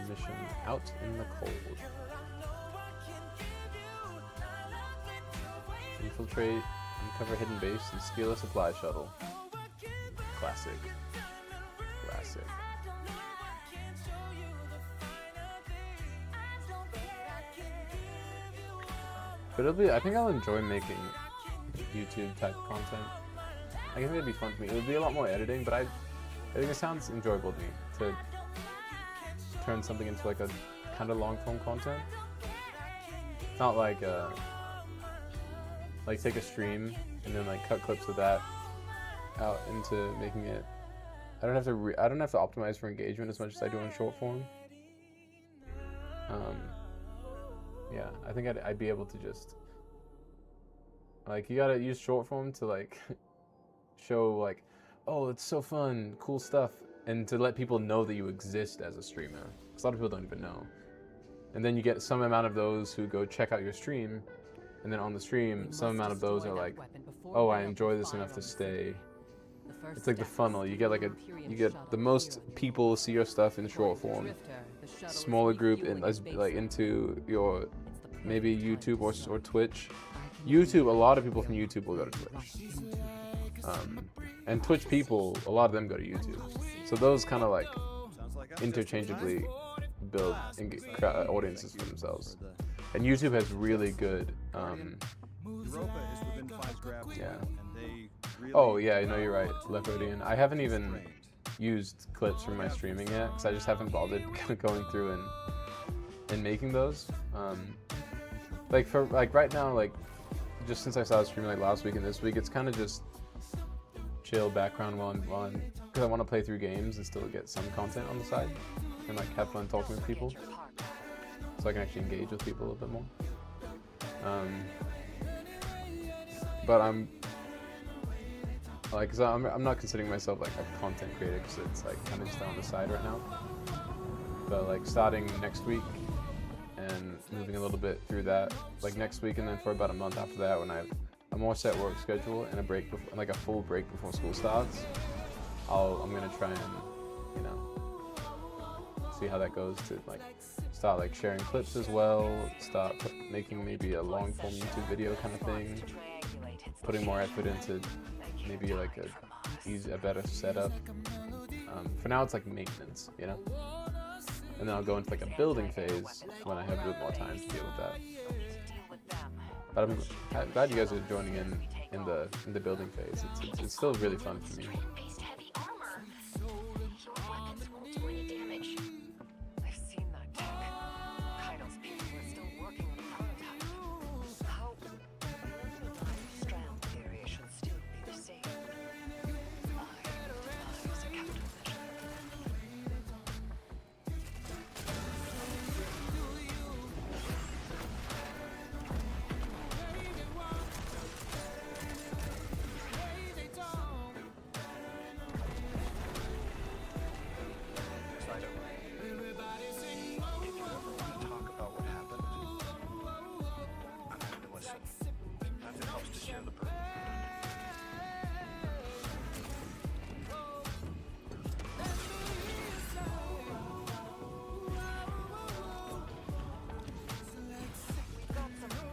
Mission out in the cold. Infiltrate, uncover hidden base, and steal a supply shuttle. Classic. Classic. But I think I'll enjoy making YouTube type content. I think it'd be fun for me. It would be a lot more editing, but I think it sounds enjoyable to me to turn something into like a kind of long form content. Not like take a stream and then like cut clips of that out into making it. I don't have to optimize for engagement as much as I do on short form. Yeah, I think I'd be able to just, like, you gotta use short form to like show like, oh, it's so fun, cool stuff, and to let people know that you exist as a streamer. Because a lot of people don't even know. And then you get some amount of those who go check out your stream, and then on the stream, some amount of those are like, oh, I enjoy this enough to stay. It's like the funnel. You get the most people see your stuff in short form, smaller group like into your maybe YouTube or Twitch. YouTube, a lot of people from YouTube will go to Twitch. And Twitch people, a lot of them go to YouTube. So those kind of like interchangeably build audiences for themselves. And YouTube has really good, yeah. Oh yeah, I know you're right, Leopodian. I haven't even used clips from my streaming yet, because I just haven't bothered going through and making those. Like right now, like just since I started streaming like last week and this week, it's kind of just chill background while I'm because I want to play through games and still get some content on the side and like have fun talking with people, so I can actually engage with people a little bit more. But I'm like, cause I'm not considering myself like a content creator, because it's like kind of just on the side right now. but like starting next week and moving a little bit through that, like next week, and then for about a month after that, when I have a more set work schedule and a break, like a full break before school starts, I'm gonna try and, you know, see how that goes, to like start like sharing clips as well, start making maybe a long form YouTube video kind of thing, putting more effort into maybe like a better setup. For now it's like maintenance, you know, and then I'll go into like a building phase when I have a bit more time to deal with that. But I'm glad you guys are joining in the building phase. It's still really fun for me. I've seen that tech. Kaido's people are still working on a prototype. How strand theory should still be the same. Lives are kept on the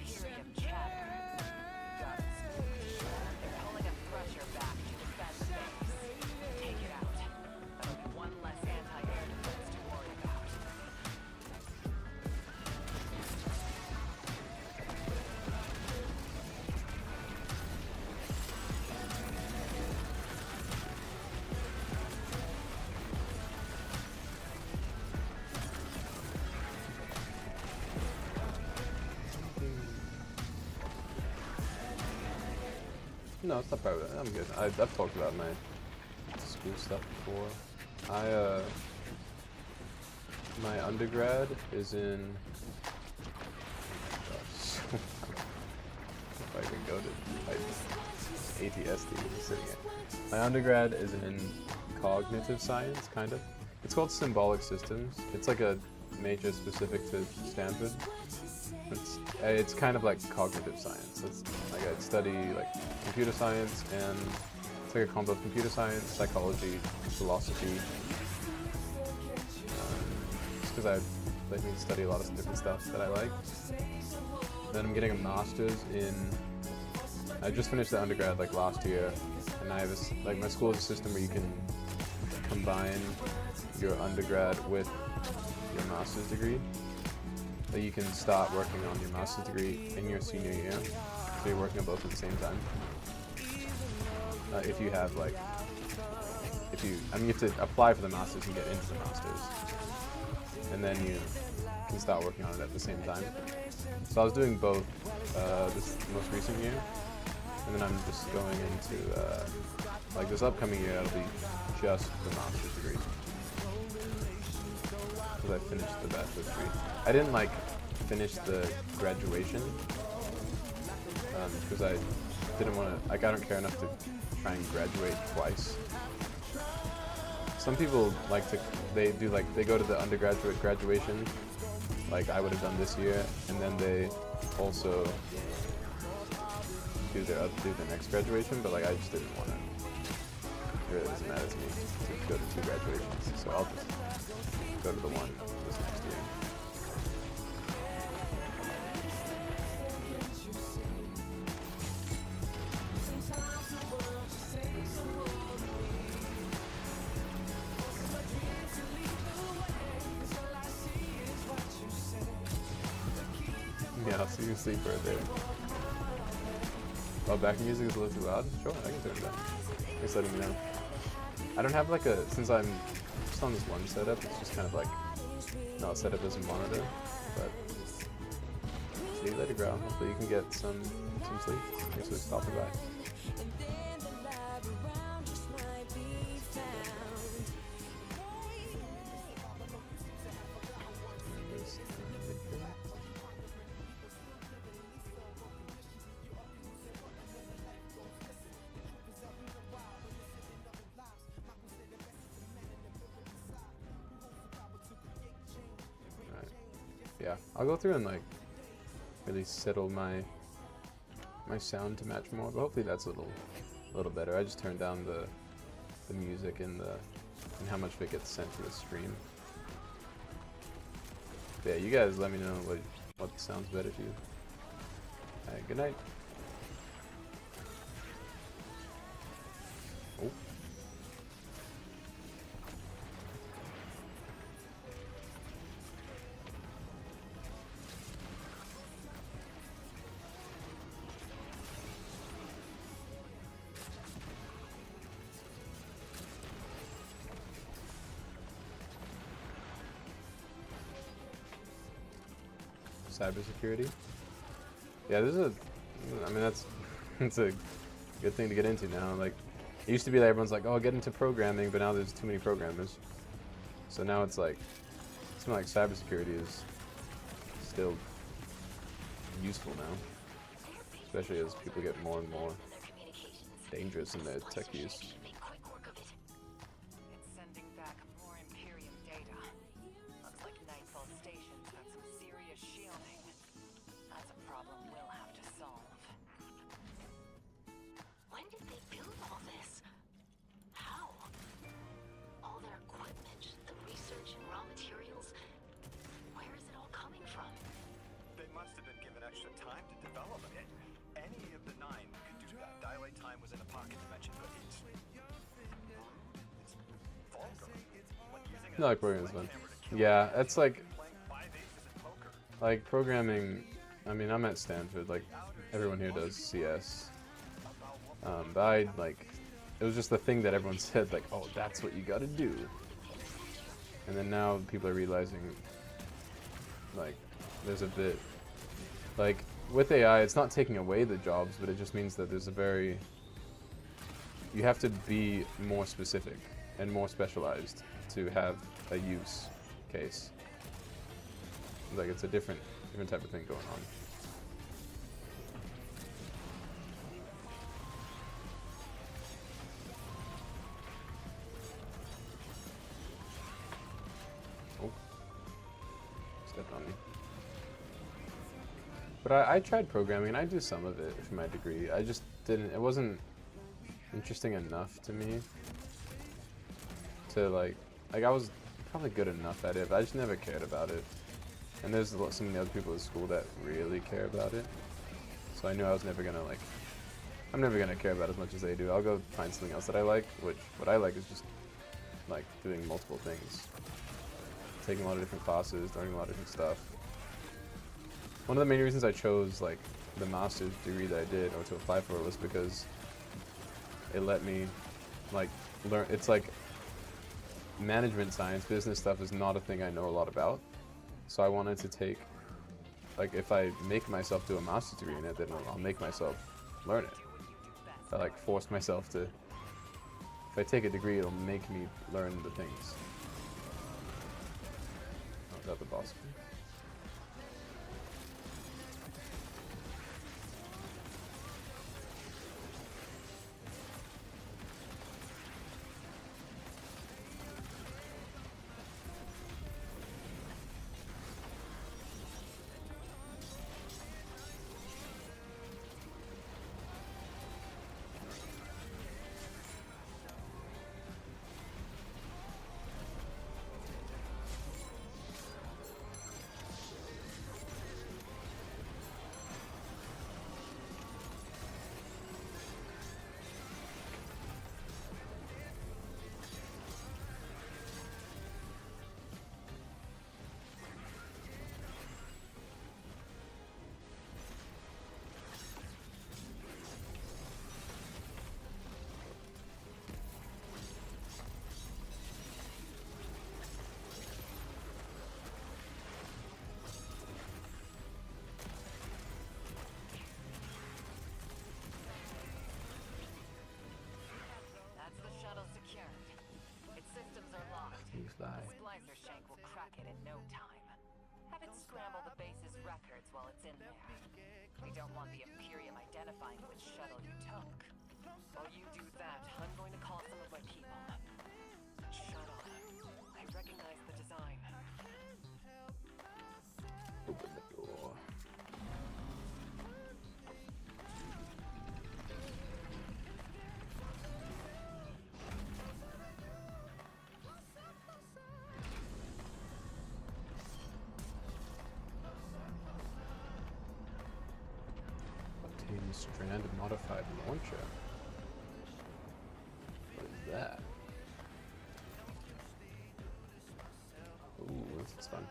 ship. No, it's not private. I'm good. I've talked about my school stuff before. My undergrad is in. Oh my gosh. If I can go to ATSD sitting here. My undergrad is in cognitive science, kind of. It's called symbolic systems. It's like a major specific to Stanford. It's kind of like cognitive science. It's like I study like computer science, and it's like a combo of computer science, psychology, philosophy. Just because I like me to study a lot of different stuff that I like. Then I'm getting a master's in. I just finished the undergrad like last year, and I have like my school has a system where you can combine your undergrad with your master's degree. That you can start working on your master's degree in your senior year, so you're working on both at the same time. If you have like, you have to apply for the master's and get into the master's, and then you can start working on it at the same time. So I was doing both this most recent year, and then I'm just going into like this upcoming year. It'll be just the master's degree. Because I finished the bachelor's degree. I didn't like finish the graduation because I didn't want to, like I don't care enough to try and graduate twice. Some people like to, they go to the undergraduate graduation like I would have done this year, and then they also do their next graduation, but like I just didn't want to. It really doesn't matter to me to go to 2 graduations, so I'll just go to the one this next year. Yeah, I'll see you sleep right there. Oh, back music is a little too loud? Sure, I can turn it down. Just letting me know. I don't have like since I'm just on this one setup, it's just kind of like not set up as a monitor, but see you later, Growl. Hopefully you can get some sleep. Thanks for stopping by. Yeah, I'll go through and like really settle my sound to match more, but hopefully that's a little better. I just turned down the music and how much of it gets sent to the stream. But yeah, you guys let me know what sounds better to you. Alright, good night. Oh. Cybersecurity. Yeah, this is I mean, it's a good thing to get into now. Like, it used to be that everyone's like, oh, get into programming, but now there's too many programmers. So now it's like, something like cybersecurity is still useful now, especially as people get more and more dangerous in their tech use. It's sending back more Imperium data. Looks like Nightfall Station's got some serious shielding. That's a problem we'll have to solve. When did they build all this? How? All their equipment, the research and raw materials. Where is it all coming from? They must have been given extra time to develop it. Any of the 9 could do that. Dilate time was in a pocket dimension, but it's vulgar. Like using No, like programming's fun. Yeah, it's like programming. I mean, I'm at Stanford. Like, everyone here does CS. But I it was just the thing that everyone said, like, oh, that's what you got to do. And then now people are realizing, like, there's a bit, like, with AI, it's not taking away the jobs, but it just means that there's you have to be more specific and more specialized to have a use case. Like, it's a different type of thing going on. Oh, stepped on me. But I tried programming, and I do some of it for my degree. I just didn't, it wasn't interesting enough to me to like I was probably good enough at it, but I just never cared about it. And there's so many other people at school that really care about it. So I knew I was never gonna I'm never gonna care about it as much as they do. I'll go find something else that I like, which what I like is just like doing multiple things. Taking a lot of different classes, learning a lot of different stuff. One of the main reasons I chose like the master's degree that I did or to apply for it was because it let me like learn. It's like management science, business stuff is not a thing I know a lot about. So I wanted to take, like, if I make myself do a master's degree in it, then I'll make myself learn it. I like force myself to, if I take a degree, it'll make me learn the things. Oh, is that the boss? Splicer Shank will crack it in no time. Have it scramble the base's records while it's in there. We don't want the Imperium identifying which shuttle you took. While you do that, I'm going to call some of my people. Shuttle. I recognize the design. Strand modified launcher. What is that? Ooh, this is fun.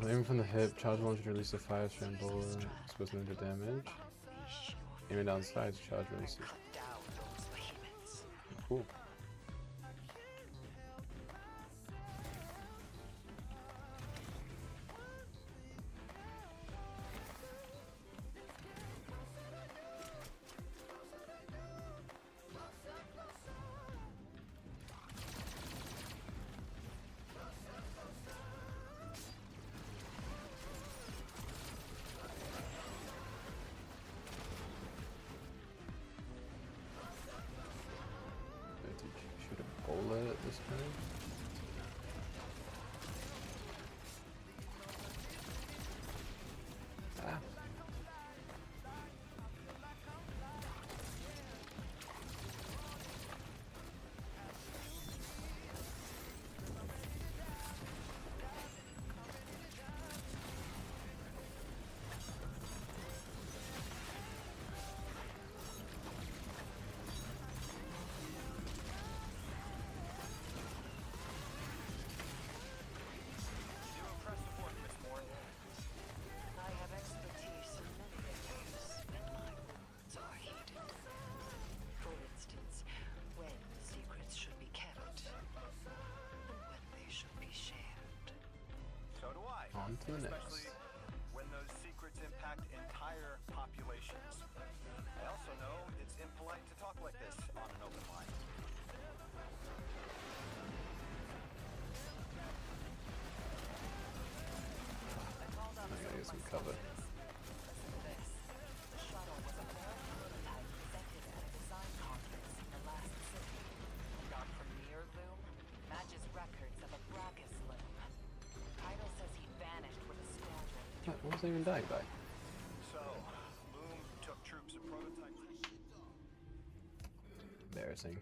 Aim from the hip, charge launcher to release a fire strand bullet, supposed to do damage. Aiming down sides, charge releases. Cool. Shoot a bullet this time. Ah. On to the next. Especially when those secrets impact entire populations. I also know it's impolite to talk like this on an open line. I gotta get some cover. What was I even dying by? So, Loom took troops and prototypes. Embarrassing.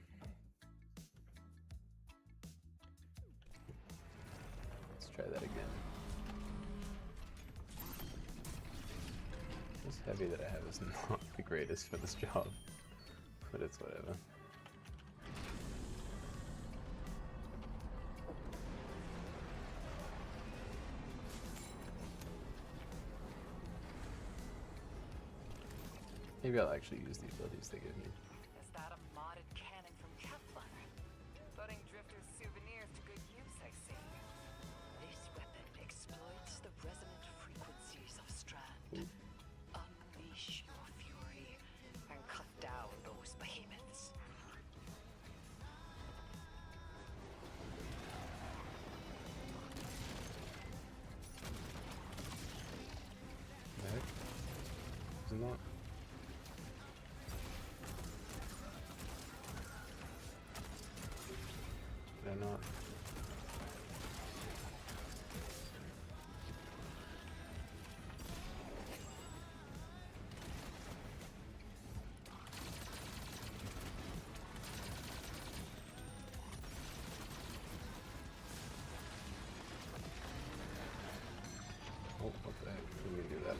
Let's try that again. This heavy that I have is not the greatest for this job, but it's whatever. Maybe I'll actually use the abilities they give me. Is that a modded cannon from Kepler? Putting drifters' souvenirs to good use, I see. This weapon exploits the resonant frequencies of Strand. Unleash your fury and cut down those behemoths. Heck? Isn't that? They're not. Oh, what the heck? We can do that.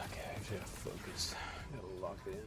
Okay, I actually gotta focus. Gotta lock it in.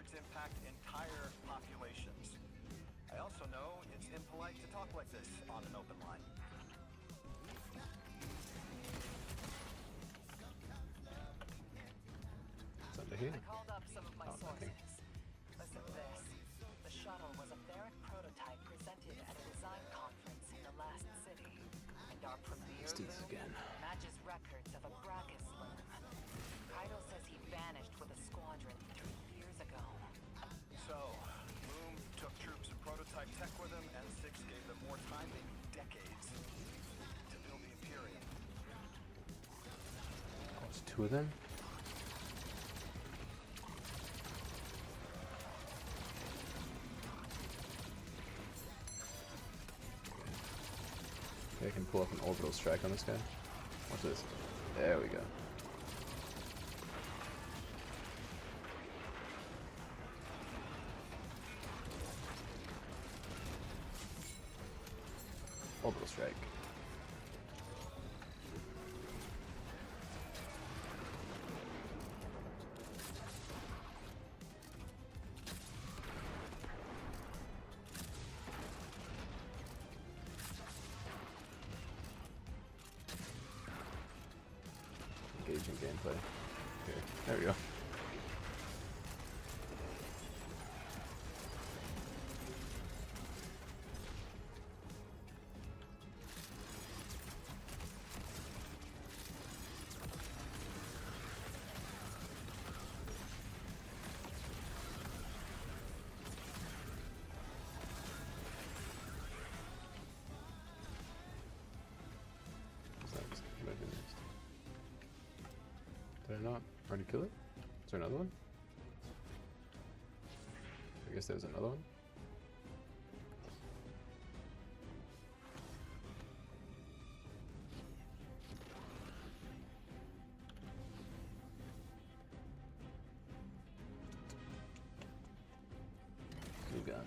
conflicts impact entire populations. I also know it's impolite to talk like this on an open line. It's under here. I called up some of my Oh, nothing. sources. Listen to this. The shuttle was a Ferret prototype presented at a design conference in the last city. And our premier Let's do this loom again. matches records of a Brachus loom. Kaido says he vanished with a squadron 3 years ago. So, Loom took troops and prototype tech with him, and Six gave them more time, maybe decades, to build the Imperium. Oh, it's 2 of them? Okay, I can pull up an orbital strike on this guy. Watch this. There we go. Orbital strike. Engaging gameplay. Okay, there we go. Did I not already kill it? Is there another one? I guess there's another one. New gun.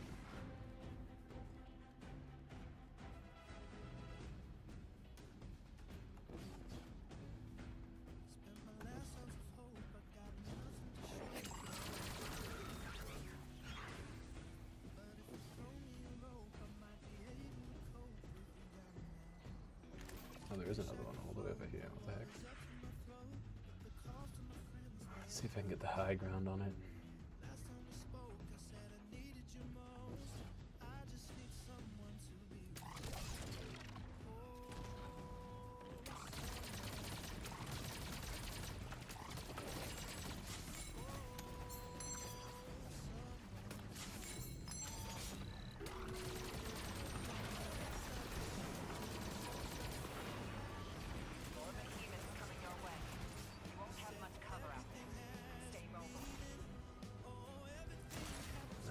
Oh, there is another one all the way over here. What the heck? Let's see if I can get the high ground on it.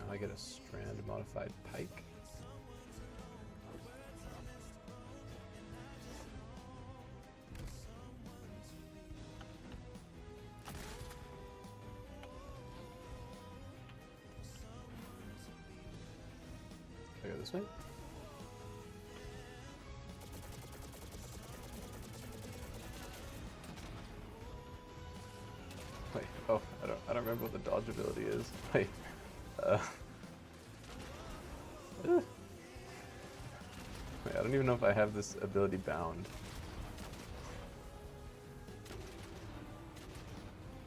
Now I get a strand modified pike. I go this way. Wait, oh, I don't remember what the dodge ability is. Wait. Wait, I don't even know if I have this ability bound.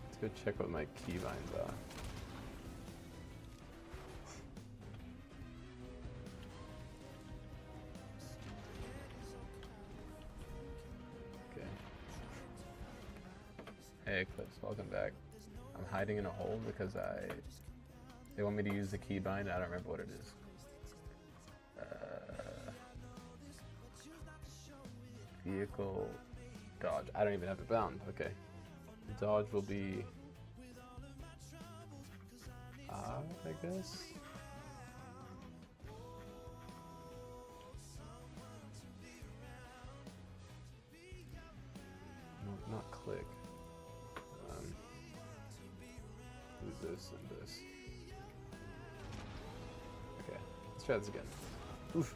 Let's go check what my keybinds are. Okay. Hey Eclipse, welcome back. I'm hiding in a hole because they want me to use the keybind. I don't remember what it is. Vehicle dodge. I don't even have it bound. Okay. Dodge will be I guess. No, not click. Do this and this. Okay, let's try this again. Oof.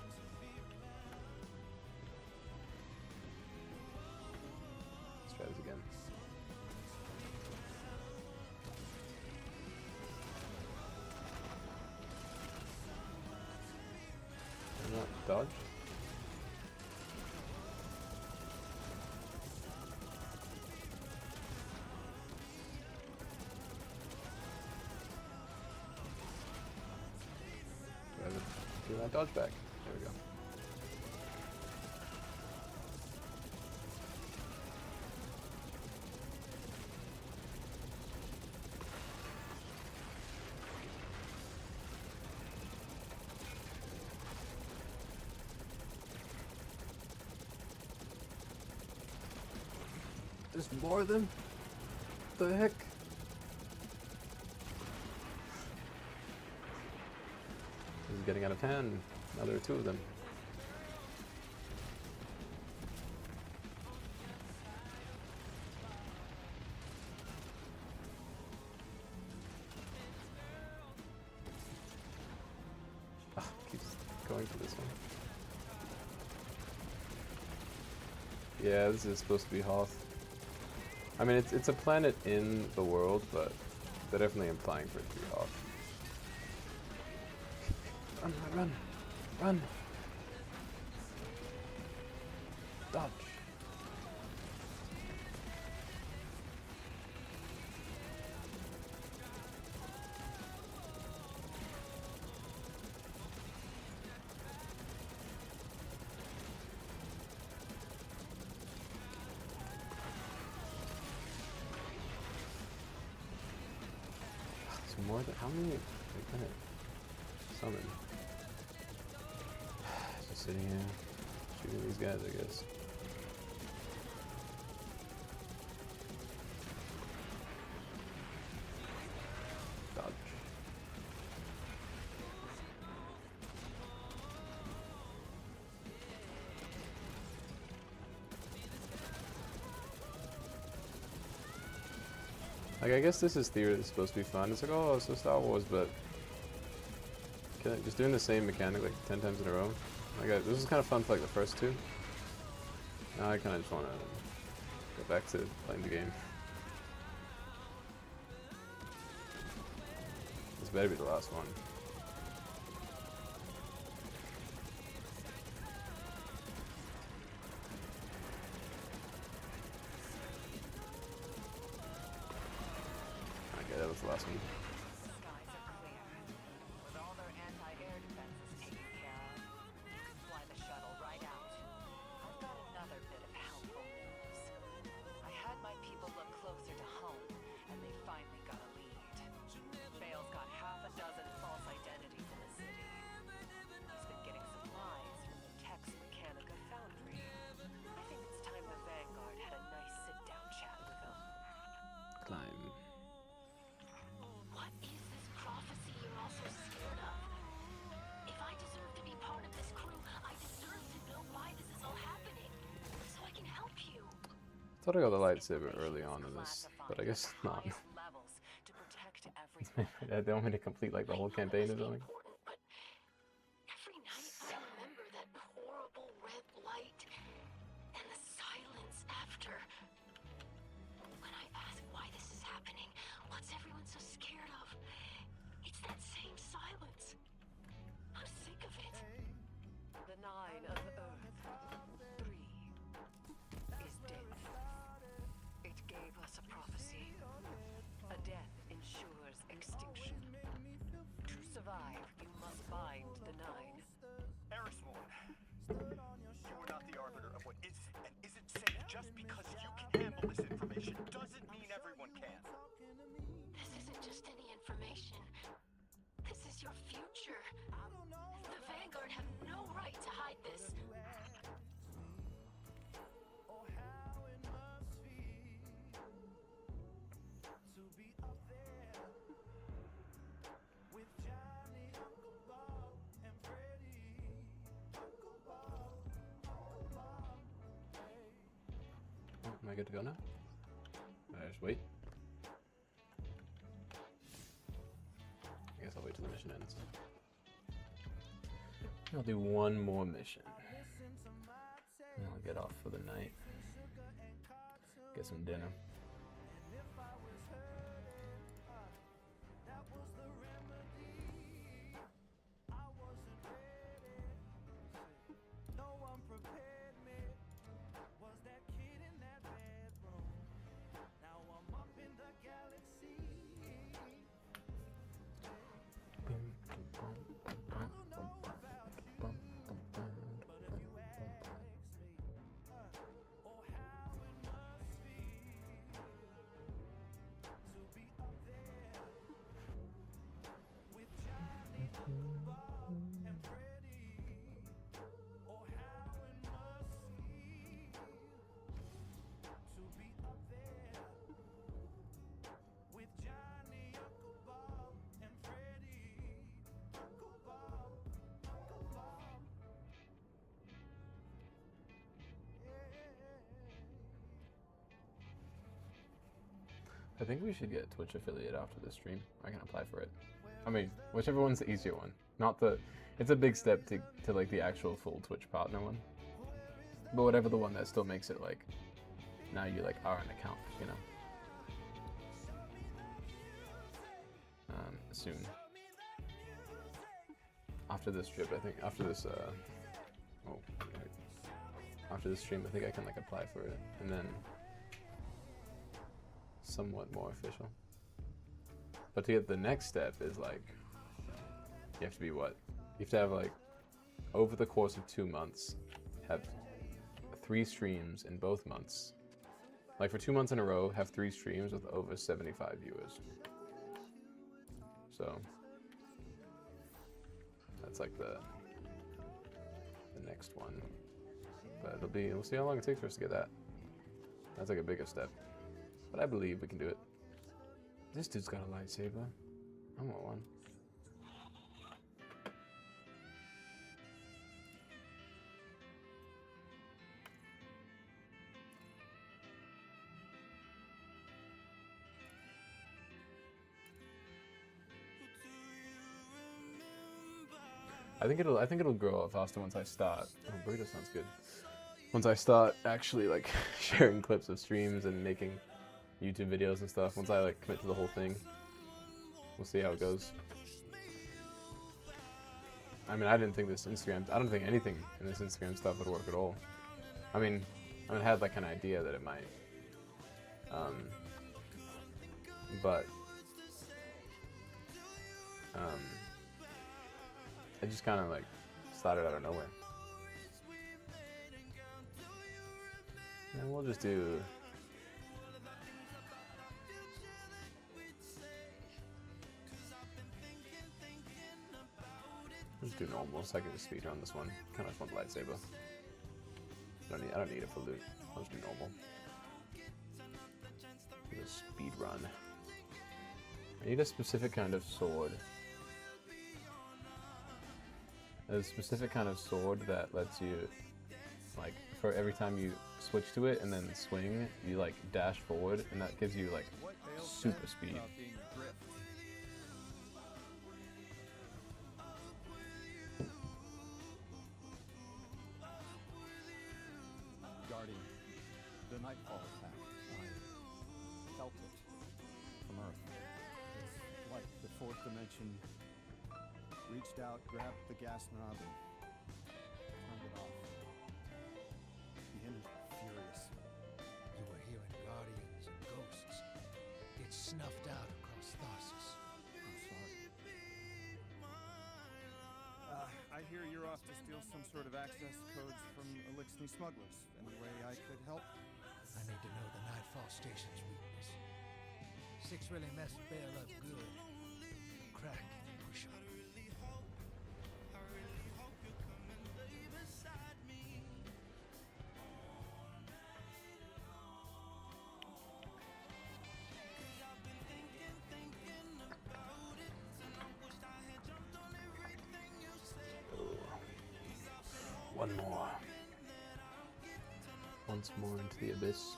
Let's try this again. dodge. Give that dodge back. There we go. There's more of them? The heck? This is getting out of hand. Now there are two of them. Ah, keeps going to this one. Yeah, this is supposed to be Hoth. I mean, it's a planet in the world, but they're definitely implying for it to be Hoth. Run, run, run! Run! Dodge! More than how many are gonna summon? Just sitting here shooting these guys, I guess. Dodge. Like, I guess this is theory that's supposed to be fun. It's like, oh, it's so Star Wars, but just doing the same mechanic like 10 times in a row. Like, this was kind of fun for like the first two. Now I kind of just want to go back to playing the game. This better be the last one. Okay, that was the last one. What is this prophecy you're all so scared of? If I deserve to be part of this crew, I deserve to know why this is all happening, so I can help you. I thought I got the lightsaber early on in this, but I guess not. They want me to complete like the whole campaign or something. Every night I remember that horrible red light and the silence after. When I ask why this is happening, what's everyone so scared of? It's that same silence. I'm sick of it. The 9 of Earth, 3, is death. It gave us a prophecy. A death ensures extinction. To survive, you must bind the 9. Erismorn, you are not the arbiter of what is and isn't safe. Just because you can handle this information doesn't mean everyone can. This isn't just any information. This is your future. The Vanguard have no right to hide this. Am I good to go now? Just wait. I guess I'll wait till the mission ends. I'll do one more mission. And I'll get off for the night. Get some dinner. I think we should get Twitch affiliate after this stream. I can apply for it. I mean, whichever one's the easier one. Not the... It's a big step to like the actual full Twitch partner one. But whatever the one that still makes it like... Now you like are an account, you know? Soon. After this trip, I think, after this, after this stream, I think I can like apply for it, and then somewhat more official. But to get the next step is like, you have to be what? You have to have like, over the course of 2 months, have 3 streams in both months. Like for 2 months in a row, have 3 streams with over 75 viewers. So that's like the next one. But it'll be, we'll see how long it takes for us to get that. That's like a bigger step. But I believe we can do it. This dude's got a lightsaber. I want one. I think it'll grow up faster once I start. Oh, burrito sounds good. Once I start actually like sharing clips of streams and making YouTube videos and stuff. Once I like commit to the whole thing, we'll see how it goes. I mean, I don't think anything in this Instagram stuff would work at all. I mean, I had like an idea that it might, but it just kind of like started out of nowhere. And we'll just do... Let's do normal so I can just speed run this one. Kind of want the lightsaber. I don't need it for loot. I'll just do normal. Just speed run. I need a specific kind of sword. There's a specific kind of sword that lets you, like, for every time you switch to it and then swing, you like dash forward, and that gives you like super speed. Guardian, the Nightfall attack. I felt it from Earth. It's like the fourth dimension reached out, grabbed the gas knob, and turned it off. The enemy were furious. You were hearing guardians and ghosts get snuffed out across Tharsis. I'm sorry. I hear you're off to steal some sort of access codes from Elixni smugglers. Any way I could help? I need to know the Nightfall Station's weakness. 6 really messed Bail up good. Crack and push up. One more. Once more into the abyss.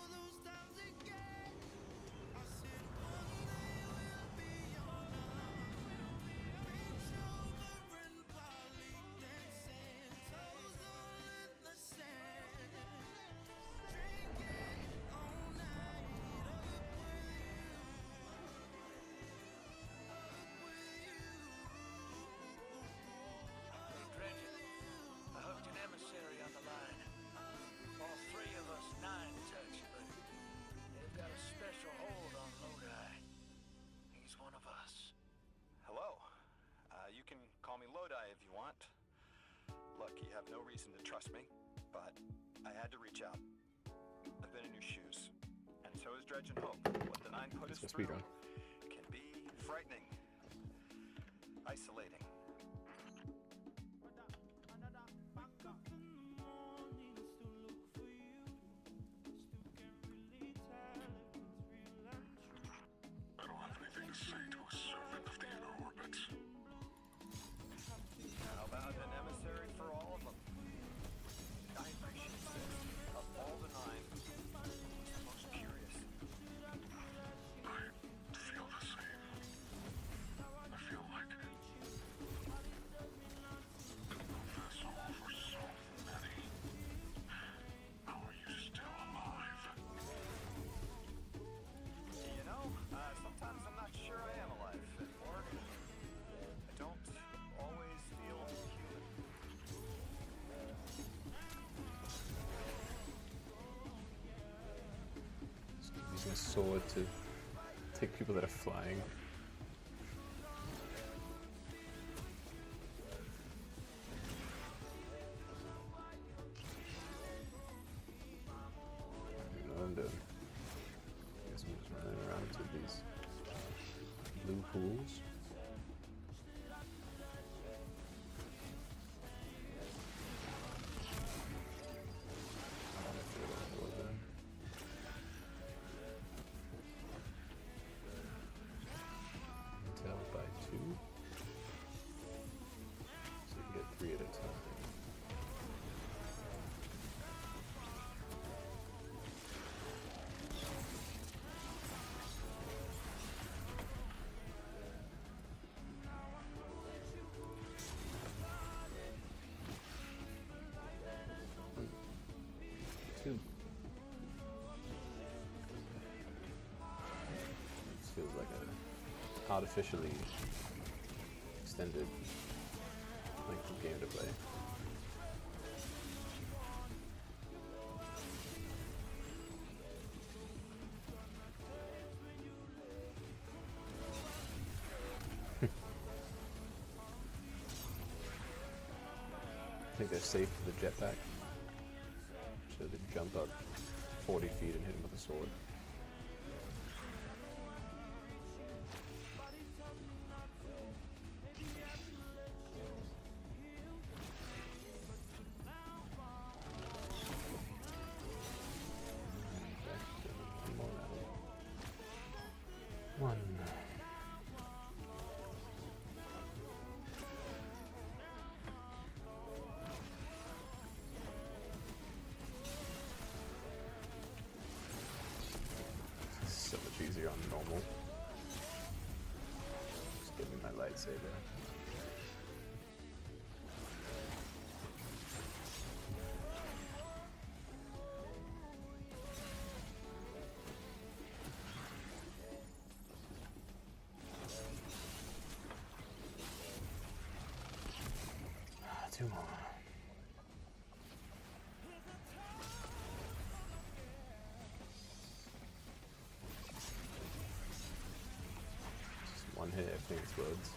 have no reason to trust me, but I had to reach out. I've been in your shoes, and so is Dredge and Hope. What the Nine put us through can be frightening, isolating. I don't have anything to say to a servant of the inner orbits. How about an emissary for all of them? I appreciate this. Of all the Nine, the most curious. I sword to take people that are flying. I don't know what I'm doing. I guess I'm just running around to these blue pools. Feels like a artificially extended length of game to play. I think they're safe for the jetpack. So they jump up 40 feet and hit him with a sword. One. So much easier on normal. Just give me my lightsaber. Two more. Just one hit, everything explodes.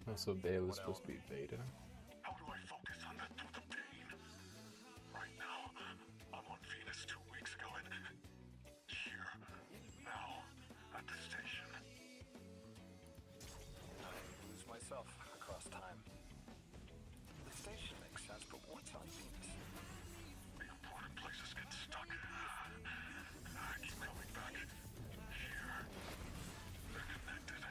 Also, Bale is supposed to be Vader. How do I focus on that through the pain? Right now, I'm on Venus 2 weeks ago and here, now, at the station. I lose myself across time. The station makes sense, but what's on Venus? The important places get stuck. I keep coming back. Here. They're connected.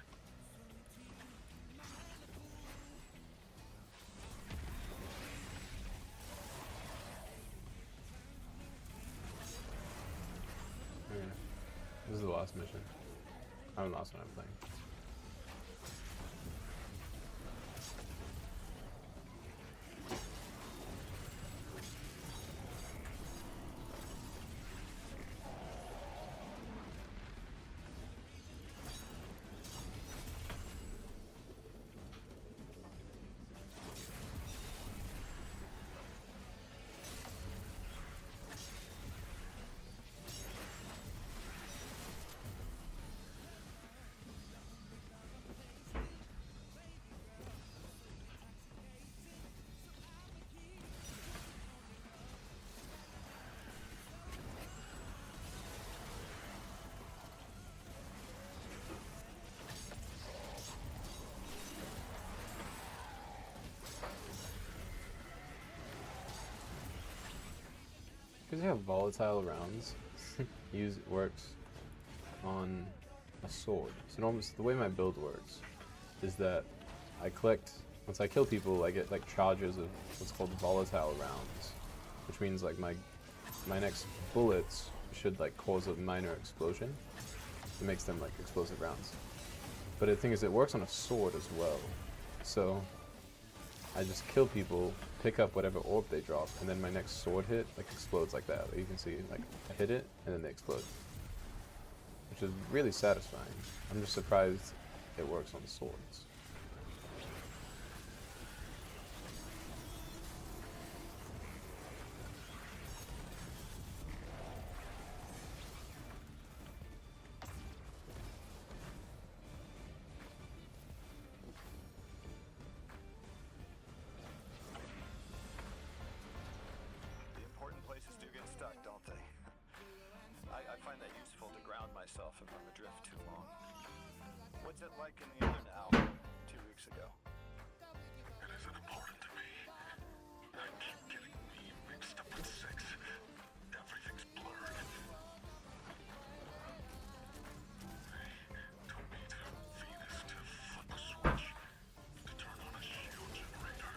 This is the last mission. I haven't lost when I'm playing. Because you have volatile rounds, works on a sword. So almost the way my build works is that I collect, once I kill people, I get like charges of what's called volatile rounds, which means like my next bullets should like cause a minor explosion. It makes them like explosive rounds. But the thing is, it works on a sword as well. So I just kill people, pick up whatever orb they drop, and then my next sword hit like explodes like that. You can see, like, I hit it and then they explode, which is really satisfying. I'm just surprised it works on swords. Myself if I'm adrift too long. What's it like in the other now, 2 weeks ago? It isn't important to me. I keep getting me mixed up with 6. Everything's blurred. They told me to Venus to flip a switch to turn on a shield generator.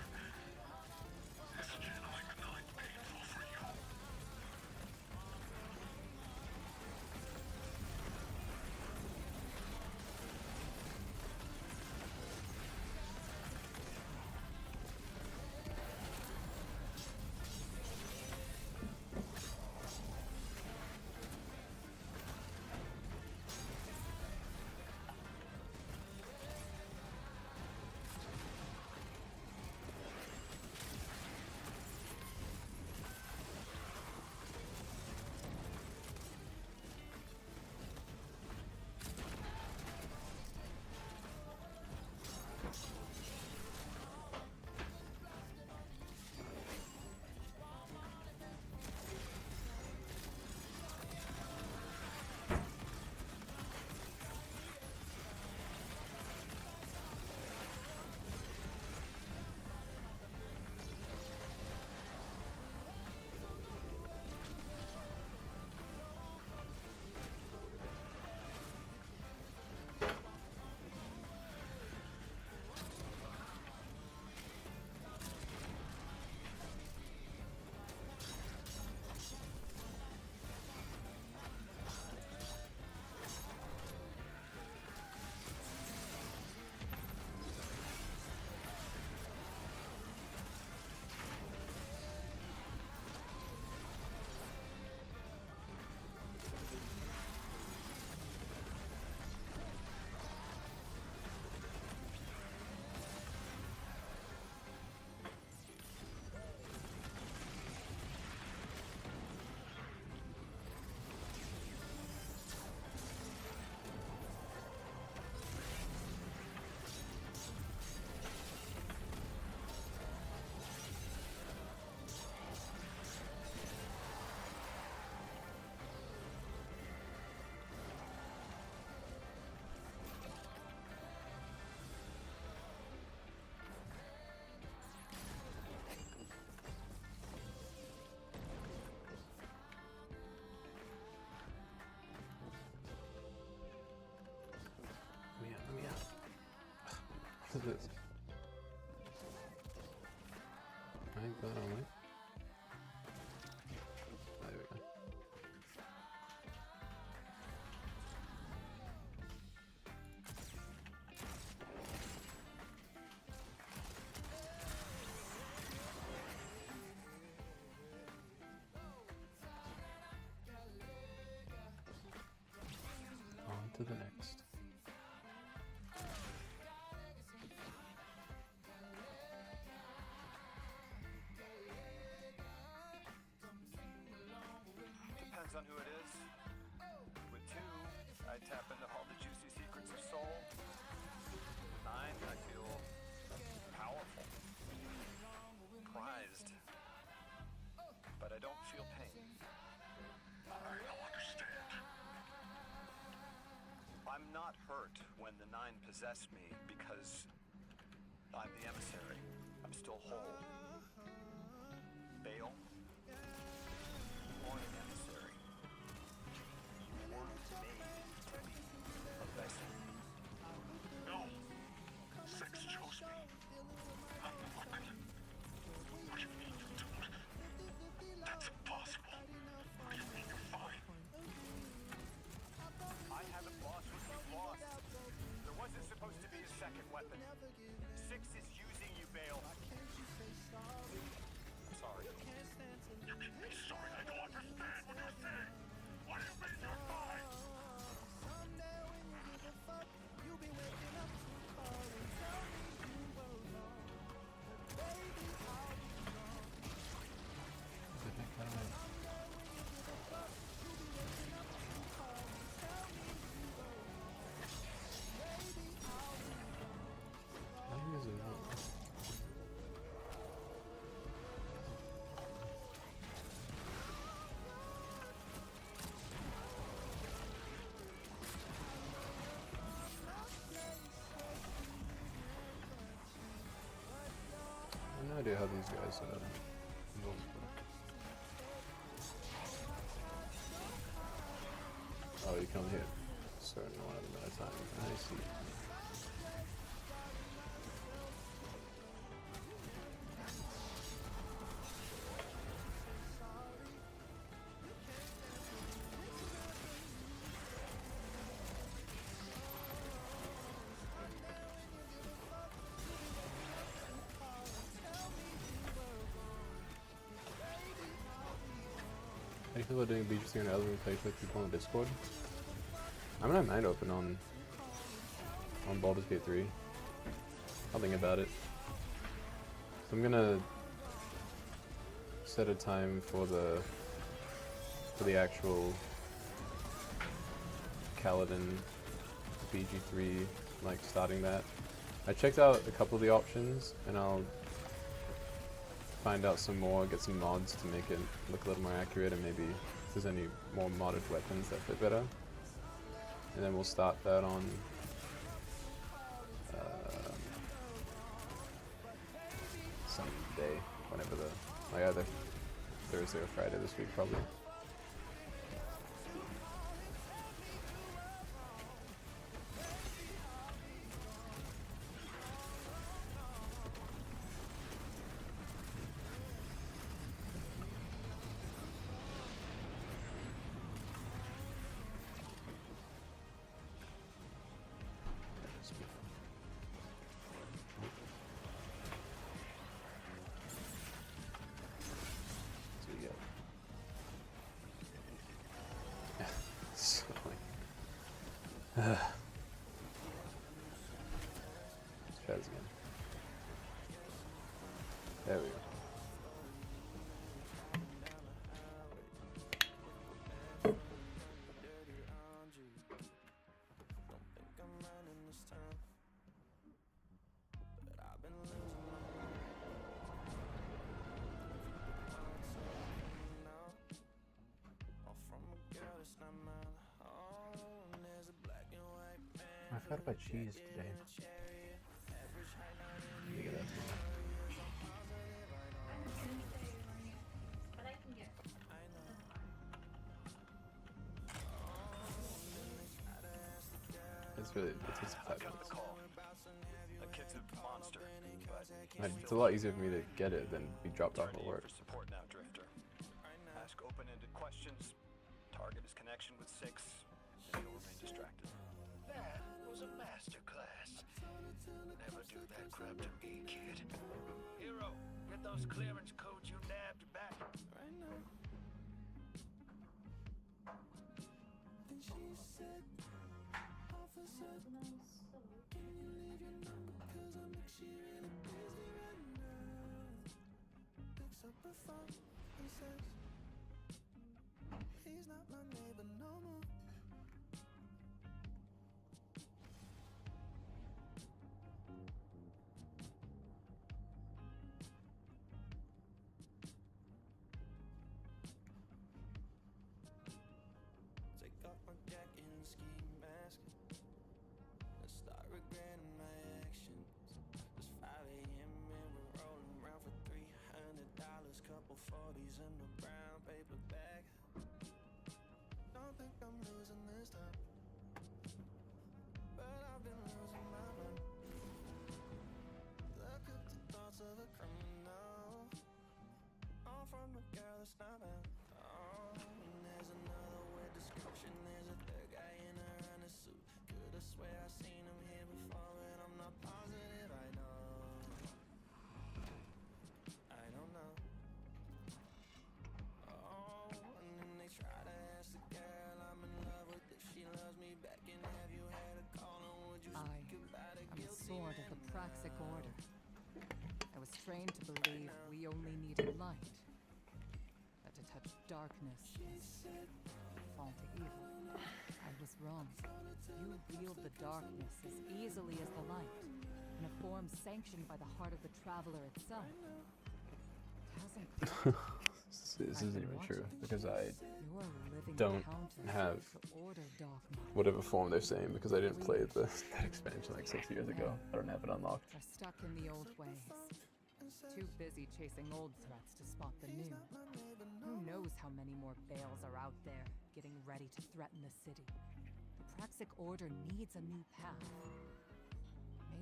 Is channeling the 9 painful for you? What is this? I ain't going on, there we go. On to the next. On who it is. With 2, I tap into all the juicy secrets of soul. With 9, I feel powerful, prized, but I don't feel pain. I don't understand. I'm not hurt when the 9 possess me because I'm the emissary. I'm still whole. Bale, or an emissary. No. 6 chose me. I'm the weapon. What do you mean you don't? That's impossible. What do you mean you're fine? I haven't lost happen. 6 is using you, Bale. Sorry. You can be sorry. I don't understand what you're saying. What do you mean you're fine? I have no idea how these guys move. Oh, you come here. Certain one of them at a time. I see. How do you feel about doing BGC on other plays with people on Discord? I mean, I might open on Baldur's Gate 3. I'll think about it. So I'm gonna set a time for the actual Kaladin BG3, like starting that. I checked out a couple of the options, and I'll find out some more, get some mods to make it look a little more accurate, and maybe if there's any more modded weapons that fit better. And then we'll start that on some day, whenever like either Thursday or Friday this week probably. Let's try this again. There we go. I forgot about cheese today. Look at that. But I can get. It's really, it takes 5 Got the minutes. call. That kid's a monster, but It's a lot easier for me to get it than be dropped off at work. for support now, Drifter. Ask open-ended questions. Target his connection with 6, and he'll remain distracted. That was a masterclass. Never do that crap to me, kid. Hero, get those clearance codes you nabbed back. He's not my neighbor no more. Take off my jacket and ski mask and start regretting my actions. It's 5 a.m. and we're rolling around for $300, couple 40s in the brown paper bag. Don't think I'm losing this time, but I've been losing my mind. Look at the thoughts of a criminal, all from a girl that's not bad. Oh, and there's another weird description. There's a third guy in a running suit. Could've swear I seen him here before, but I'm not positive. Praxic order. I was trained to believe we only needed light. That to touch darkness was fall to evil. I was wrong. You wield the darkness as easily as the light, in a form sanctioned by the heart of the Traveler itself. It hasn't. This isn't even true, because I don't have whatever form they're saying, because I didn't play that expansion like 6 years ago. I don't have it unlocked. Are stuck in the old ways. Too busy chasing old threats to spot the new. Who knows how many more Bales are out there, getting ready to threaten the city. The Praxic Order needs a new path.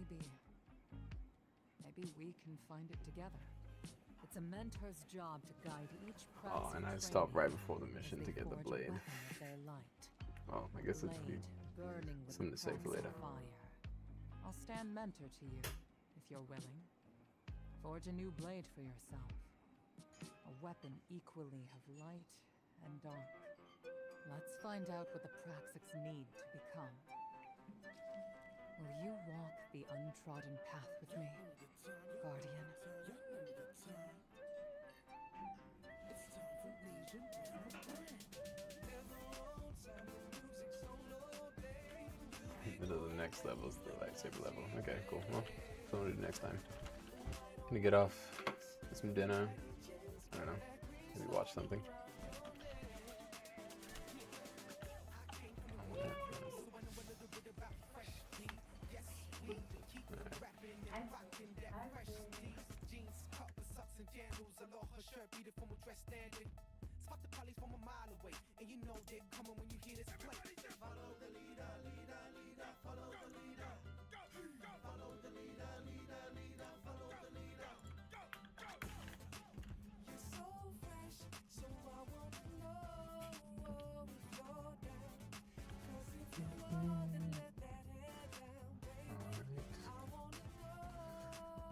Maybe we can find it together. It's a mentor's job to guide each Praxic. Oh, and I stopped right before the mission to get the blade. Oh, I guess it's something to say for later. I'll stand mentor to you, if you're willing. Forge a new blade for yourself. A weapon equally of light and dark. Let's find out what the Praxics need to become. Will you walk the untrodden path with me, Guardian? The next level is the lightsaber level. Okay, cool. Well, that's what we'll do next time. Gonna get off, get some dinner. I don't know. Maybe watch something.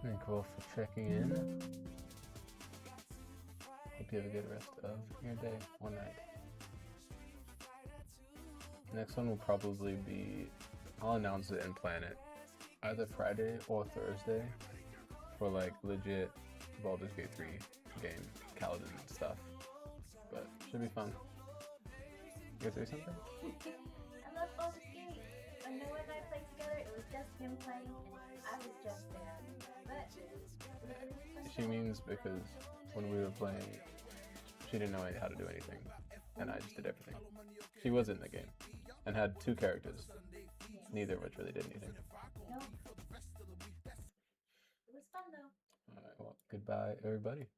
Thank you all for checking in. Hope you have a good rest of your day or night. Next one will probably be, I'll announce it and plan it either Friday or Thursday for like legit Baldur's Gate 3 game, Kaladin stuff. But should be fun. You guys say something? I love Baldur's Gate. When Noah and I played together, it was just him playing, and I was just there. But she means because when we were playing, she didn't know how to do anything, and I just did everything. She was in the game and had 2 characters, neither of which really did anything. No. It was fun though. Alright, well, goodbye everybody.